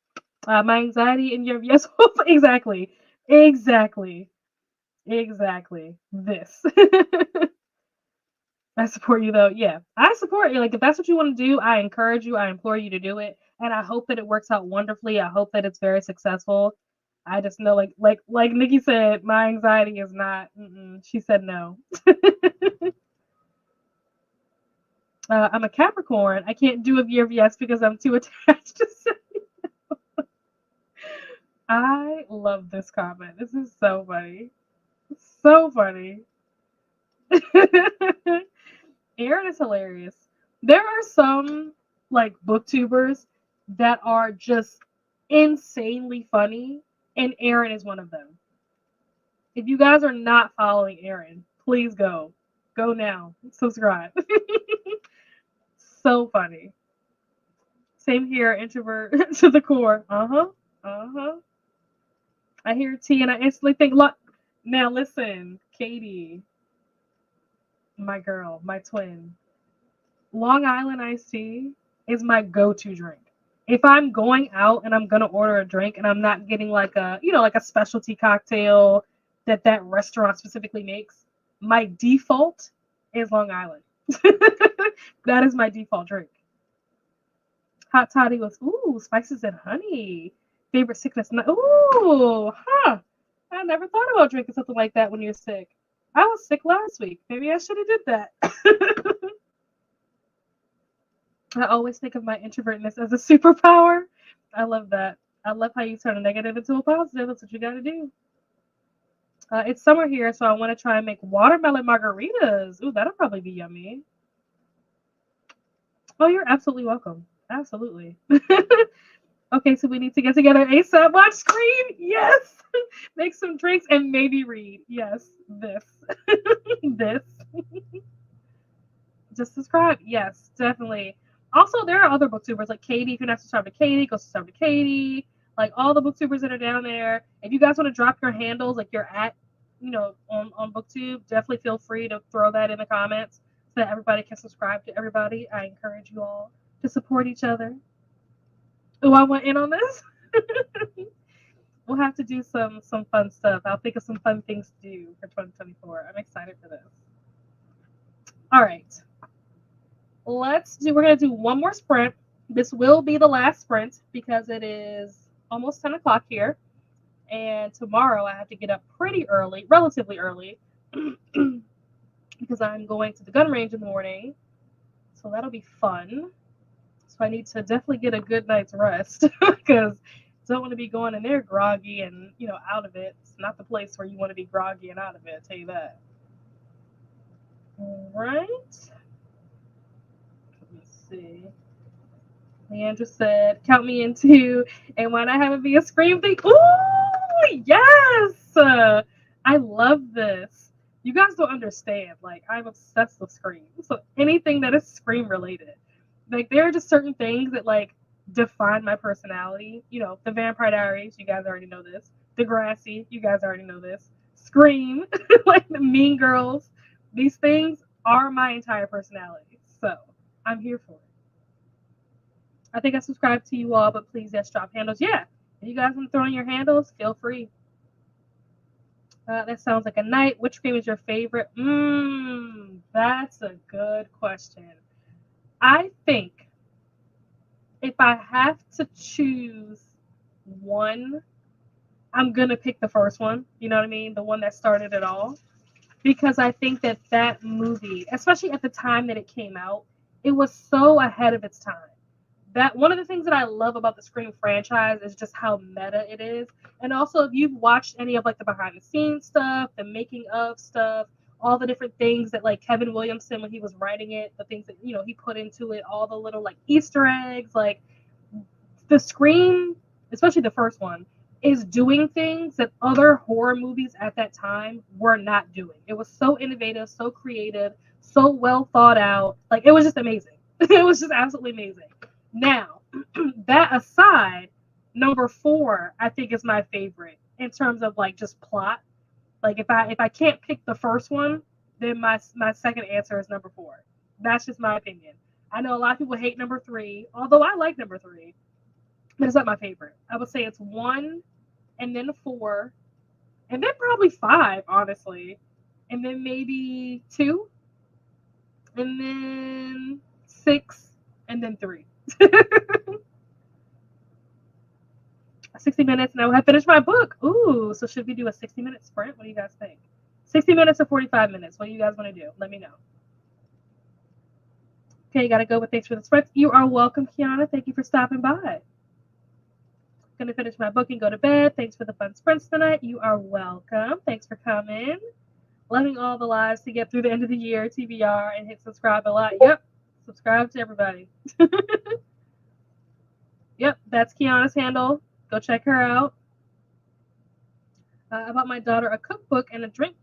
My anxiety and your yes. Exactly. Exactly. Exactly. This. I support you though. Yeah, I support you. Like if that's what you want to do, I encourage you. I implore you to do it, and I hope that it works out wonderfully. I hope that it's very successful. I just know, like Nikki said, my anxiety is not. She said no. I'm a Capricorn. I can't do a year of yes because I'm too attached to. I love this comment. This is so funny. So funny. Aaron is hilarious. There are some like booktubers that are just insanely funny, and Aaron is one of them. If you guys are not following Aaron, please go. Go now. Subscribe. So funny. Same here, introvert to the core. Uh-huh. Uh-huh. I hear T and I instantly think, look, now listen, Katie, my girl, my twin. Long Island iced tea is my go-to drink. If I'm going out and I'm gonna order a drink and I'm not getting like a, like a specialty cocktail that restaurant specifically makes, my default is Long Island. That is my default drink. Hot toddy was spices and honey. Favorite sickness? Huh? I never thought about drinking something like that when you're sick. I was sick last week. Maybe I should have did that. I always think of my introvertness as a superpower. I love that. I love how you turn a negative into a positive. That's what you got to do. It's summer here, so I want to try and make watermelon margaritas. Ooh, that'll probably be yummy. Oh, you're absolutely welcome. Absolutely. Okay, so we need to get together ASAP. Watch screen. Yes. Make some drinks and maybe read. Yes. This. This. Just subscribe. Yes, definitely. Also, there are other booktubers like Katie. If you're not subscribed to Katie, go subscribe to Katie. Like all the booktubers that are down there. If you guys want to drop your handles, like you're at, on booktube, definitely feel free to throw that in the comments so that everybody can subscribe to everybody. I encourage you all to support each other. Oh, I went in on this. We'll have to do some fun stuff. I'll think of some fun things to do for 2024. I'm excited for this. All right. We're gonna do one more sprint. This will be the last sprint because it is almost 10 o'clock here. And tomorrow I have to get up pretty early, relatively early, because I'm going to the gun range in the morning. So that'll be fun. So I need to definitely get a good night's rest because I don't want to be going in there groggy and, out of it. It's not the place where you want to be groggy and out of it, I'll tell you that. All right. Let me see. Leandra said, count me in two, and why not have it be a Scream thing? Ooh, yes! I love this. You guys don't understand. Like, I'm obsessed with Scream. So anything that is Scream related. Like, there are just certain things that, like, define my personality. The Vampire Diaries, you guys already know this. Degrassi, you guys already know this. Scream, like the Mean Girls. These things are my entire personality. So, I'm here for it. I think I subscribe to you all, but please, yes, drop handles. Yeah, if you guys want to throw in your handles, feel free. That sounds like a night. Which game is your favorite? That's a good question. I think if I have to choose one, I'm going to pick the first one. You know what I mean? The one that started it all. Because I think that movie, especially at the time that it came out, it was so ahead of its time. That one of the things that I love about the Scream franchise is just how meta it is. And also, if you've watched any of like the behind the scenes stuff, the making of stuff, all the different things that like Kevin Williamson when he was writing it, the things that he put into it, all the little like Easter eggs, like the Scream, especially the first one, is doing things that other horror movies at that time were not doing. It was so innovative, so creative, so well thought out. Like it was just amazing. It was just absolutely amazing. Now, that aside, number four, I think is my favorite in terms of like just plot. Like if I can't pick the first one, then my second answer is number four. That's just my opinion. I know a lot of people hate number three, although I like number three, but it's not my favorite. I would say it's one, and then four, and then probably five, honestly, and then maybe two, and then six, and then three. 60 minutes, and I will have finished my book. Ooh, so should we do a 60-minute sprint? What do you guys think? 60 minutes or 45 minutes? What do you guys want to do? Let me know. Okay, you got to go with thanks for the sprint. You are welcome, Kiana. Thank you for stopping by. Going to finish my book and go to bed. Thanks for the fun sprints tonight. You are welcome. Thanks for coming. Loving all the lives to get through the end of the year, TBR, and hit subscribe a lot. Yep, subscribe to everybody. Yep, that's Kiana's handle. Go check her out. I bought my daughter a cookbook and a drink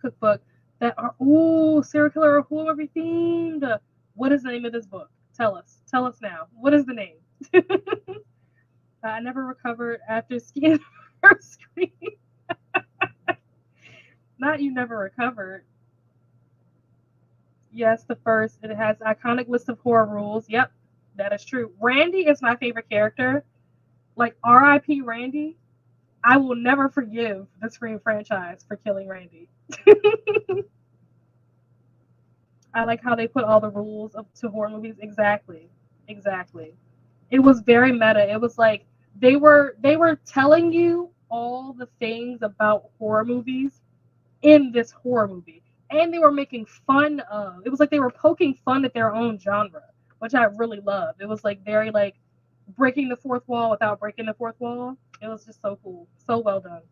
cookbook that are serial killer or horror movie themed. What is the name of this book? Tell us now. What is the name? I never recovered after skiing her screen. Not you never recovered. Yes, the first. It has iconic list of horror rules. Yep, that is true. Randy is my favorite character. Like R.I.P. Randy. I will never forgive the Scream franchise for killing Randy. I like how they put all the rules up to horror movies. Exactly. It was very meta. It was like they were telling you all the things about horror movies in this horror movie. And they were making fun of it was like they were poking fun at their own genre, which I really loved. It was like very like breaking the fourth wall without breaking the fourth wall. It was just so cool. So well done.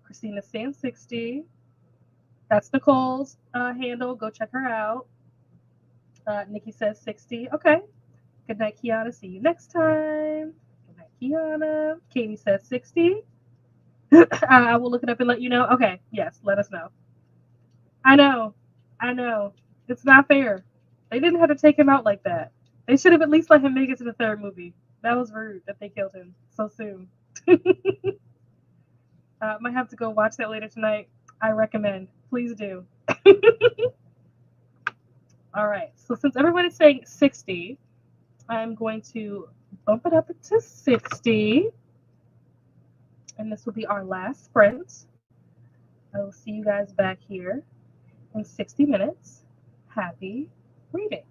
Christina Stan 60. That's Nicole's handle. Go check her out. Nikki says 60. Okay. Good night, Kiana. See you next time. Good night, Kiana. Katie says 60. I will look it up and let you know. Okay. Yes. Let us know. I know. It's not fair. They didn't have to take him out like that. They should have at least let him make it to the third movie. That was rude that they killed him so soon. Might have to go watch that later tonight. I recommend. Please do. All right. So since everybody's saying 60, I'm going to bump it up to 60. And this will be our last sprint. I will see you guys back here in 60 minutes. Happy reading.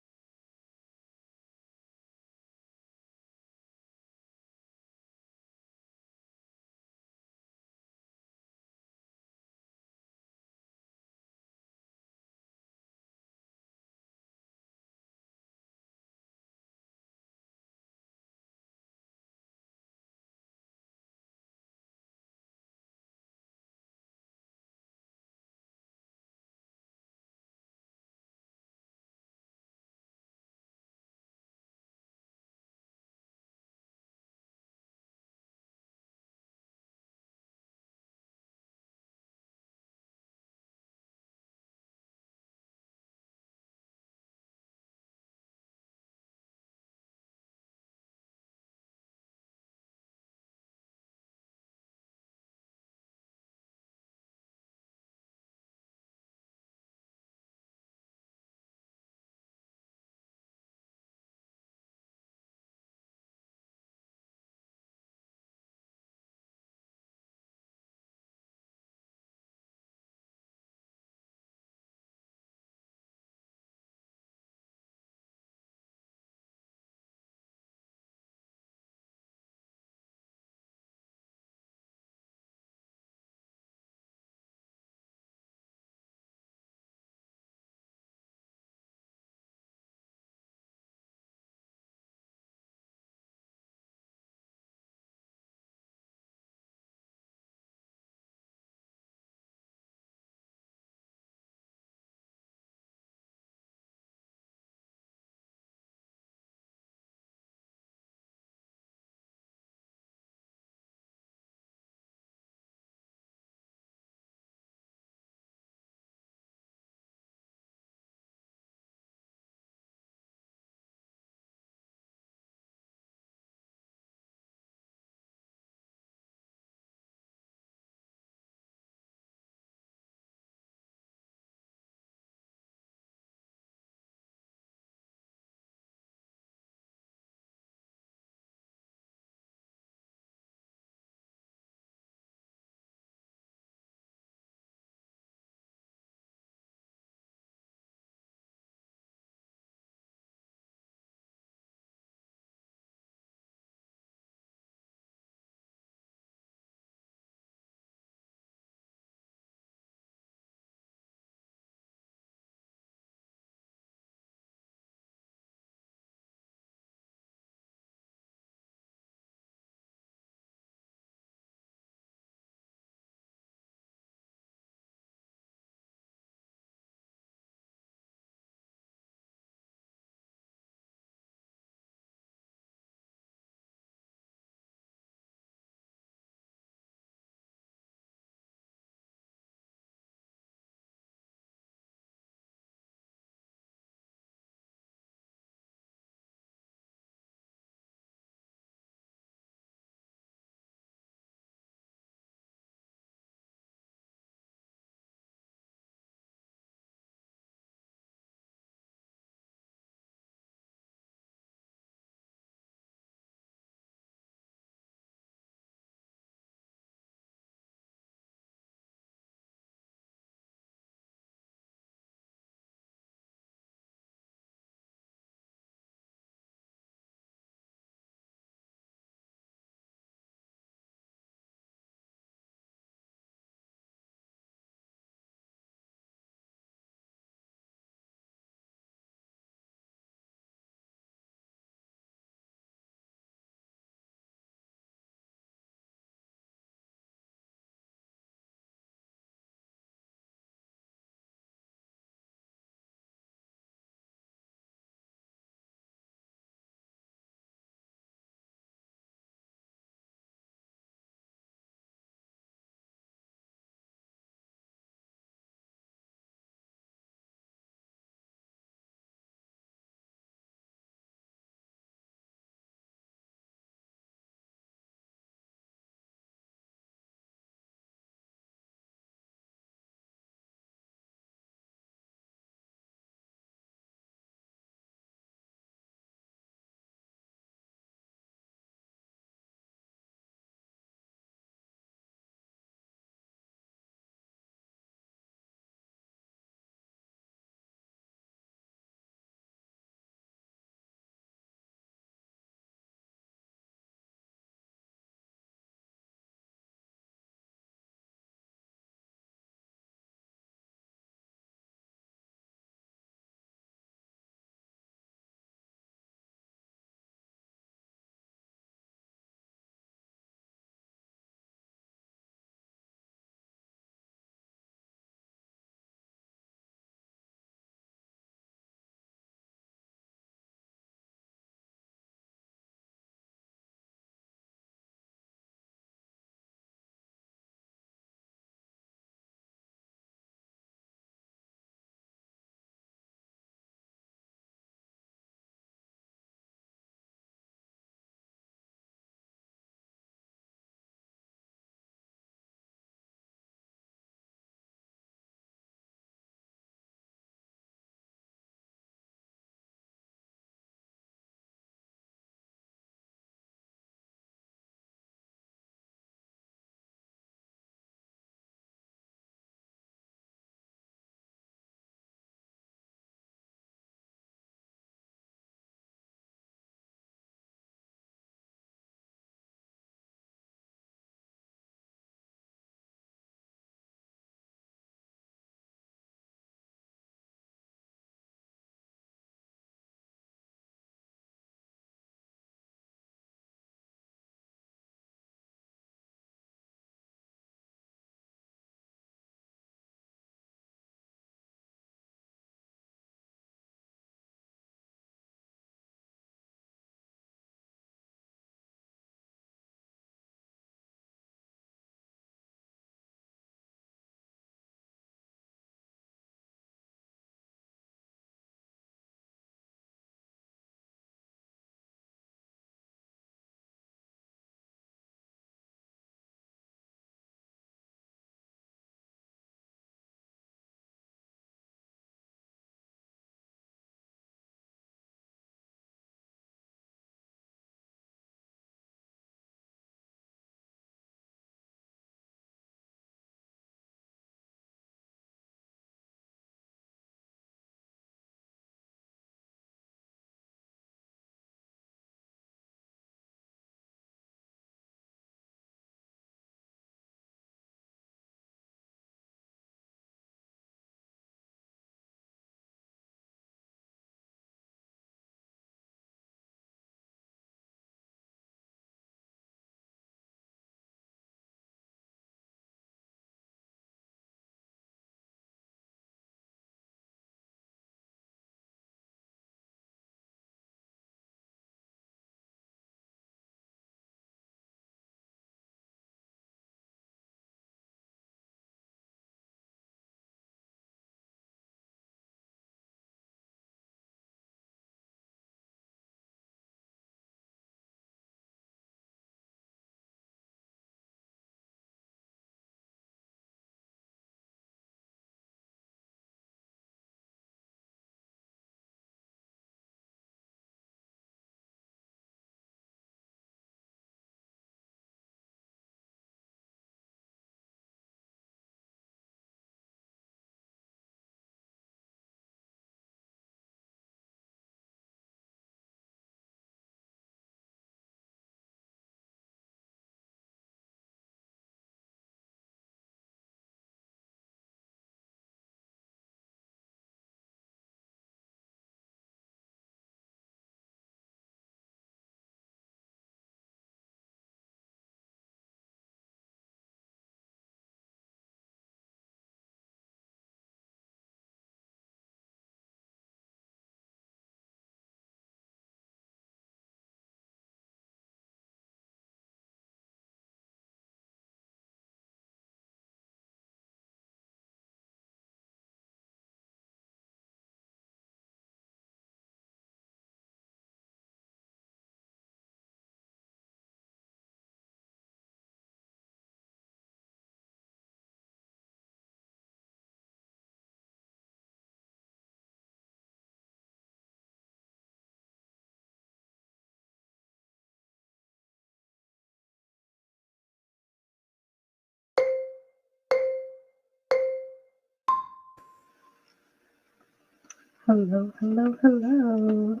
Hello, hello, hello.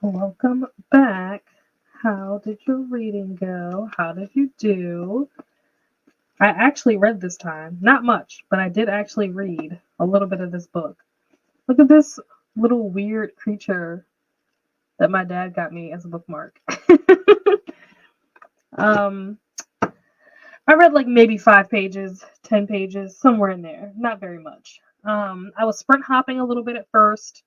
Welcome back. How did your reading go? How did you do? I actually read this time. Not much, but I did actually read a little bit of this book. Look at this little weird creature that my dad got me as a bookmark. um, I read like maybe 5 pages, 10 pages, somewhere in there. Not very much. I was sprint hopping a little bit at first.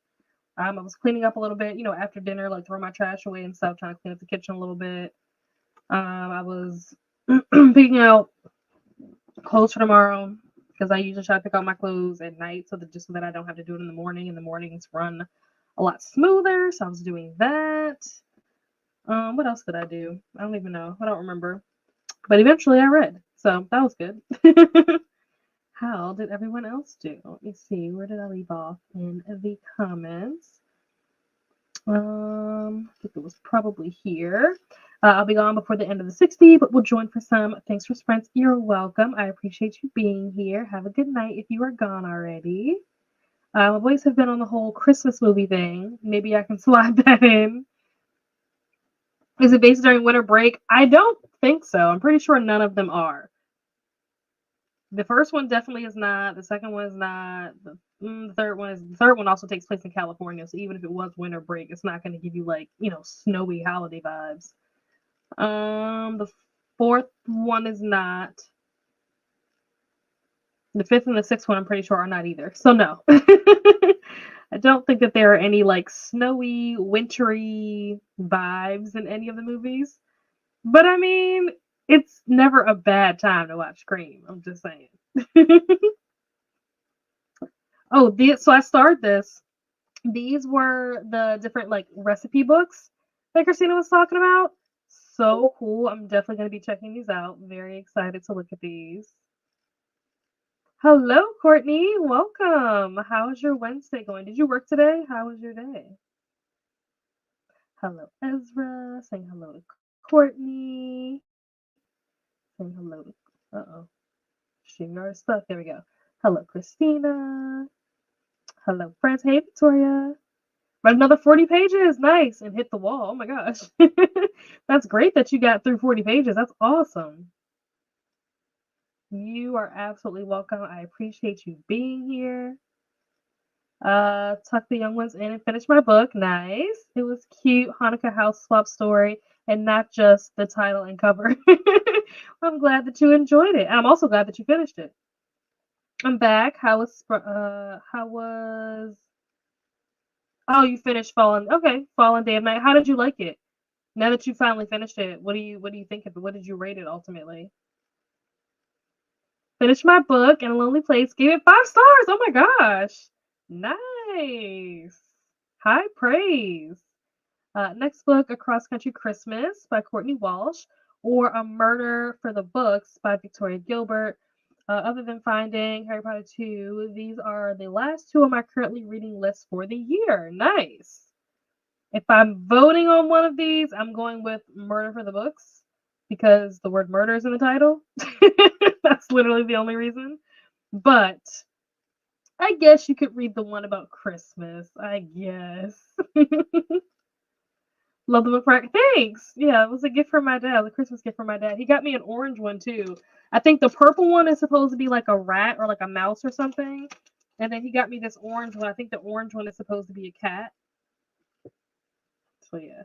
I was cleaning up a little bit, after dinner, like throwing my trash away and stuff, trying to clean up the kitchen a little bit. I was picking out clothes for tomorrow because I usually try to pick out my clothes at night so that I don't have to do it in the morning. And the mornings run a lot smoother, so I was doing that. What else did I do? I don't even know. I don't remember. But eventually I read, so that was good. How did everyone else do? Let me see. Where did I leave off in the comments? I think it was probably here. I'll be gone before the end of the 60, but we'll join for some. Thanks for sprints. You're welcome. I appreciate you being here. Have a good night if you are gone already. My boys have been on the whole Christmas movie thing. Maybe I can slide that in. Is it based during winter break? I don't think so. I'm pretty sure none of them are. The first one definitely is not. The second one is not. The third one is. The third one also takes place in California, so even if it was winter break, it's not going to give you like snowy holiday vibes. The fourth one is not. The fifth and the sixth one, I'm pretty sure, are not either. So no, I don't think that there are any like snowy, wintry vibes in any of the movies. But I mean, it's never a bad time to watch Scream. I'm just saying. So I started this. These were the different like recipe books that Christina was talking about. So cool. I'm definitely going to be checking these out. Very excited to look at these. Hello, Courtney. Welcome. How's your Wednesday going? Did you work today? How was your day? Hello, Ezra. Saying hello to Courtney. Saying hello to. Uh-oh. Streaming our stuff. There we go. Hello, Christina. Hello, friends. Hey, Victoria. Read another 40 pages. Nice. And hit the wall. Oh my gosh. That's great that you got through 40 pages. That's awesome. You are absolutely welcome. I appreciate you being here. Tuck the young ones in and finish my book. Nice. It was cute. Hanukkah house swap story and not just the title and cover. I'm glad that you enjoyed it. And I'm also glad that you finished it. I'm back. Oh, you finished Fallen. Okay, Fallen Day of Night. How did you like it? Now that you finally finished it, what do you think of it? What did you rate it ultimately? Finished my book in a lonely place. Gave it 5 stars. Oh my gosh. Nice. High praise. Next book, A Cross Country Christmas by Courtney Walsh, or A Murder for the Books by Victoria Gilbert. Other than Finding, Harry Potter 2, these are the last two on my currently reading list for the year. Nice. If I'm voting on one of these, I'm going with Murder for the Books because the word murder is in the title. That's literally the only reason. But I guess you could read the one about Christmas. I guess. Love the book. Thanks. Yeah, it was a gift from my dad. A Christmas gift from my dad. He got me an orange one too. I think the purple one is supposed to be like a rat or like a mouse or something. And then he got me this orange one. I think the orange one is supposed to be a cat. So yeah.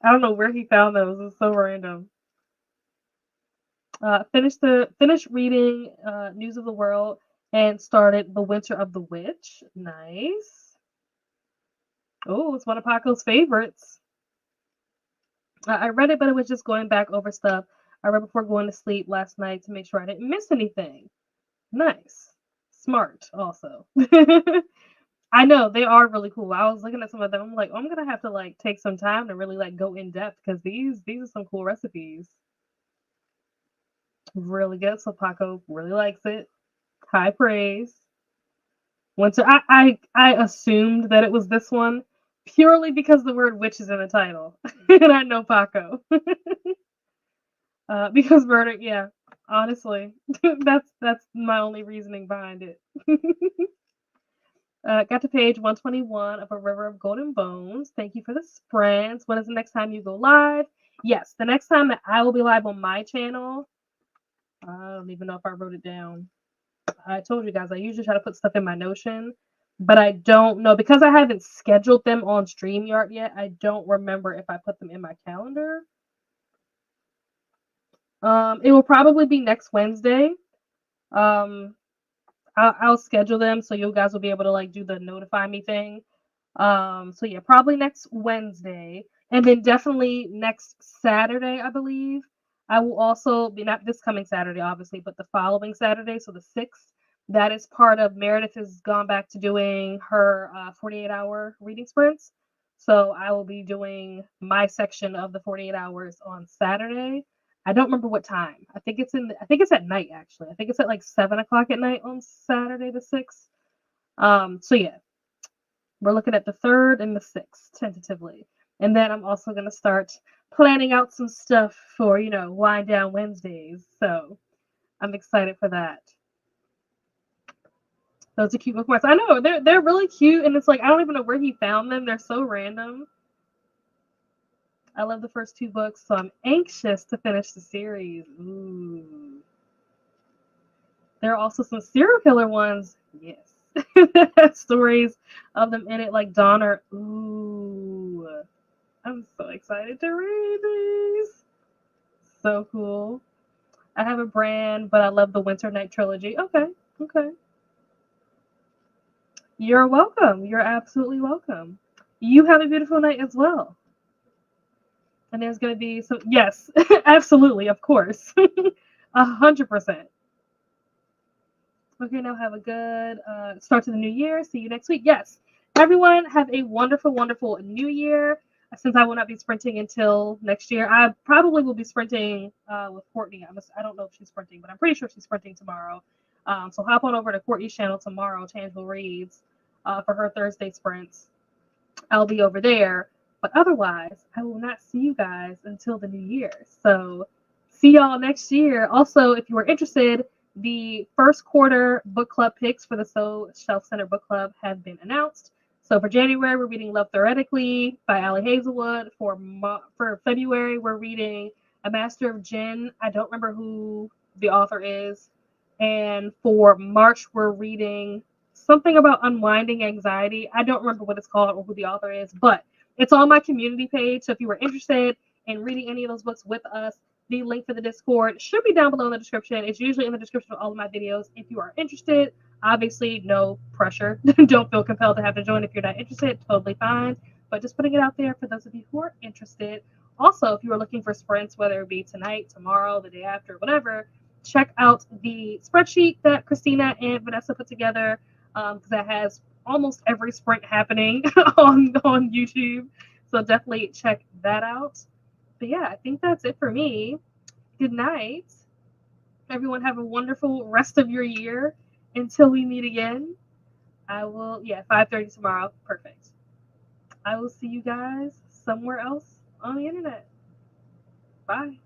I don't know where he found those. It's so random. Finished reading News of the World and started The Winter of the Witch. Nice. Oh, it's one of Paco's favorites. I read it, but it was just going back over stuff I read before going to sleep last night to make sure I didn't miss anything. Nice. Smart, also. I know, they are really cool. I was looking at some of them. I'm like, oh, I'm going to have to like take some time to really like go in depth because these are some cool recipes. Really good. So Paco really likes it. High praise. I assumed that it was this one purely because the word witch is in the title. And I know Paco. Because murder, yeah. Honestly. That's my only reasoning behind it. Got to page 121 of A River of Golden Bones. Thank you for the sprints. When is the next time you go live? Yes, the next time that I will be live on my channel, I don't even know if I wrote it down. I told you guys I usually try to put stuff in my Notion, but I don't know because I haven't scheduled them on StreamYard yet. I don't remember if I put them in my calendar. It will probably be next Wednesday. I'll schedule them so you guys will be able to like do the notify me thing. So yeah, probably next Wednesday, and then definitely next Saturday, I believe. I will also be not this coming Saturday, obviously, but the following Saturday, so the 6th. That is part of Meredith has gone back to doing her 48-hour reading sprints. So I will be doing my section of the 48 hours on Saturday. I don't remember what time. I think it's at night actually. I think it's at like 7 o'clock at night on Saturday the 6th. So yeah, we're looking at the 3rd and the 6th tentatively. And then I'm also going to start planning out some stuff for, wind down Wednesdays. So I'm excited for that. Those are cute bookmarks. I know, they're really cute. And it's like, I don't even know where he found them. They're so random. I love the first 2 books, so I'm anxious to finish the series. Ooh. There are also some serial killer ones. Yes. Stories of them in it, like Donner. Ooh. I'm so excited to read these. So cool. I have a brand, but I love the Winter Night trilogy. Okay. You're welcome. You're absolutely welcome. You have a beautiful night as well. And there's going to be some, yes, absolutely, of course. 100%. Okay, now have a good start to the new year. See you next week. Yes, everyone have a wonderful, wonderful new year. Since I will not be sprinting until next year, I probably will be sprinting with Courtney. I don't know if she's sprinting, but I'm pretty sure she's sprinting tomorrow. So hop on over to Courtney's channel tomorrow, Tangible Reads, for her Thursday sprints. I'll be over there. But otherwise, I will not see you guys until the new year. So see y'all next year. Also, if you are interested, the first quarter book club picks for the So Self-Centered Book Club have been announced. So for January, we're reading Love Theoretically by Allie Hazelwood. For February, we're reading A Master of Jinn. I don't remember who the author is. And for March, we're reading something about unwinding anxiety. I don't remember what it's called or who the author is, but it's on my community page. So if you were interested in reading any of those books with us, the link for the Discord should be down below in the description. It's usually in the description of all of my videos. If you are interested, obviously no pressure. Don't feel compelled to have to join if you're not interested. Totally fine. But just putting it out there for those of you who are interested. Also, if you are looking for sprints, whether it be tonight, tomorrow, the day after, whatever, check out the spreadsheet that Christina and Vanessa put together, because that has almost every sprint happening on YouTube. So definitely check that out. But yeah, I think that's it for me. Good night. Everyone have a wonderful rest of your year until we meet again. I will, 5:30 tomorrow. Perfect. I will see you guys somewhere else on the internet. Bye.